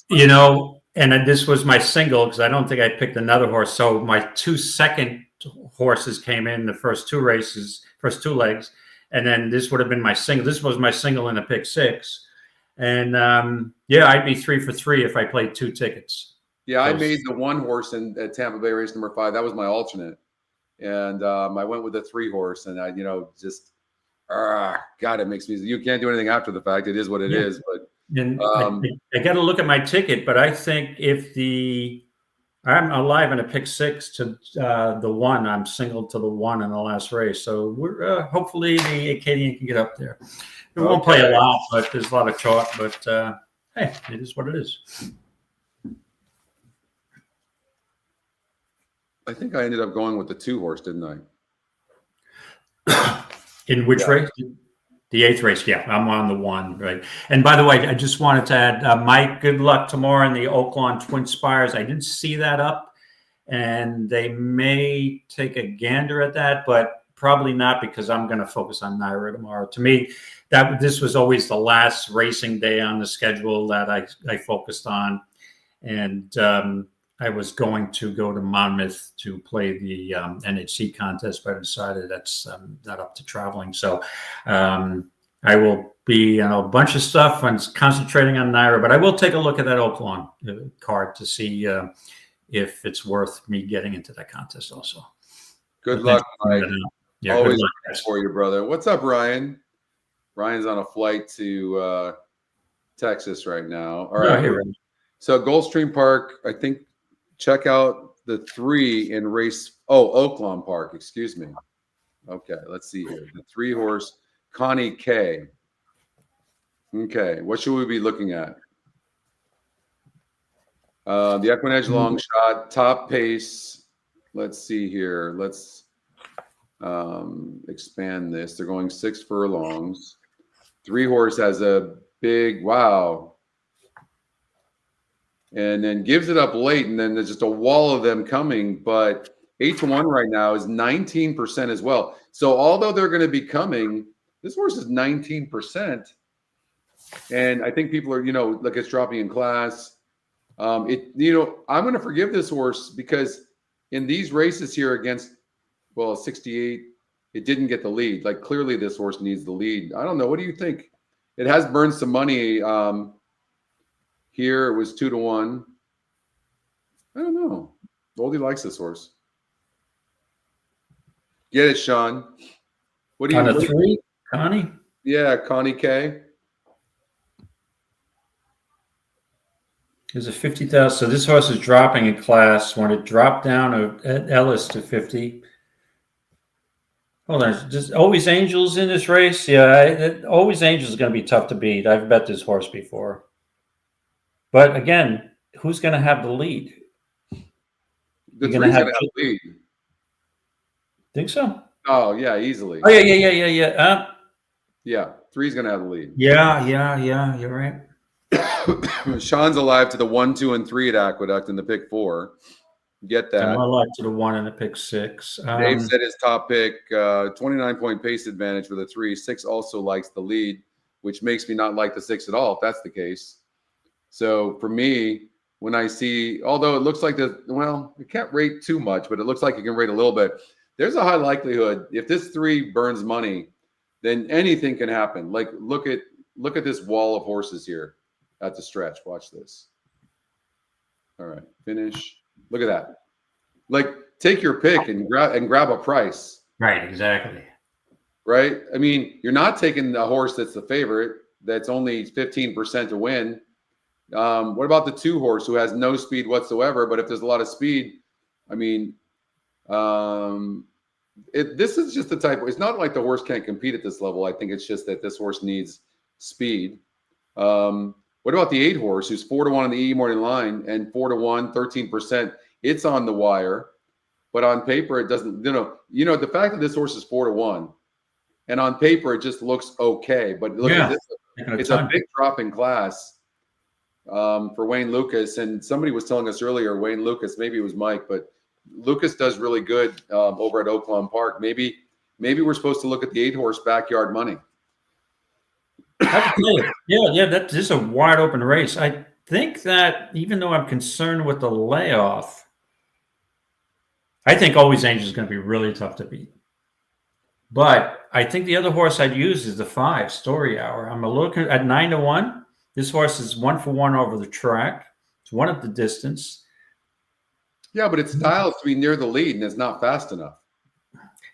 You know, and this was my single because I don't think I picked another horse. So my 2 second horses came in the first 2 races, first 2 legs. And then this would have been my single. This was my single in a pick 6. And yeah, I'd be 3 for 3 if I played 2 tickets. Yeah, I made the 1 horse at Tampa Bay race number 5. That was my alternate. And I went with the 3 horse. And God, it makes me, you can't do anything after the fact. It is what it is. But and I got to look at my ticket. But I think if I'm alive in a pick 6 to the 1. I'm singled to the 1 in the last race. So we're hopefully the Acadian can get up there. We won't play a lot, but there's a lot of chalk. But hey, it is what it is. I think I ended up going with the 2 horse, didn't I? In which race? The 8th race. Yeah, I'm on the 1. Right. And by the way, I just wanted to add, Mike, good luck tomorrow in the Oaklawn Twin Spires. I didn't see that up, and they may take a gander at that, but probably not because I'm going to focus on Naira tomorrow. To me, this was always the last racing day on the schedule that I focused on, and I was going to go to Monmouth to play the NHC contest, but I decided that's not up to traveling. So I will be a bunch of stuff and concentrating on Naira, but I will take a look at that Oaklawn card to see if it's worth me getting into that contest also. Good luck, Mike. Yeah, always good luck, looking for you, brother. What's up, Ryan? Ryan's on a flight to Texas right now. All right. So Gulfstream Park, I think, check out the 3 in race. Oh, Oaklawn Park, excuse me. Okay, let's see here. The 3-horse Connie K. Okay, what should we be looking at? The EquinEdge long shot, top pace. Let's see here. Let's expand this. They're going 6 furlongs. 3-horse has a big wow. And then gives it up late, and then there's just a wall of them coming. But 8-1 right now is 19% as well. So although they're going to be coming, this horse is 19%. And I think people are, like it's dropping in class. I'm going to forgive this horse because in these races here against, 68, it didn't get the lead. Like clearly this horse needs the lead. I don't know. What do you think? It has burned some money. Here it was 2-1. I don't know. Goldie likes this horse. Get it, Sean. What do you on a 3, Connie? Yeah, Connie K. There's a 50,000. So this horse is dropping in class. When it dropped down at Ellis to 50. Hold on. Just Always Angels in this race? Yeah, Always Angels is going to be tough to beat. I've bet this horse before. But again, who's going to have the lead? The 3's going to have the lead. Think so? Oh, yeah, easily. Oh, yeah. Yeah, 3's going to have the lead. Yeah. You're right. Sean's alive to the 1, 2, and 3 at Aqueduct in the pick 4. Get that. I'm alive to the 1 and the pick 6. Dave said his top pick, 29-point pace advantage for the 3. 6 also likes the lead, which makes me not like the 6 at all, if that's the case. So for me, when I see, although it looks like it can't rate too much, but it looks like it can rate a little bit. There's a high likelihood if this 3 burns money, then anything can happen. Like look at this wall of horses here at the stretch. Watch this. All right, finish. Look at that. Like take your pick and grab a price. Right, exactly. Right? I mean, you're not taking the horse that's the favorite, that's only 15% to win. What about the 2-horse who has no speed whatsoever? But if there's a lot of speed, I mean, this is just the type. It's not like the horse can't compete at this level. I think it's just that this horse needs speed. What about the 8-horse who's 4-1 on the E morning line and 4-1, 13%? It's on the wire, but on paper it doesn't. The fact that this horse is 4-1, and on paper it just looks okay. But look at this. It's a big drop in class. For Wayne Lucas, and somebody was telling us earlier, Wayne Lucas, maybe it was Mike, but Lucas does really good over at Oaklawn Park. Maybe we're supposed to look at the 8-horse backyard money. Yeah, that is a wide open race. I think that even though I'm concerned with the layoff, I think Always Angels is going to be really tough to beat. But I think the other horse I'd use is the 5, Story Hour. I'm looking at 9-1. This horse is 1 for 1 over the track. It's 1 at the distance. Yeah, but it's styled to be near the lead, and it's not fast enough.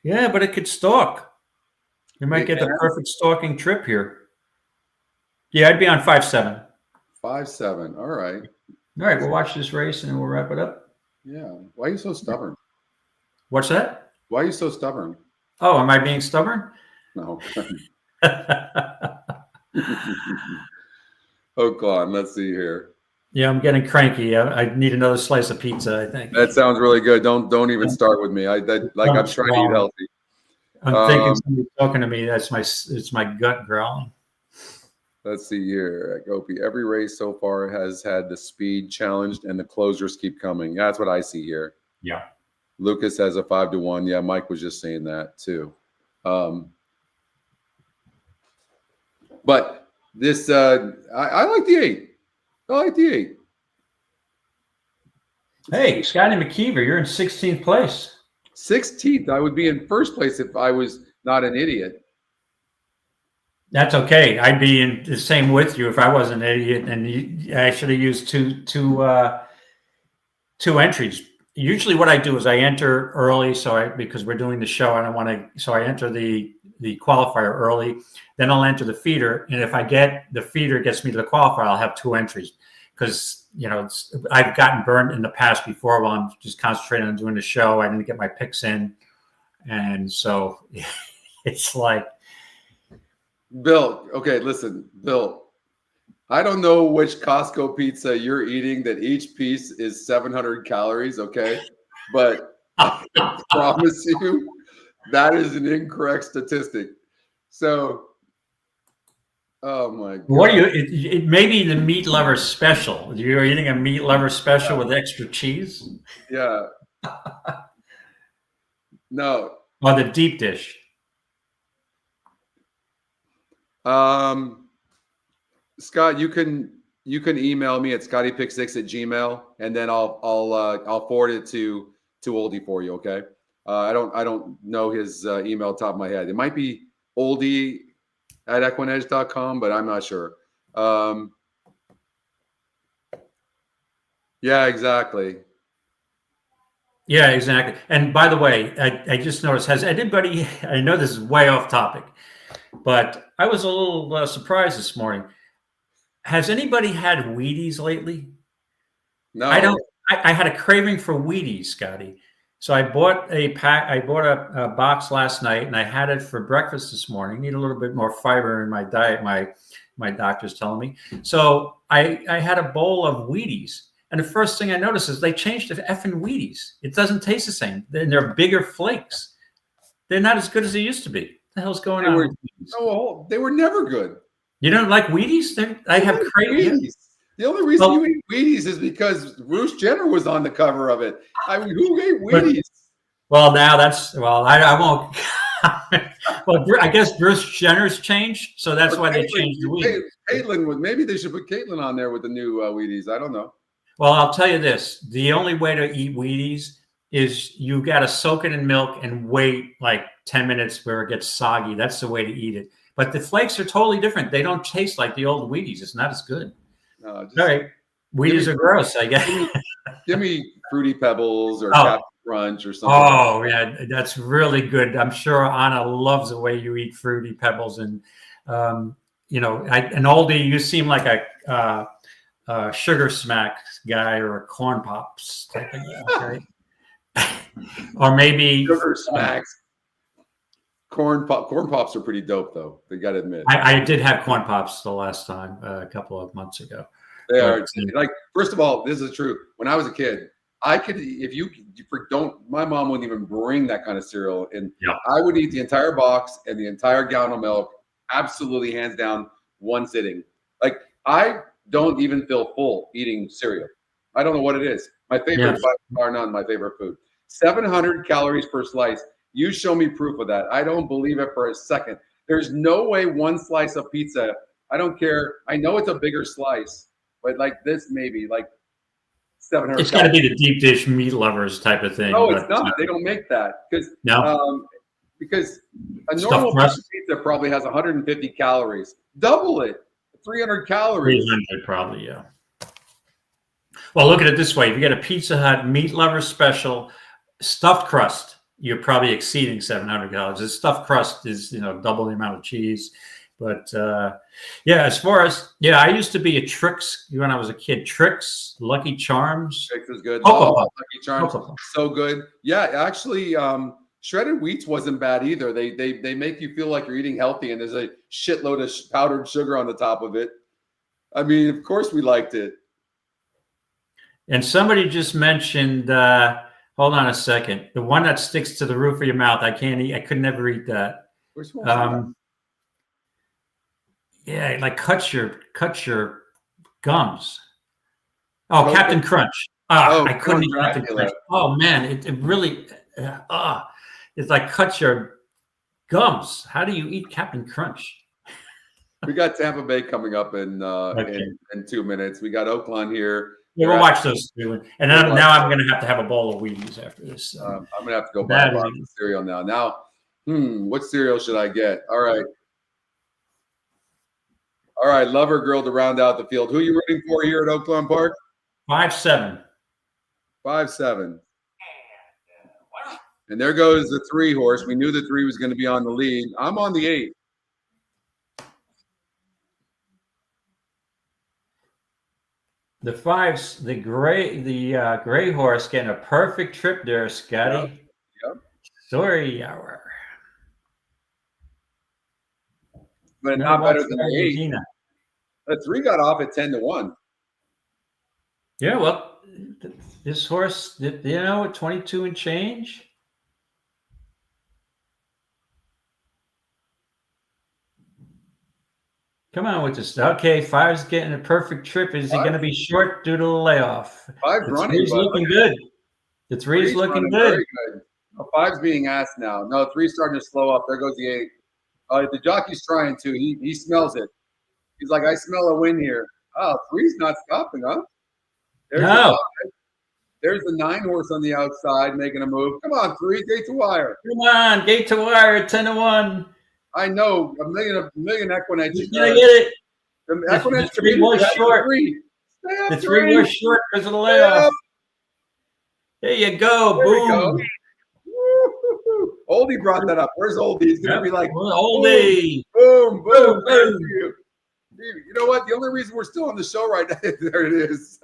Yeah, but it could stalk. You might get the perfect stalking trip here. Yeah, I'd be on 5-7. 5-7. All right. All right, we'll watch this race and then we'll wrap it up. Yeah. Why are you so stubborn? What's that? Why are you so stubborn? Oh, am I being stubborn? No. Oh, God. Let's see here. Yeah, I'm getting cranky. I need another slice of pizza, I think. That sounds really good. Don't even start with me. I'm trying to eat healthy. I'm thinking somebody's talking to me. It's my gut growling. Let's see here. Gopi, every race so far has had the speed challenged and the closers keep coming. Yeah, that's what I see here. Yeah. Lucas has a 5-1. Yeah, Mike was just saying that too. But this, I like the 8. I like the 8. Hey, Scotty McKeever, you're in 16th place. 16th. I would be in first place if I was not an idiot. That's okay. I'd be in the same with you if I was an idiot, and I should have used two entries. Usually, what I do is I enter early, because we're doing the show, I don't want to. So I enter the qualifier early, then I'll enter the feeder, and if I get the feeder gets me to the qualifier, I'll have two entries because I've gotten burned in the past before while I'm just concentrating on doing the show. I didn't get my picks in, and so it's like. Bill, okay, listen, Bill, I don't know which Costco pizza you're eating that each piece is 700 calories, okay? But I promise you that is an incorrect statistic. So, oh my God. What are you, it may be the meat lover special. You're eating a meat lover special with extra cheese? Yeah. No. Or the deep dish? Scott, you can email me at scottypick6@gmail, and then I'll forward it to Oldie for you. Okay. I don't know his email top of my head. It might be oldie@equinedge.com, but I'm not sure. Yeah, exactly. Yeah, exactly. And by the way, I just noticed, has anybody, I know this is way off topic, but I was a little surprised this morning. Has anybody had Wheaties lately? No. I don't. I had a craving for Wheaties, Scotty. So I bought a pack. I bought a box last night, and I had it for breakfast this morning. Need a little bit more fiber in my diet. My doctor's telling me. So I had a bowl of Wheaties, and the first thing I noticed is they changed the effing Wheaties. It doesn't taste the same. They're bigger flakes. They're not as good as they used to be. What the hell's going on? Oh, they were never good. You don't like Wheaties? I have cravings. The only reason you eat Wheaties is because Bruce Jenner was on the cover of it. I mean, who ate Wheaties? Well, now I won't. Well, I guess Bruce Jenner's changed, so that's why they changed the Wheaties. Caitlyn maybe they should put Caitlyn on there with the new Wheaties. I don't know. Well, I'll tell you this: the only way to eat Wheaties is you got to soak it in milk and wait like 10 minutes where it gets soggy. That's the way to eat it. But the flakes are totally different. They don't taste like the old Wheaties. It's not as good. No, all right. Wheaties are gross, I guess. Give me Fruity Pebbles or Captain Crunch or something. Oh, yeah. That's really good. I'm sure Anna loves the way you eat Fruity Pebbles. And, an oldie, you seem like a Sugar Smacks guy or a Corn Pops type of guy, right? Or maybe Sugar Smacks. Corn Pops are pretty dope, though. They got to admit. I did have Corn Pops the last time, a couple of months ago. They are like. First of all, this is true. When I was a kid, I could, my mom wouldn't even bring that kind of cereal, and I would eat the entire box and the entire gallon of milk, absolutely hands down, one sitting. Like I don't even feel full eating cereal. I don't know what it is. My favorite are not my favorite food. 700 calories per slice. You show me proof of that. I don't believe it for a second. There's no way one slice of pizza, I don't care. I know it's a bigger slice, but like this, maybe like 700. It's got to be the deep dish meat lovers type of thing. No, it's not. They don't make that because a normal pizza probably has 150 calories. Double it, 300 calories. 300 probably, yeah. Well, look at it this way. If you get a Pizza Hut meat lover special, stuffed crust, you're probably exceeding 700 calories. The stuffed crust is, double the amount of cheese. But as far as, I used to be a Trix when I was a kid. Trix, Lucky Charms. Trix is good. Lucky Charms, so good. Yeah, actually, shredded wheats wasn't bad either. They make you feel like you're eating healthy, and there's a shitload of powdered sugar on the top of it. I mean, of course we liked it. And somebody just mentioned, hold on a second, the one that sticks to the roof of your mouth. I can't eat. I could never eat that. Which one? Yeah, it like cuts your gums. Oh, Captain Crunch. I couldn't eat Captain Crunch. Oh man, it really it's like cuts your gums. How do you eat Captain Crunch? We got Tampa Bay coming up in 2 minutes. We got Oakland here. Yeah, we'll watch those two. And now I'm going to have a bowl of Wheaties after this. I'm going to have to go buy a box of cereal now. What cereal should I get? All right. All right, lover girl to round out the field. Who are you rooting for here at Oakland Park? 5-7. 5-7. And there goes the 3 horse. We knew the 3 was going to be on the lead. I'm on the 8. The 5's the gray horse getting a perfect trip there, Scotty. Yep. Story hour. But not better than the 8. The 3 got off at 10-1. Yeah, well, this horse, at 22 and change. Come on with this. Okay, 5's getting a perfect trip. Is he going to be short due to the layoff? 5's running. 3's looking good. The 3's looking good. Very good. 5's being asked now. No, 3's starting to slow up. There goes the 8. The jockey's trying to. He smells it. He's like, I smell a win here. Oh, 3's not stopping, huh? There's the 9 horse on the outside making a move. Come on, 3, gate to wire. Come on, gate to wire at 10-1. I know a million EquinEdge. He's gonna get it. The EquinEdge the 3 was short. The 3 was short because of the layoff. There you go. There Boom. Woo-hoo-hoo. Oldie brought that up. Where's Oldie? He's gonna be like Oldie. Boom, boom, boom. Boom. You know what? The only reason we're still on the show right now, there it is,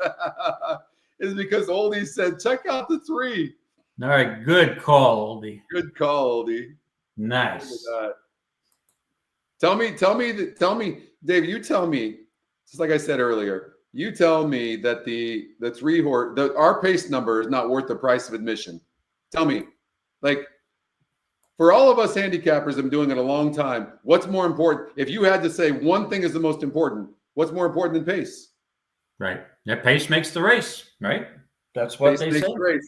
is because Oldie said, check out the 3. All right, good call, Oldie. Good call, Oldie. Nice. Tell me, Dave, you tell me, just like I said earlier, you tell me that the 3 horse, our pace number is not worth the price of admission. Tell me, like, for all of us handicappers, I'm doing it a long time. What's more important? If you had to say one thing is the most important, what's more important than pace? Right. That pace makes the race, right? That's what pace they makes say. The race.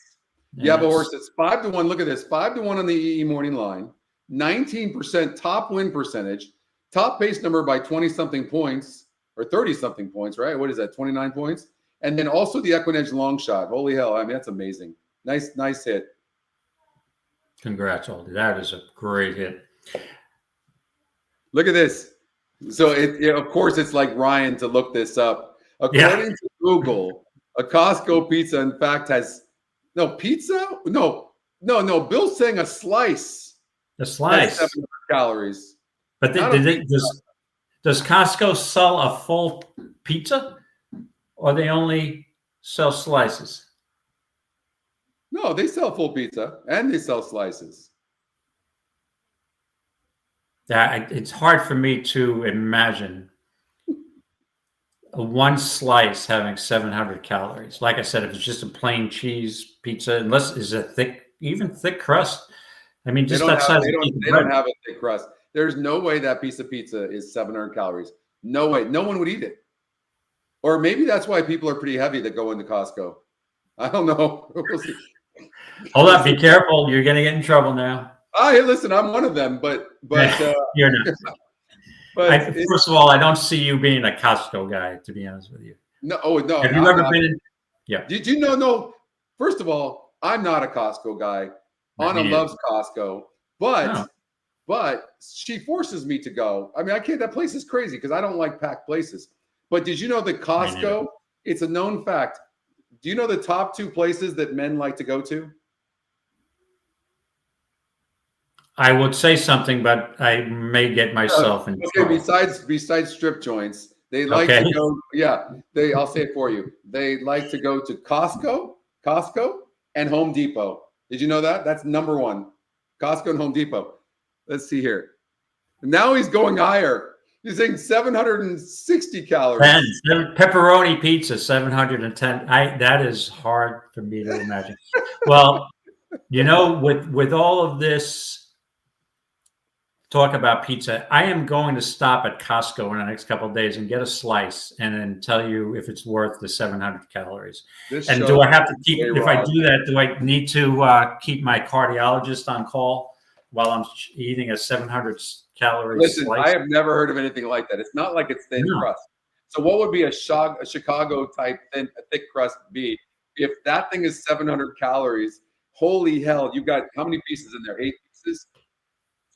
You have a horse that's 5-1. Look at this, 5-1 on the EE morning line, 19% top win percentage, top pace number by 20-something points or 30-something points, right? What is that, 29 points? And then also the EquinEdge long shot. Holy hell, I mean, that's amazing. Nice hit. Congrats, Oldie. That is a great hit. Look at this. So, of course, it's like Ryan to look this up. According to Google, a Costco pizza, in fact, has pizza? No. Bill's saying a slice. A slice. Has 700 calories. But does Costco sell a full pizza, or they only sell slices? No, they sell full pizza and they sell slices. It's hard for me to imagine one slice having 700 calories. Like I said, if it's just a plain cheese pizza, unless it's a thick crust. I mean, just that size. They don't have a thick crust. There's no way that piece of pizza is 700 calories. No way. No one would eat it. Or maybe that's why people are pretty heavy that go into Costco. I don't know. We'll see. Hold on, be careful. You're going to get in trouble now. Hey, listen, I'm one of them, but you're not. But first of all, I don't see you being a Costco guy, to be honest with you. No. Have you ever been in? Yeah. Did you know? No. First of all, I'm not a Costco guy. Anna loves Costco, but she forces me to go. I mean, I can't. That place is crazy because I don't like packed places. But did you know that Costco? It's a known fact. Do you know the top 2 places that men like to go to? I would say something, but I may get myself in trouble. Besides strip joints, they like to go. Yeah, I'll say it for you. They like to go to Costco, and Home Depot. Did you know that? That's number 1. Costco and Home Depot. Let's see here. Now he's going higher. He's saying 760 calories. Pepperoni pizza, 710. That is hard for me to imagine. Well, with all of this talk about pizza, I am going to stop at Costco in the next couple of days and get a slice and then tell you if it's worth the 700 calories. And do I have to keep, if I do that, do I need to keep my cardiologist on call while I'm eating a 700 calorie slice? I have never heard of anything like that. It's not like it's thin crust. So what would be a Chicago type thick crust be? If that thing is 700 calories, holy hell, you've got how many pieces in there? 8 pieces?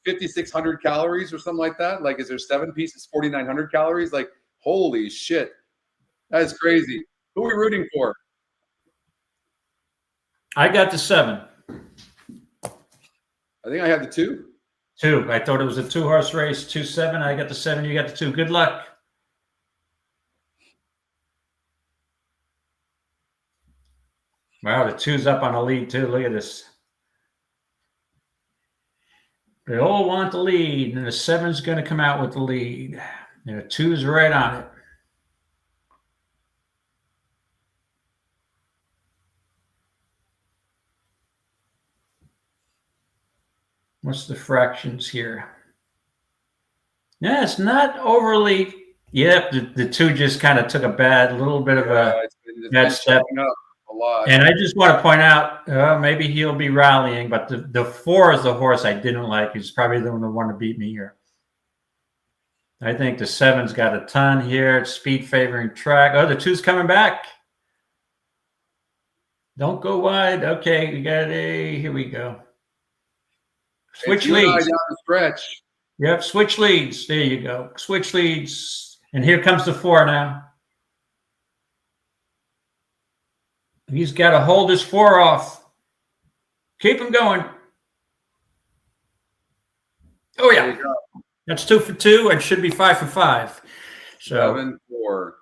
5,600 calories or something like that? Like, is there 7 pieces, 4,900 calories? Like, Holy shit. That's crazy. Who are we rooting for? I got the 7. I think I have the 2. 2. I thought it was a 2-horse race. 2-7. I got the 7. You got the 2. Good luck. Wow, the 2's up on the lead too. Look at this. They all want the lead, and the 7's going to come out with the lead. And the 2's right on it. What's the fractions here? Yeah, it's not overly. Yep, the 2 just kind of took a little bit of a bad step. Up a lot. And I just want to point out, maybe he'll be rallying, but the 4 is the horse I didn't like. He's probably the one who want to beat me here. I think the 7's got a ton here. It's speed favoring track. Oh, the 2's coming back. Don't go wide. Okay, we got here we go. Switch leads. Down the stretch. Yep, switch leads. There you go. Switch leads. And here comes the 4 now. He's got to hold his 4 off. Keep him going. Oh, yeah. That's 2 for 2 and should be 5 for 5. So 7-4. All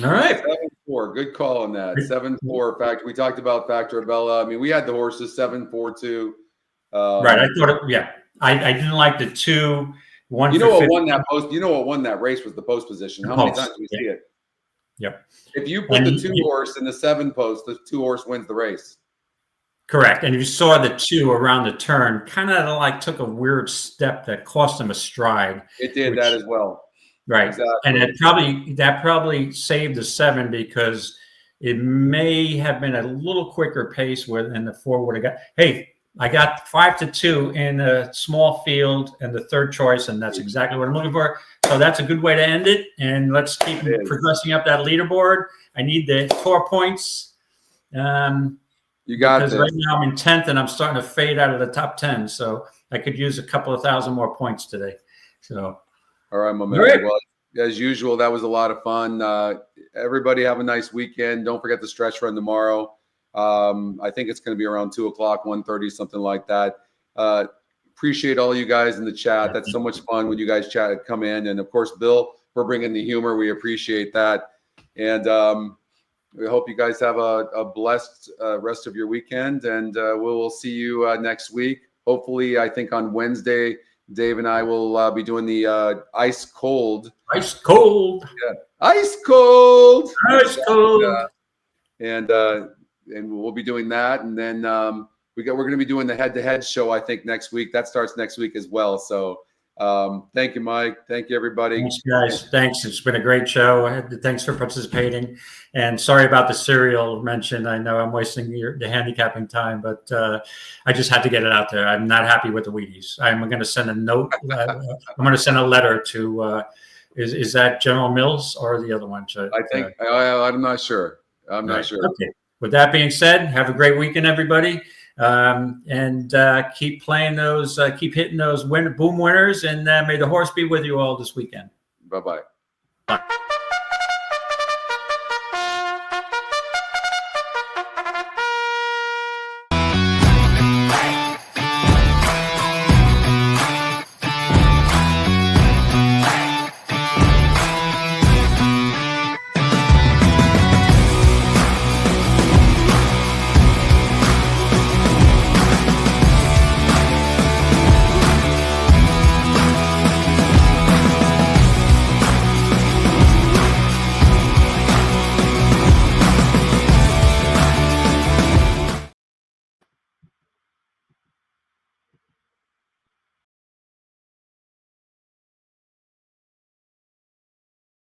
right. 7-4. Good call on that. 7-4. Factor. We talked about Factor Bella. I mean, we had the horses 7-4-2. Right. I thought it, yeah. I didn't like the 2. 1 you for know what 50. won that post? You know what won that race was the post position. How many times did we see it? Yep. If you put the 2 horse in the 7 post, the 2 horse wins the race. Correct. And you saw the 2 around the turn, kind of like took a weird step that cost him a stride. It did that as well. Right. Exactly. And that probably saved the 7 because it may have been a little quicker pace and the 4 would have got. Hey, I got 5-2 in a small field and the 3rd choice, and that's exactly what I'm looking for. So that's a good way to end it. And let's keep progressing up that leaderboard. I need the 4 points. You got because this. right now I'm in 10th and I'm starting to fade out of the top 10. So I could use a couple of thousand more points today. So, all right, my man. All right. Well, as usual, that was a lot of fun. Everybody have a nice weekend. Don't forget the stretch run tomorrow. I think it's going to be around 2 o'clock, 1:30, something like that. Appreciate all you guys in the chat. That's so much fun when you guys come in. And of course, Bill, for bringing the humor. We appreciate that. And we hope you guys have a blessed rest of your weekend. And we will see you next week. Hopefully, I think on Wednesday, Dave and I will be doing the ice cold. Ice cold. Yeah. Ice cold. Ice cold. And we'll be doing that. And then we're going to be doing the head-to-head show, I think, next week. That starts next week as well. So thank you, Mike. Thank you, everybody. Thanks, guys. Thanks. It's been a great show. Thanks for participating. And sorry about the cereal mention. I know I'm wasting the handicapping time, but I just had to get it out there. I'm not happy with the Wheaties. I'm going to send a note. I'm going to send a letter to, is that General Mills or the other one? I think, I'm not sure. I'm not sure. Okay. With that being said, have a great weekend, everybody. And keep playing those, keep hitting those boom winners, and may the horse be with you all this weekend. Bye-bye. Bye.